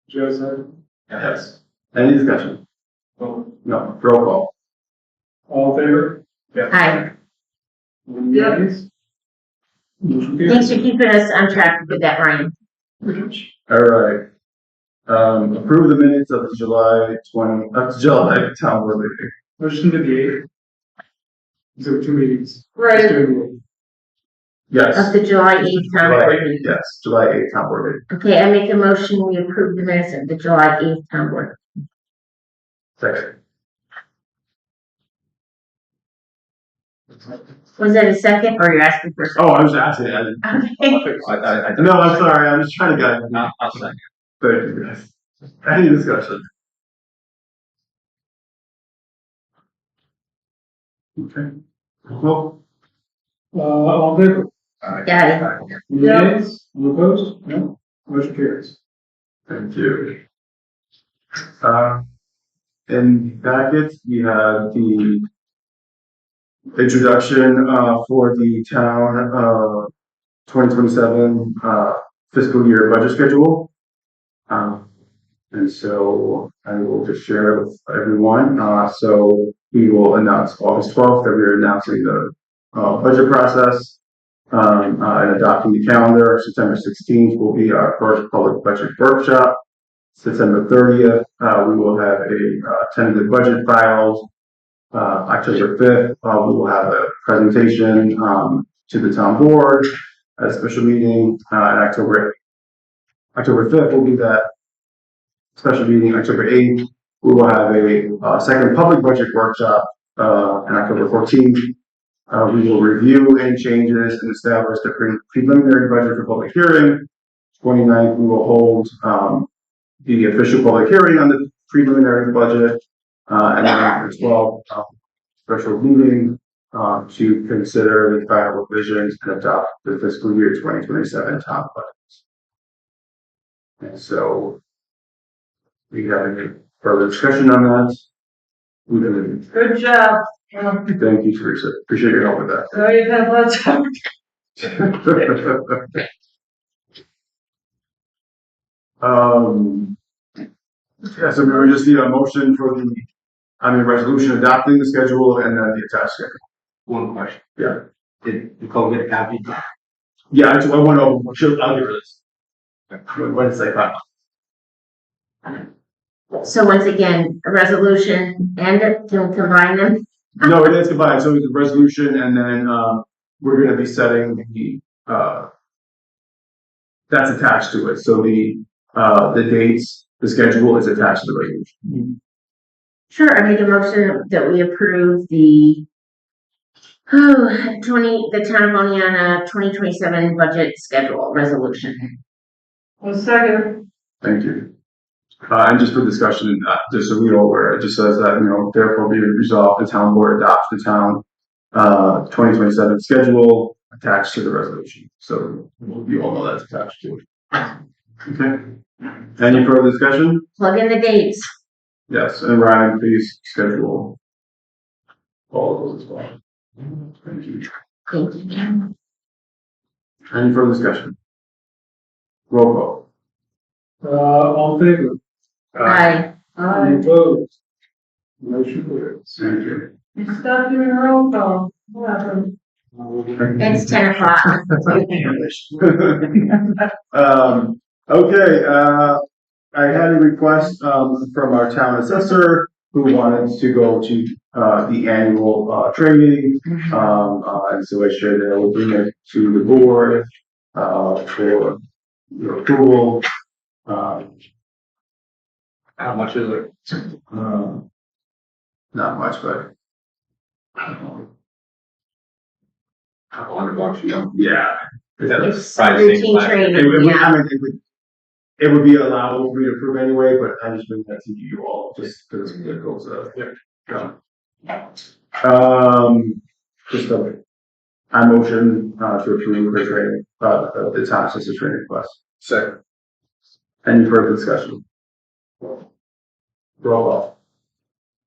Joe said. Yes. Any discussion? No. Roll call. All in favor? Aye. Yep. Motion Thanks carries. for keeping us on track with that, Ryan. All right. Approve the minutes of the July town board meeting. Motion to the 8th. So 2 meetings. Right. Just doing Yes. Of the July 8th town July board 8th, meeting. yes, July 8th town board meeting. Okay, I make a motion, we approve the minutes of the July 8th town board. Second. Was that a second or you're asking for? Oh, I was asking. Okay. No, I'm sorry. I'm just trying to get. I'll second. Thank you, guys. Any discussion? Okay. Well, all in favor? Got it. Any nays? Any opposed? No. Motion carries. thank you. In packets, we have the introduction for the town 2027 fiscal year budget schedule. And so I will just share it with everyone. So we will announce August 12th that we are announcing the budget process and adopting the calendar. September 16th will be our first public budget workshop. September 30th, we will have a tentative budget filed. October 5th, we will have a presentation to the town board at a special meeting. And October 5th will be that special meeting. October 8th, we will have a second public budget workshop on October 14th. We will review any changes and establish the preliminary budget for public hearing. 29th, we will hold the official public hearing on the preliminary budget. And then after 12th, special meeting to consider the final revisions and adopt the fiscal year 2027 town budget. And so, we have any further discussion on that? We're gonna. Good job. Thank you, Teresa. Appreciate your help with that. So you have lots of. Yeah, so we would just need a motion for resolution adopting the schedule and then the attached schedule. One question. Yeah. Did Nicole get a copy? Yeah, I went over, I'll give her this. What did it say about? So once again, a resolution and to combine them. No, it is combined, so it's a resolution and then, we're gonna be setting the, that's attached to it, so the dates, the schedule is attached to the resolution. Sure, I make a motion that we approve the the town of Oneonta 2027 budget schedule resolution. One second. Thank you. And just for discussion, just so we're aware, it just says that, therefore be resolved, the town board adopts the town 2027 schedule attached to the resolution. So you all know that's attached to it. Okay. Any further discussion? Plug in the dates. Yes, and Ryan, please schedule all of those as well. Thank you. Thank you. Any further discussion? Roll All in favor? Aye. Any opposed? Motion carries. call. Thank you. You stopped doing a roll call. What happened? It's 10 o'clock. Okay, I had a request, from our town assessor who wanted to go to, the annual, training. And so I shared that I will bring it to the board, for your approval. How much is it? Not much, but. I don't know. $100, you know? Yeah. That's pricing. Routine training, It would, yeah. I mean, it would be allowable for me to approve anyway, but I just bring that to you all, just because it goes, just I motion, to approve the training, the town assessor training request. Second. Any further discussion? Roll call.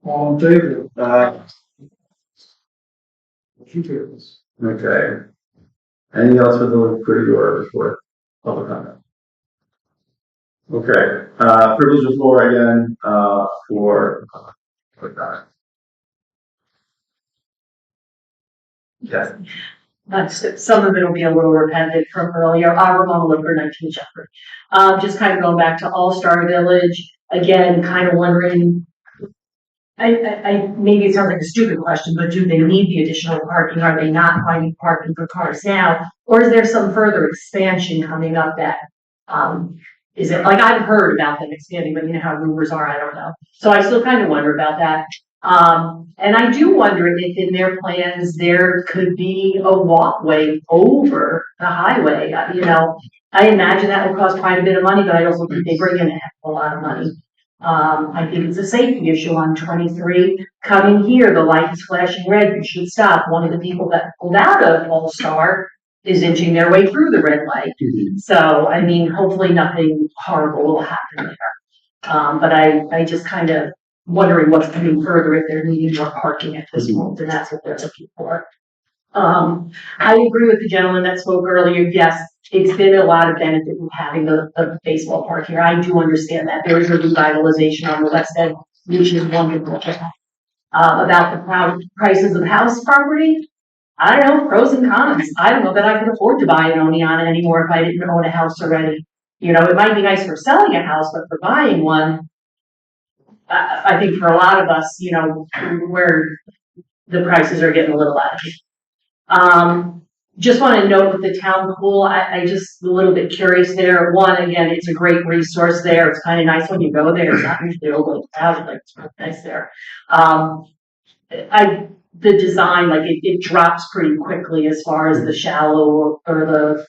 All in favor? Motion carries. Okay. Anything else for the liquidity or report? Public comment. Okay, privilege of floor again, for that. Yes. Some of it will be a little repetitive from earlier. Ramona Lippert, 19 Shepherd. Just kind of going back to All-Star Village, again, kind of wondering, maybe it sounds like a stupid question, but do they need the additional parking? Are they not finding parking for cars now? Or is there some further expansion coming up that, is it, like, I've heard about them expanding, but you know how rumors are, I don't know. So I still kind of wonder about that. And I do wonder if in their plans, there could be a walkway over the highway. You know, I imagine that would cost quite a bit of money, but I also think they bring in a heck of a lot of money. I think it's a safety issue on 23. Coming here, the light is flashing red, you should stop. One of the people that pulled out of All-Star is inching their way through the red light. So, I mean, hopefully nothing horrible will happen there. But I just kind of wondering what's coming further if they're needing more parking at this point, and that's what they're looking for. I agree with the gentleman that spoke earlier. Yes, it's been a lot of benefit in having the baseball park here. I do understand that. There is a revitalization on the west end, which is wonderful. About the prices of house property, I don't know, pros and cons. I don't know that I could afford to buy an Oneonta anymore if I didn't own a house already. You know, it might be nice for selling a house, but for buying one, I think for a lot of us, you know, where the prices are getting a little out of hand. Just want to note with the town pool, I just a little bit curious there. One, again, it's a great resource there. It's kind of nice when you go there. It's not usually overcrowded, like it's really nice there. The design, like it drops pretty quickly as far as the shallow or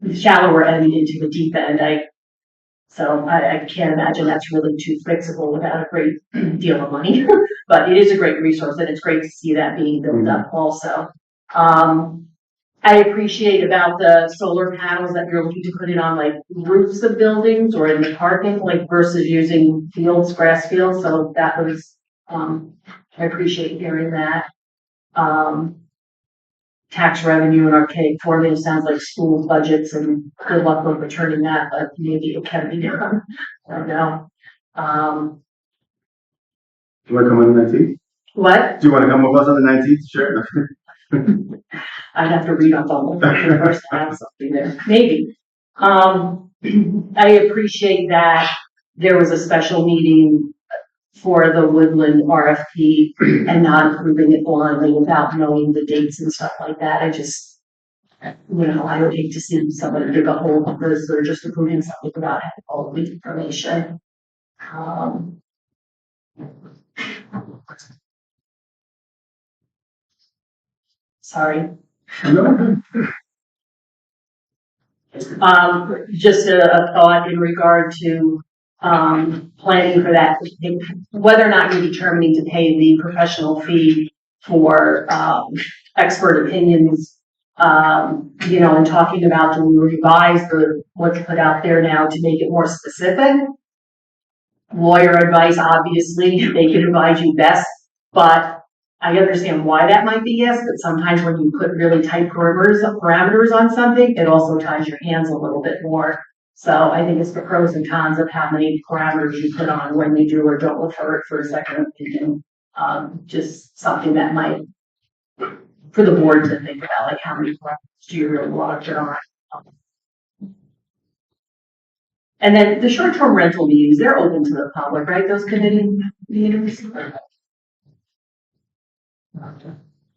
the shallower end into the deep end. So I can't imagine that's really too fixable without a great deal of money. But it is a great resource, and it's great to see that being built up also. I appreciate about the solar panels that you're looking to put it on like roofs of buildings or in the parking, like versus using fields, grass fields. So that was, I appreciate hearing that. Tax revenue in archaic formula sounds like school budgets, and good luck with returning that, but maybe it can be done. I don't know. Do you want to come on the 19th? What? Do you want to come with us on the 19th? Sure. I'd have to read up on it first to have something there. Maybe. I appreciate that there was a special meeting for the Woodland RFP and not approving it blindly without knowing the dates and stuff like that. I just, you know, I would hate to see somebody dig a hole because they're just approving something without having all the information. Sorry. Just a thought in regard to planning for that, whether or not you're determining to pay the professional fee for expert opinions, you know, and talking about to revise what's put out there now to make it more specific. Lawyer advice, obviously, they can advise you best, but I understand why that might be yes, but sometimes when you put really tight parameters on something, it also ties your hands a little bit more. So I think it's the pros and cons of how many parameters you put on when we do or don't refer it for a second opinion. Just something that might, for the board to think about, like how many parameters do you really want to put on? And then the short-term rental meetings, they're open to the public, right? Those committee meetings?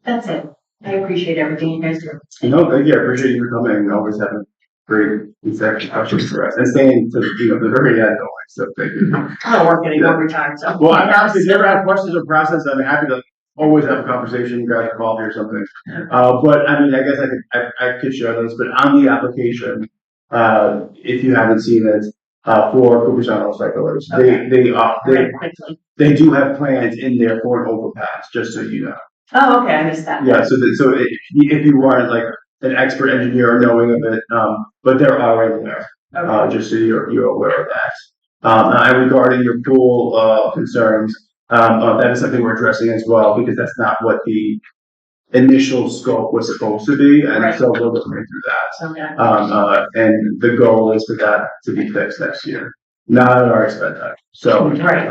That's it. I appreciate everything you guys do. No, thank you. I appreciate you coming and always having great exact questions for us and staying to the very end. Always. So thank you. I don't work any overtime, so. Well, I'm actually, if you ever have questions or process, I'm happy to always have a conversation. You guys call me or something. But I mean, I guess I could share those. But on the application, if you haven't seen it, for Cooperstown recyclers, they do have plans in there for an overpass. Just so you know. Oh, okay, I missed that. Yeah. So if you weren't like an expert engineer knowing of it, but there are in there. Okay. Just so you're aware of that. And regarding your pool concerns, that is something we're addressing as well because that's not what the initial scope was supposed to be, and Right. so we're looking through that. Okay. And the goal is for that to be fixed next year, not at our expense. So Right.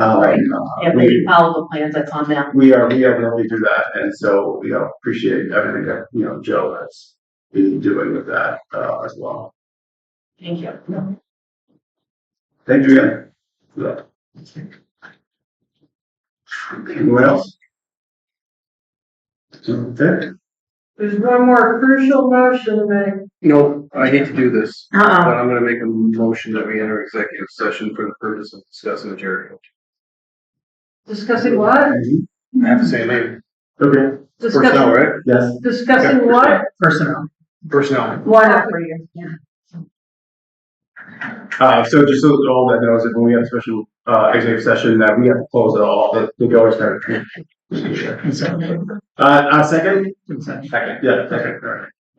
If they can follow the plans, that's on them. we are going to do that, and so appreciate everything that Joe has been doing with that as well. Thank you. Thank you again. For that. Anyone else? Okay. There's one more crucial motion to make. No, I hate to do this, but Uh-oh. I'm gonna make a motion that we enter executive session for the purpose of discussing material. Discussing what? I have to say a name. Okay. Personnel, right? Yes. Discussing what? Personnel. Personnel. Why not for you? So just so all that knows, that when we have a special executive session, that we have to close it all. The doors start. Second. Consent. Second. Consent. Second. Yeah. Second. All right.